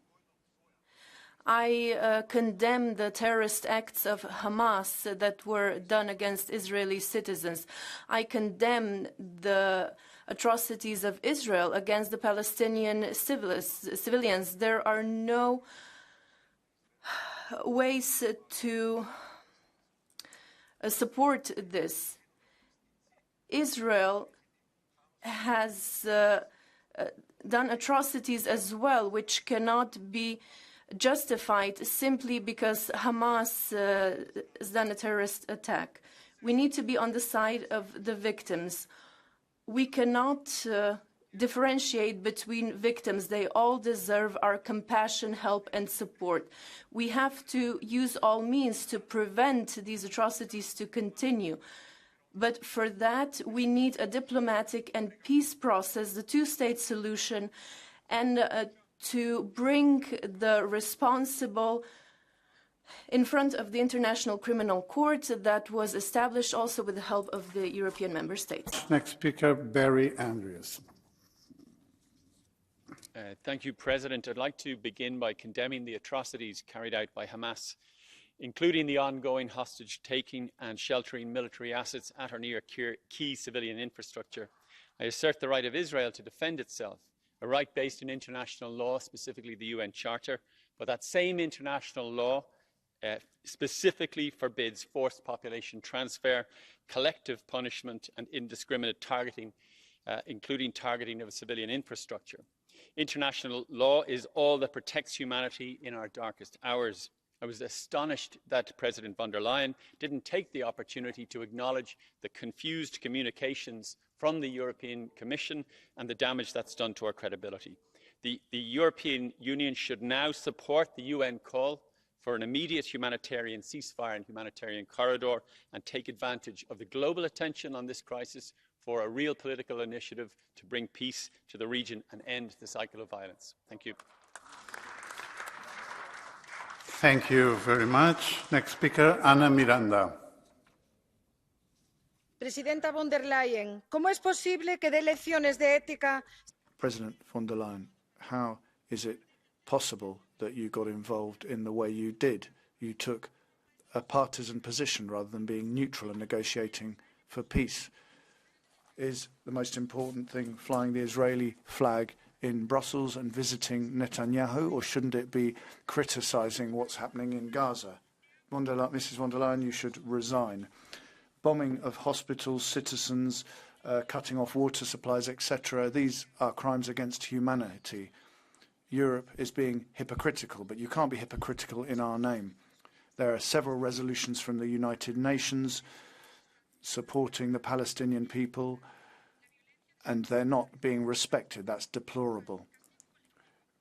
I condemn the terrorist acts of Hamas that were done against Israeli citizens. I condemn the atrocities of Israel against the Palestinian civilians. There are no ways to support this. Israel has done atrocities as well, which cannot be justified simply because Hamas has done a terrorist attack. We need to be on the side of the victims. We cannot differentiate between victims. They all deserve our compassion, help, and support. We have to use all means to prevent these atrocities to continue. But for that, we need a diplomatic and peace process, the two-state solution, and to bring the responsible in front of the International Criminal Court that was established also with the help of the European member states. Next speaker, Barry Andrews. Thank you, President. I'd like to begin by condemning the atrocities carried out by Hamas, including the ongoing hostage-taking and sheltering military assets at or near key civilian infrastructure. I assert the right of Israel to defend itself, a right based in international law, specifically the UN Charter, but that same international law specifically forbids forced population transfer, collective punishment and indiscriminate targeting, including targeting of civilian infrastructure. International law is all that protects humanity in our darkest hours. I was astonished that President von der Leyen didn't take the opportunity to acknowledge the confused communications from the European Commission and the damage that's done to our credibility. The European Union should now support the UN call for an immediate humanitarian ceasefire and humanitarian corridor and take advantage of the global attention on this crisis for a real political initiative to bring peace to the region and end the cycle of violence. Thank you. Thank you very much. Next speaker, Ana Miranda. Presidenta von der Leyen, ¿cómo es posible que dé lecciones de ética? President von der Leyen, how is it possible that you got involved in the way you did? You took a partisan position rather than being neutral and negotiating for peace. Is the most important thing flying the Israeli flag in Brussels and visiting Netanyahu, or shouldn't it be criticising what's happening in Gaza? Mrs. von der Leyen, you should resign. Bombing of hospitals, citizens, cutting off water supplies, etc. These are crimes against humanity. Europe is being hypocritical, but you can't be hypocritical in our name. There are several resolutions from the United Nations supporting the Palestinian people, and they're not being respected. That's deplorable.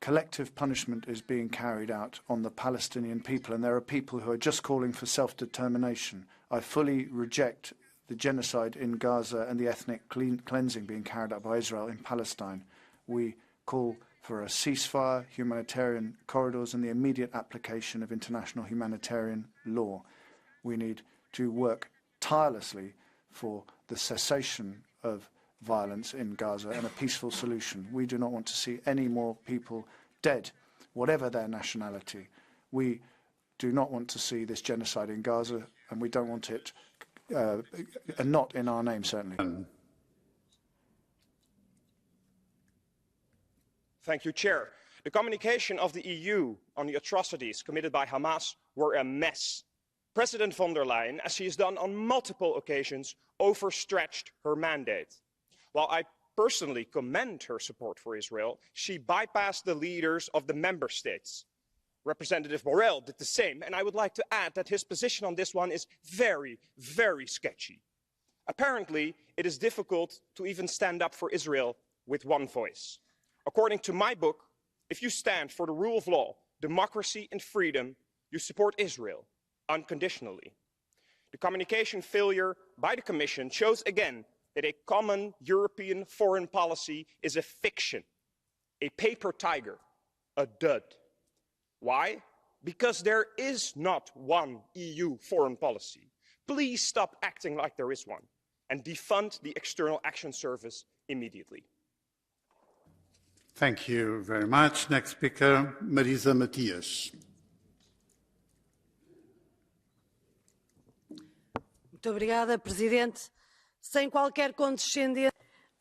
Collective punishment is being carried out on the Palestinian people, and there are people who are just calling for self-determination. I fully reject the genocide in Gaza and the ethnic cleansing being carried out by Israel in Palestine. We call for a ceasefire, humanitarian corridors, and the immediate application of international humanitarian law. We need to work tirelessly for the cessation of violence in Gaza and a peaceful solution. We do not want to see any more people dead, whatever their nationality. We do not want to see this genocide in Gaza, and we don't want it, not in our name, certainly. Thank you, Chair. The communication of the EU on the atrocities committed by Hamas were a mess. President von der Leyen, as she has done on multiple occasions, overstretched her mandate. While I personally commend her support for Israel, she bypassed the leaders of the member states. Representative Borrell did the same, and I would like to add that his position on this one is very, very sketchy. Apparently, it is difficult to even stand up for Israel with one voice. According to my book, if you stand for the rule of law, democracy and freedom, you support Israel unconditionally. The communication failure by the Commission shows again that a common European foreign policy is a fiction, a paper tiger, a dud. Why? Because there is not one EU foreign policy. Please stop acting like there is one and defund the External Action Service immediately. Thank you very much. Next speaker, Marisa Matias. Muito obrigada, Presidente. Sem qualquer condescendência.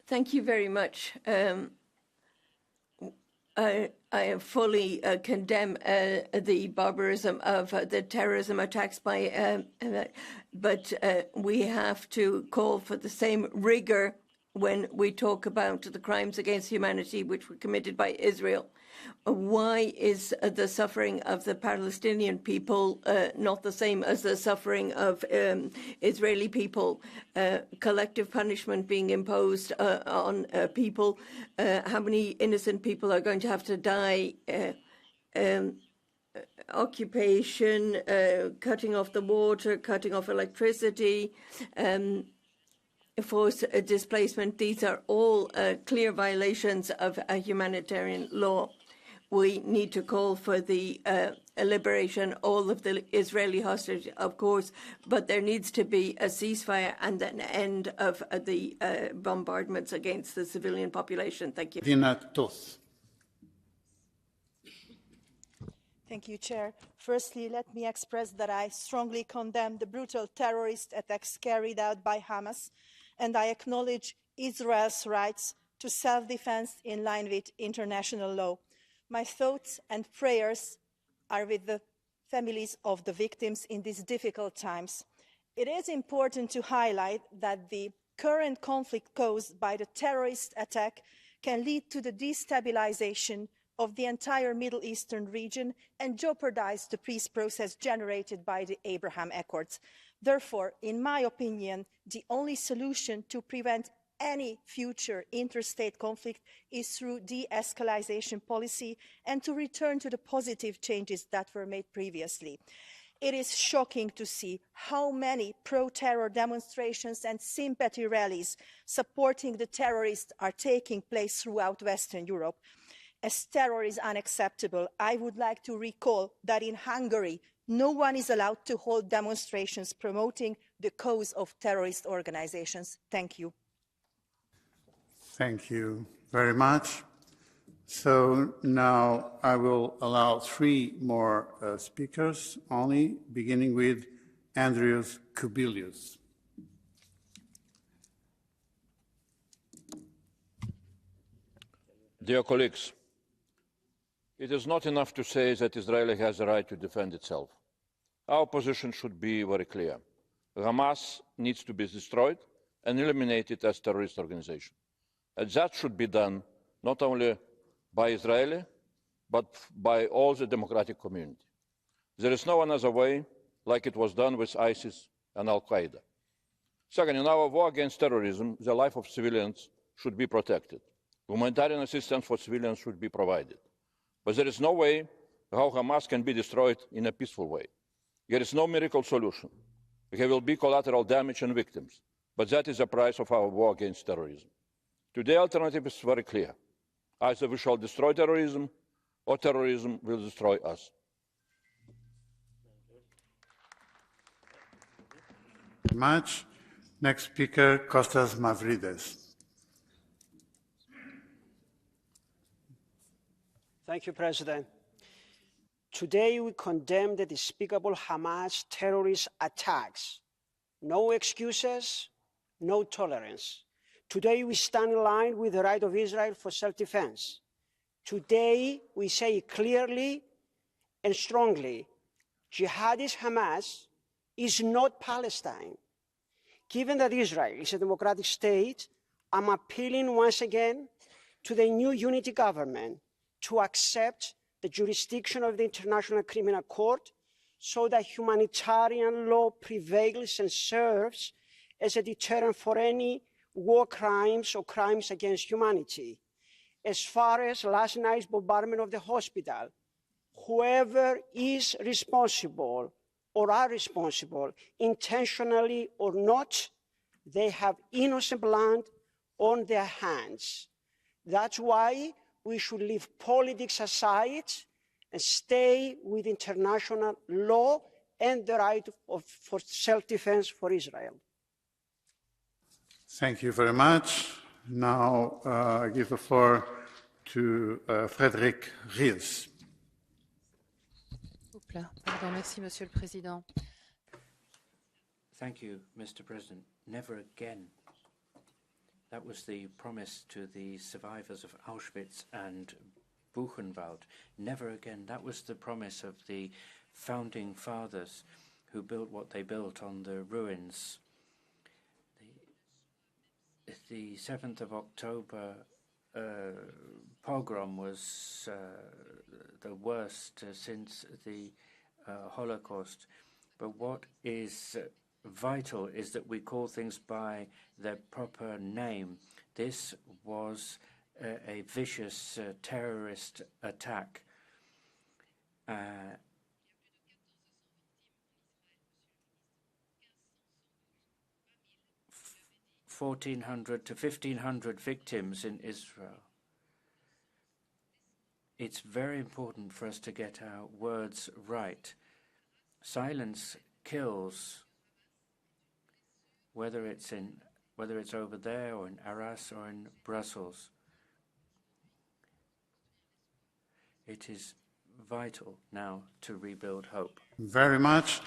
Thank you very much. I fully condemn the barbarism of the terrorism attacks by, but we have to call for the same rigor when we talk about the crimes against humanity which were committed by Israel. Why is the suffering of the Palestinian people not the same as the suffering of Israeli people? Collective punishment being imposed on people. How many innocent people are going to have to die? Occupation, cutting off the water, cutting off electricity, forced displacement. These are all clear violations of humanitarian law. We need to call for the liberation all of the Israeli hostages, of course, but there needs to be a ceasefire and an end of the bombardments against the civilian population. Thank you. Dina Toth. Thank you, Chair. Firstly, let me express that I strongly condemn the brutal terrorist attacks carried out by Hamas, and I acknowledge Israel's rights to self-defense in line with international law. My thoughts and prayers are with the families of the victims in these difficult times. It is important to highlight that the current conflict caused by the terrorist attack can lead to the destabilization of the entire Middle Eastern region and jeopardize the peace process generated by the Abraham Accords. Therefore, in my opinion, the only solution to prevent any future interstate conflict is through de-escalation policy and to return to the positive changes that were made previously. It is shocking to see how many pro-terror demonstrations and sympathy rallies supporting the terrorists are taking place throughout Western Europe. As terror is unacceptable, I would like to recall that in Hungary, no one is allowed to hold demonstrations promoting the cause of terrorist organizations. Thank you. Thank you very much. So now I will allow 3 more speakers only, beginning with Andrius Kubilius. Dear colleagues, it is not enough to say that Israel has the right to defend itself. Our position should be very clear. Hamas needs to be destroyed and eliminated as a terrorist organization. And that should be done not only by Israel, but by all the democratic community. There is no another way, like it was done with ISIS and Al-Qaeda. Second, in our war against terrorism, the life of civilians should be protected. Humanitarian assistance for civilians should be provided. But there is no way how Hamas can be destroyed in a peaceful way. There is no miracle solution. There will be collateral damage and victims, but that is the price of our war against terrorism. Today, the alternative is very clear. Either we shall destroy terrorism, or terrorism will destroy us. Thank you very much. Next speaker, Kostas Mavridis. Thank you, President. Today we condemn the despicable Hamas terrorist attacks. No excuses, no tolerance. Today we stand in line with the right of Israel for self-defense. Today we say clearly and strongly, jihadist Hamas is not Palestine. Given that Israel is a democratic state, I'm appealing once again to the new unity government to accept the jurisdiction of the International Criminal Court so that humanitarian law prevails and serves as a deterrent for any war crimes or crimes against humanity. As far as last night's bombardment of the hospital, whoever is responsible or are responsible, intentionally or not, they have innocent blood on their hands. That's why we should leave politics aside and stay with international law and the right for self-defense for Israel. Thank you very much. Now I give the floor to Frédéric Ries. Pardon, merci, Monsieur le Président. Thank you, Mr. President. Never again. That was the promise to the survivors of Auschwitz and Buchenwald. Never again. That was the promise of the founding fathers who built what they built on the ruins. the 7th of October pogrom was the worst since the Holocaust. But what is vital is that we call things by their proper name. This was a vicious terrorist attack. 1,400 to 1,500 victims in Israel. It's very important for us to get our words right. Silence kills, whether it's over there or in Arras or in Brussels. It is vital now to rebuild hope. Very much.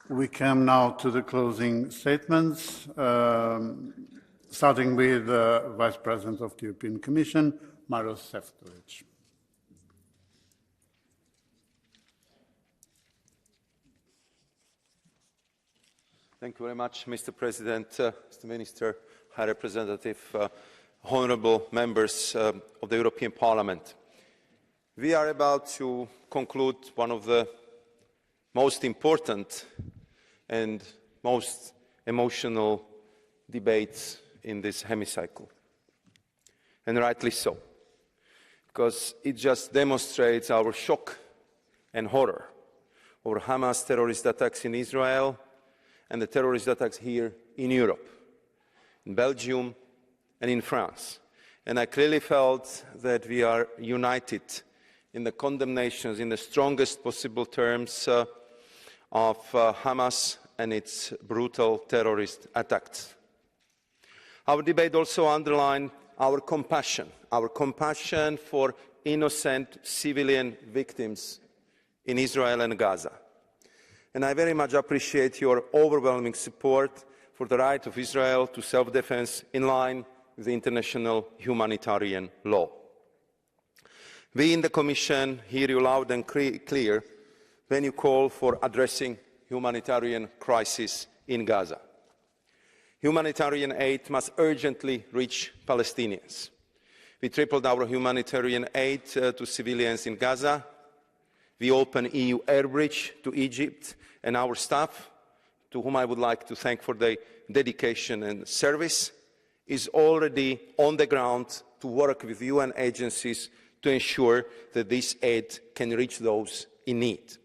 We come now to the closing statements, starting with the Vice President of the European Commission, Maros Šefčovič. Thank you very much, Mr. President, Mr. Minister, High Representative, honourable members of the European Parliament. We are about to conclude one of the most important and most emotional debates in this hemicycle. And rightly so, because it just demonstrates our shock and horror over Hamas terrorist attacks in Israel and the terrorist attacks here in Europe, in Belgium and in France. And I clearly felt that we are united in the condemnations in the strongest possible terms of Hamas and its brutal terrorist attacks. Our debate also underlined our compassion for innocent civilian victims in Israel and Gaza. And I very much appreciate your overwhelming support for the right of Israel to self-defense in line with international humanitarian law. We in the Commission hear you loud and clear when you call for addressing humanitarian crisis in Gaza. Humanitarian aid must urgently reach Palestinians. We tripled our humanitarian aid to civilians in Gaza. We opened EU air bridge to Egypt, and our staff, to whom I would like to thank for their dedication and service, is already on the ground to work with UN agencies to ensure that this aid can reach those in need.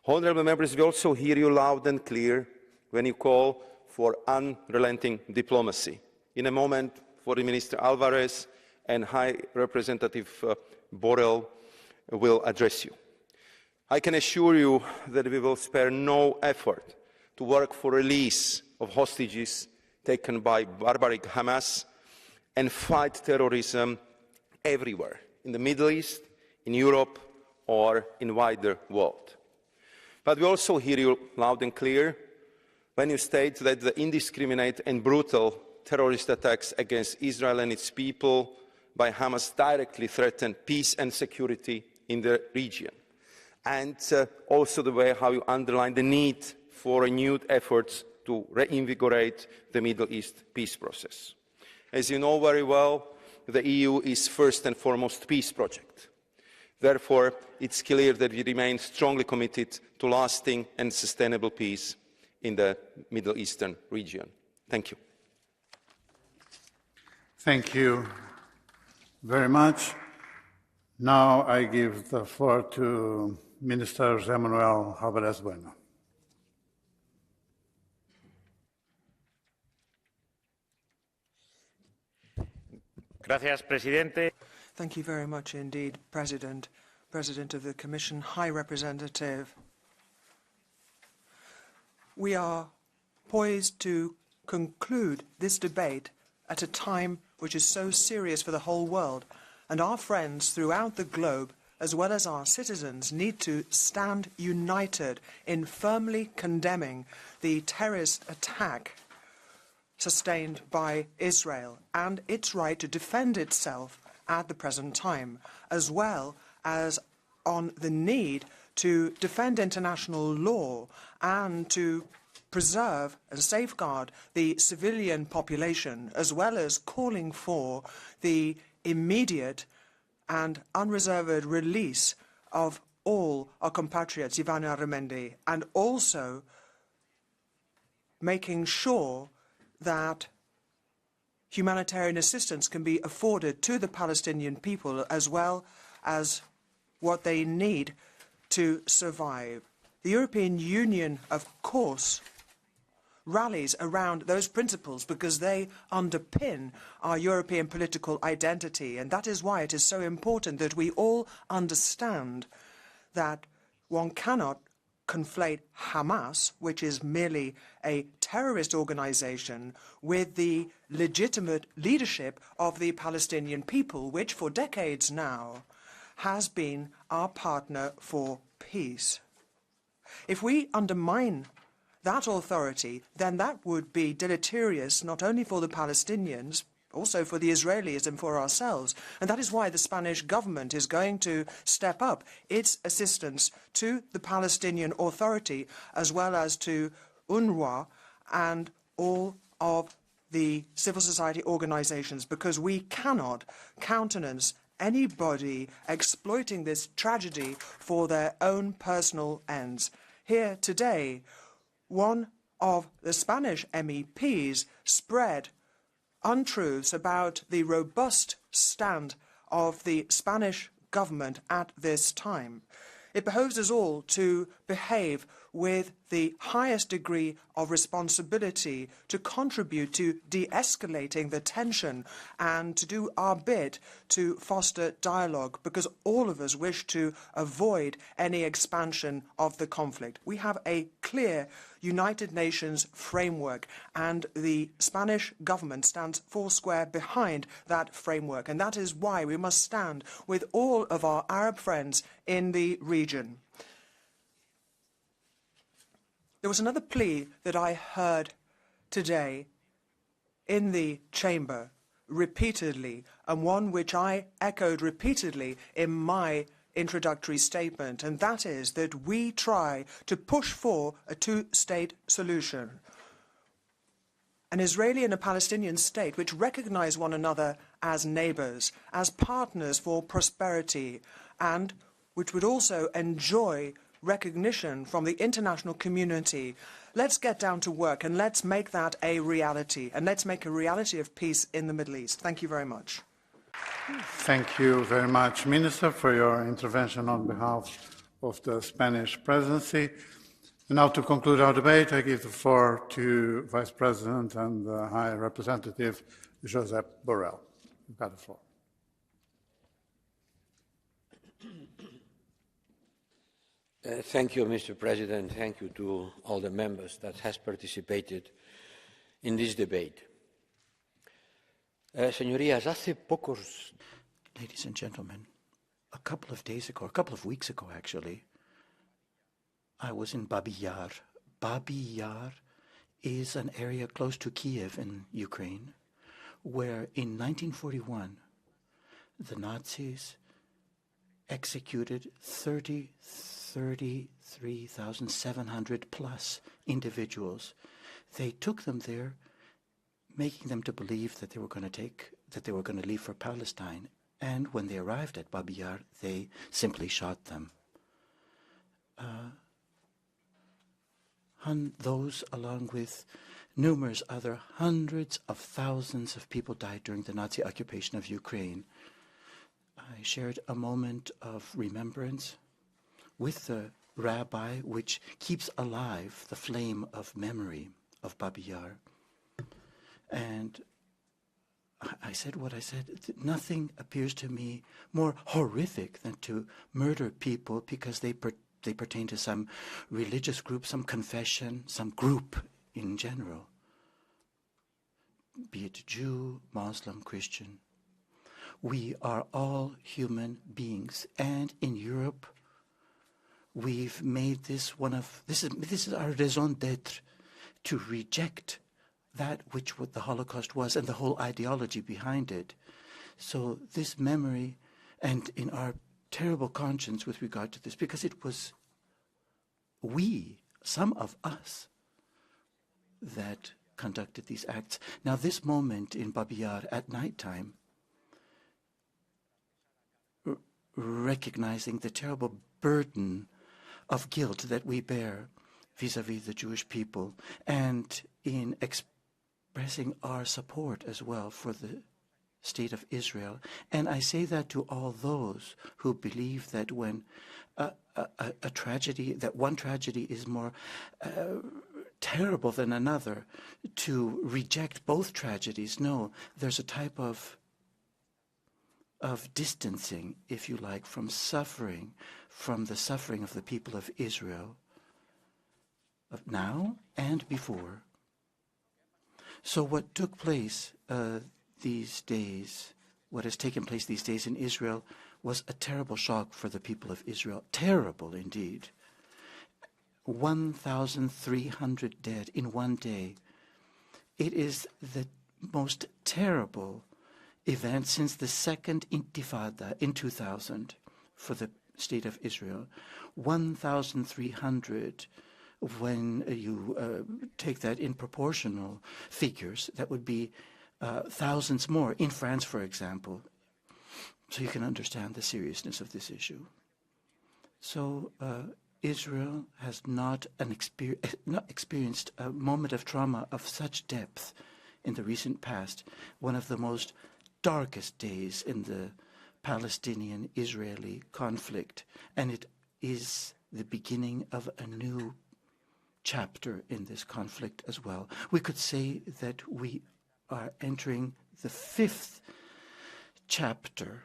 Honourable members, we also hear you loud and clear when you call for unrelenting diplomacy. In a moment, Foreign Minister Alvarez and High Representative Borrell will address you. I can assure you that we will spare no effort to work for release of hostages taken by barbaric Hamas and fight terrorism everywhere, in the Middle East, in Europe, or in the wider world. But we also hear you loud and clear when you state that the indiscriminate and brutal terrorist attacks against Israel and its people by Hamas directly threaten peace and security in the region. And also the way how you underline the need for renewed efforts to reinvigorate the Middle East peace process. As you know very well, the EU is first and foremost a peace project. Therefore, it's clear that we remain strongly committed to lasting and sustainable peace in the Middle Eastern region. Thank you. Thank you very much. Now I give the floor to Minister José Manuel Álvarez Bueno. Gracias, Presidente. Thank you very much indeed, President, President of the Commission, High Representative. We are poised to conclude this debate at a time which is so serious for the whole world, and our friends throughout the globe, as well as our citizens, need to stand united in firmly condemning the terrorist attack sustained by Israel and its right to defend itself at the present time, as well as on the need to defend international law and to preserve and safeguard the civilian population, as well as calling for the immediate and unreserved release of all our compatriots, Ivana Remendi, and also making sure that humanitarian assistance can be afforded to the Palestinian people, as well as what they need to survive. The European Union, of course, rallies around those principles because they underpin our European political identity, and that is why it is so important that we all understand that one cannot conflate Hamas, which is merely a terrorist organization, with the legitimate leadership of the Palestinian people, which for decades now has been our partner for peace. If we undermine that authority, then that would be deleterious not only for the Palestinians, also for the Israelis and for ourselves. And that is why the Spanish government is going to step up its assistance to the Palestinian Authority, as well as to UNRWA and all of the civil society organizations, because we cannot countenance anybody exploiting this tragedy for their own personal ends. Here today, one of the Spanish MEPs spread untruths about the robust stand of the Spanish government at this time. It behoves us all to behave with the highest degree of responsibility, to contribute to de-escalating the tension and to do our bit to foster dialogue, because all of us wish to avoid any expansion of the conflict. We have a clear United Nations framework, and the Spanish government stands foursquare behind that framework, and that is why we must stand with all of our Arab friends in the region. There was another plea that I heard today in the chamber repeatedly, and one which I echoed repeatedly in my introductory statement, and that is that we try to push for a two-state solution. An Israeli and a Palestinian state which recognize one another as neighbors, as partners for prosperity, and which would also enjoy recognition from the international community. Let's get down to work and let's make that a reality, and let's make a reality of peace in the Middle East. Thank you very much. Thank you very much, Minister, for your intervention on behalf of the Spanish presidency. And now to conclude our debate, I give the floor to Vice President and High Representative Josep Borrell. You've got the floor. Thank you, Mr. President. Thank you to all the members that has participated in this debate. Señorías, hace pocos... Ladies and gentlemen, a couple of weeks ago actually, I was in Babi Yar. Babi Yar is an area close to Kiev in Ukraine, where in 1941 the Nazis executed 33,700 plus individuals. They took them there, making them to believe that they were going to leave for Palestine. And when they arrived at Babi Yar, they simply shot them. Those, along with numerous other hundreds of thousands of people, died during the Nazi occupation of Ukraine. I shared a moment of remembrance with the rabbi, which keeps alive the flame of memory of Babi Yar. And I said what I said. Nothing appears to me more horrific than to murder people because they pertain to some religious group, some confession, some group in general, be it Jew, Muslim, Christian. We are all human beings, and in Europe, we've made this this is our raison d'être, to reject that which the Holocaust was and the whole ideology behind it. So this memory, and in our terrible conscience with regard to this, because it was some of us, that conducted these acts. Now, this moment in Babi Yar at nighttime, recognizing the terrible burden of guilt that we bear vis-à-vis the Jewish people, and in expressing our support as well for the state of Israel. And I say that to all those who believe that when a tragedy, that one tragedy is more terrible than another, to reject both tragedies. No, there's a type of distancing, if you like, from suffering, from the suffering of the people of Israel, of now and before. So what took place these days, what has taken place these days in Israel, was a terrible shock for the people of Israel. Terrible indeed. 1,300 dead in one day. It is the most terrible event since the second Intifada in 2000 for the state of Israel. 1,300, when you take that in proportional figures, that would be thousands more in France, for example. So you can understand the seriousness of this issue. So Israel has not experienced a moment of trauma of such depth in the recent past. One of the most darkest days in the Palestinian-Israeli conflict, and it is the beginning of a new chapter in this conflict as well. We could say that we are entering the fifth chapter,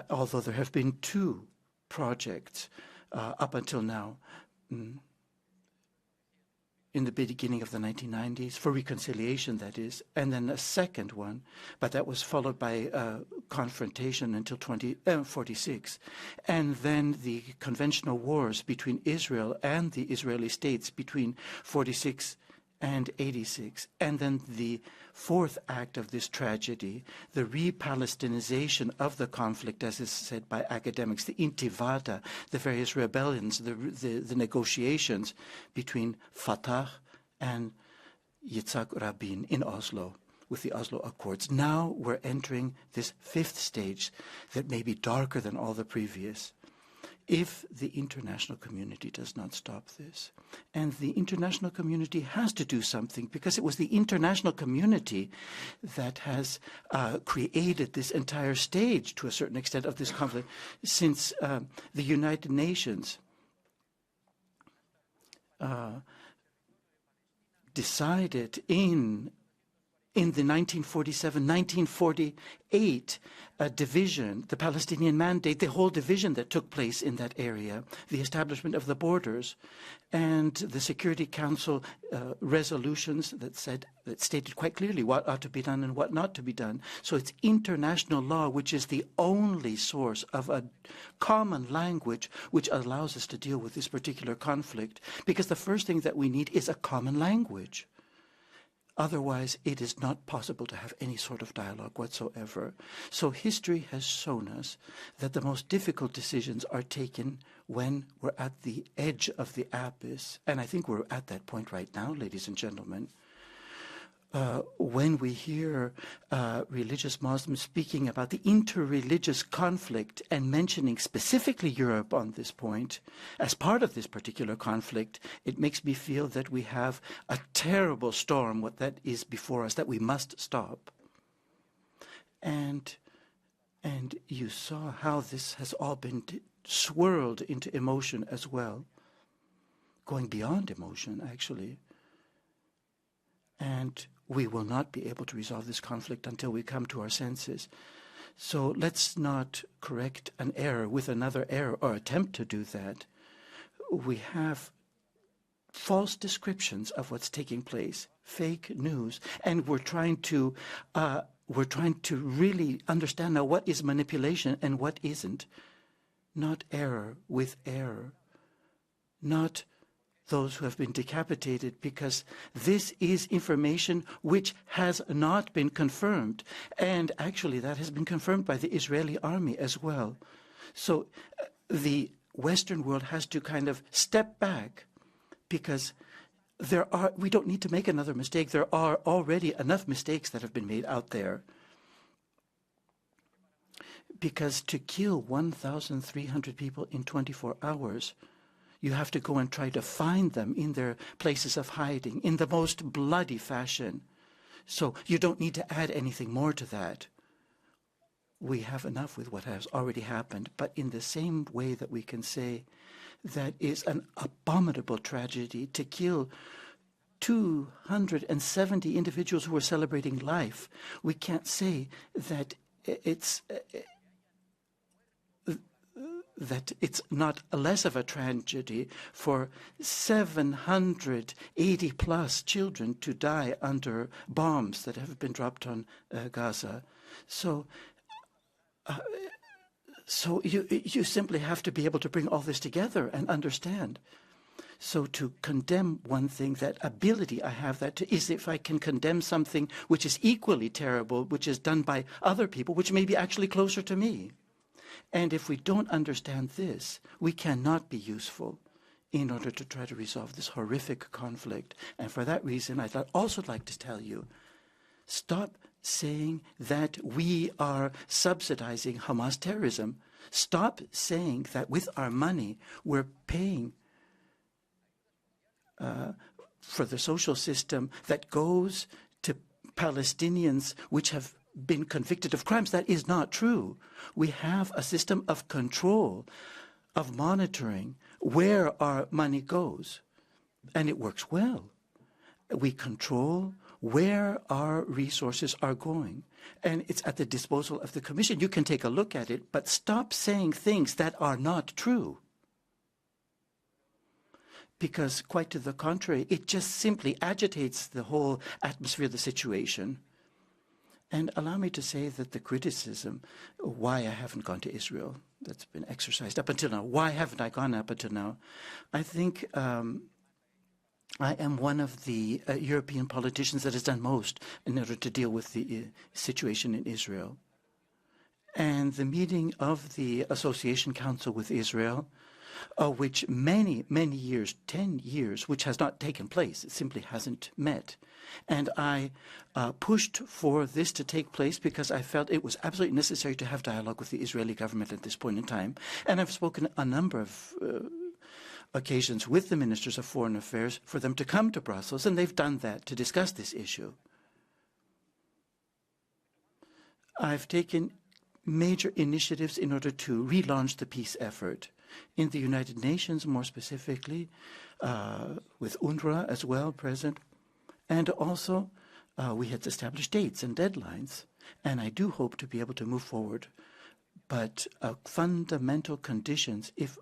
although there have been two projects up until now, in the beginning of the 1990s, for reconciliation, that is, and then a second one, but that was followed by confrontation until 1946, and then the conventional wars between Israel and the Israeli states between 46 and 86, and then the fourth act of this tragedy, the re-Palestinization of the conflict, as is said by academics, the Intifada, the various rebellions, the negotiations between Fatah and Yitzhak Rabin in Oslo, with the Oslo Accords. Now we're entering this fifth stage that may be darker than all the previous, if the international community does not stop this. And the international community has to do something, because it was the international community that has created this entire stage, to a certain extent, of this conflict, since the United Nations decided in the 1947-1948 division, the Palestinian Mandate, the whole division that took place in that area, the establishment of the borders, and the Security Council resolutions that stated quite clearly what ought to be done and what not to be done. So it's international law which is the only source of a common language which allows us to deal with this particular conflict, because the first thing that we need is a common language. Otherwise, it is not possible to have any sort of dialogue whatsoever. So history has shown us that the most difficult decisions are taken when we're at the edge of the abyss. And I think we're at that point right now, ladies and gentlemen. When we hear religious Muslims speaking about the interreligious conflict and mentioning specifically Europe on this point as part of this particular conflict, it makes me feel that we have a terrible storm, what that is before us, that we must stop. And you saw how this has all been swirled into emotion as well, going beyond emotion, actually. And we will not be able to resolve this conflict until we come to our senses. So let's not correct an error with another error or attempt to do that. We have false descriptions of what's taking place, fake news, and we're trying to really understand now what is manipulation and what isn't. Not error with error, not those who have been decapitated, because this is information which has not been confirmed. And actually that has been confirmed by the Israeli army as well. So the Western world has to kind of step back, because we don't need to make another mistake. There are already enough mistakes that have been made out there. Because to kill 1,300 people in 24 hours, you have to go and try to find them in their places of hiding in the most bloody fashion. So you don't need to add anything more to that. We have enough with what has already happened. But in the same way that we can say that is an abominable tragedy to kill 270 individuals who are celebrating life, we can't say that it's not less of a tragedy for 780 plus children to die under bombs that have been dropped on Gaza. So you simply have to be able to bring all this together and understand. So to condemn one thing, that ability I have, that is if I can condemn something which is equally terrible, which is done by other people, which may be actually closer to me. And if we don't understand this, we cannot be useful in order to try to resolve this horrific conflict. And for that reason, I'd also like to tell you, stop saying that we are subsidizing Hamas terrorism. Stop saying that with our money we're paying for the social system that goes to Palestinians which have been convicted of crimes. That is not true. We have a system of control, of monitoring where our money goes, and it works well. We control where our resources are going, and it's at the disposal of the Commission. You can take a look at it, but stop saying things that are not true. Because quite to the contrary, it just simply agitates the whole atmosphere of the situation. And allow me to say that the criticism, why I haven't gone to Israel, that's been exercised up until now, why haven't I gone up until now? I think I am one of the European politicians that has done most in order to deal with the situation in Israel. And the meeting of the Association Council with Israel, which many years, 10 years, which has not taken place. It simply hasn't met. And I pushed for this to take place because I felt it was absolutely necessary to have dialogue with the Israeli government at this point in time. And I've spoken a number of occasions with the ministers of foreign affairs for them to come to Brussels, and they've done that to discuss this issue. I've taken major initiatives in order to relaunch the peace effort in the United Nations, more specifically, with UNRWA as well present. And also, we had established dates and deadlines, and I do hope to be able to move forward. But fundamental conditions, if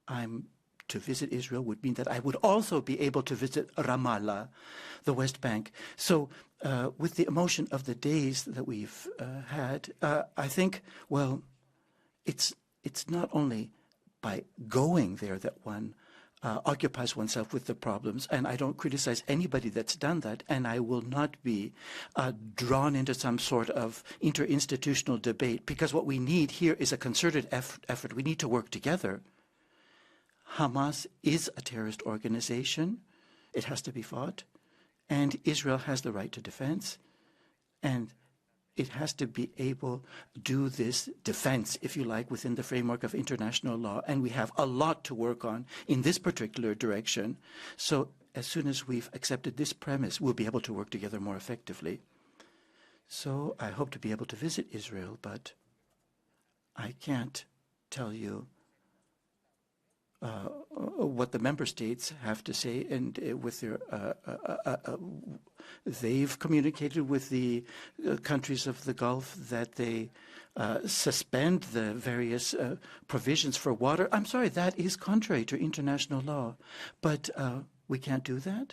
I'm to visit Israel, would mean that I would also be able to visit Ramallah, the West Bank. So with the emotion of the days that we've had, I think, well, it's not only by going there that one occupies oneself with the problems, and I don't criticize anybody that's done that, and I will not be drawn into some sort of interinstitutional debate, because what we need here is a concerted effort. We need to work together. Hamas is a terrorist organization. It has to be fought, and Israel has the right to defense, and it has to be able to do this defense, if you like, within the framework of international law. And we have a lot to work on in this particular direction. So as soon as we've accepted this premise, we'll be able to work together more effectively. So I hope to be able to visit Israel, but I can't tell you what the member states have to say, and with their they've communicated with the countries of the Gulf that they suspend the various provisions for water. I'm sorry, that is contrary to international law, but we can't do that.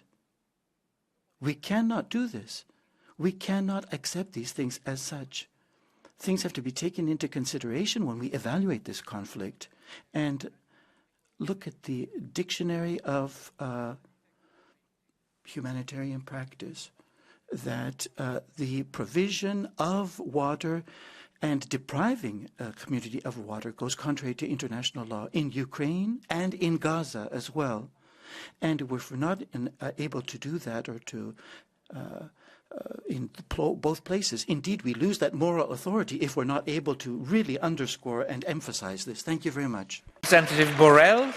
We cannot do this. We cannot accept these things as such. Things have to be taken into consideration when we evaluate this conflict. And look at the dictionary of humanitarian practice, that the provision of water and depriving a community of water goes contrary to international law in Ukraine and in Gaza as well. And if we're not able to do that or to in both places, indeed, we lose that moral authority if we're not able to really underscore and emphasize this. Thank you very much. Representative Borrell,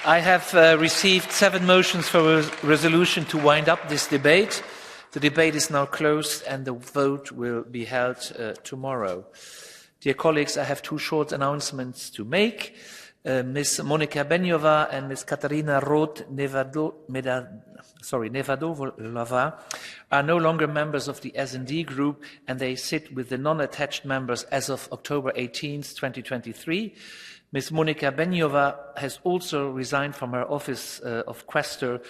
I have received 7 motions for a resolution to wind up this debate. The debate is now closed and the vote will be held tomorrow. Dear colleagues, I have 2 short announcements to make. Ms. Monika Benjova and Ms. Katarina Nevadovolova are no longer members of the S&D group, and they sit with the non-attached members as of October 18th, 2023. Ms. Monika Benjova has also resigned from her office of Quaestor.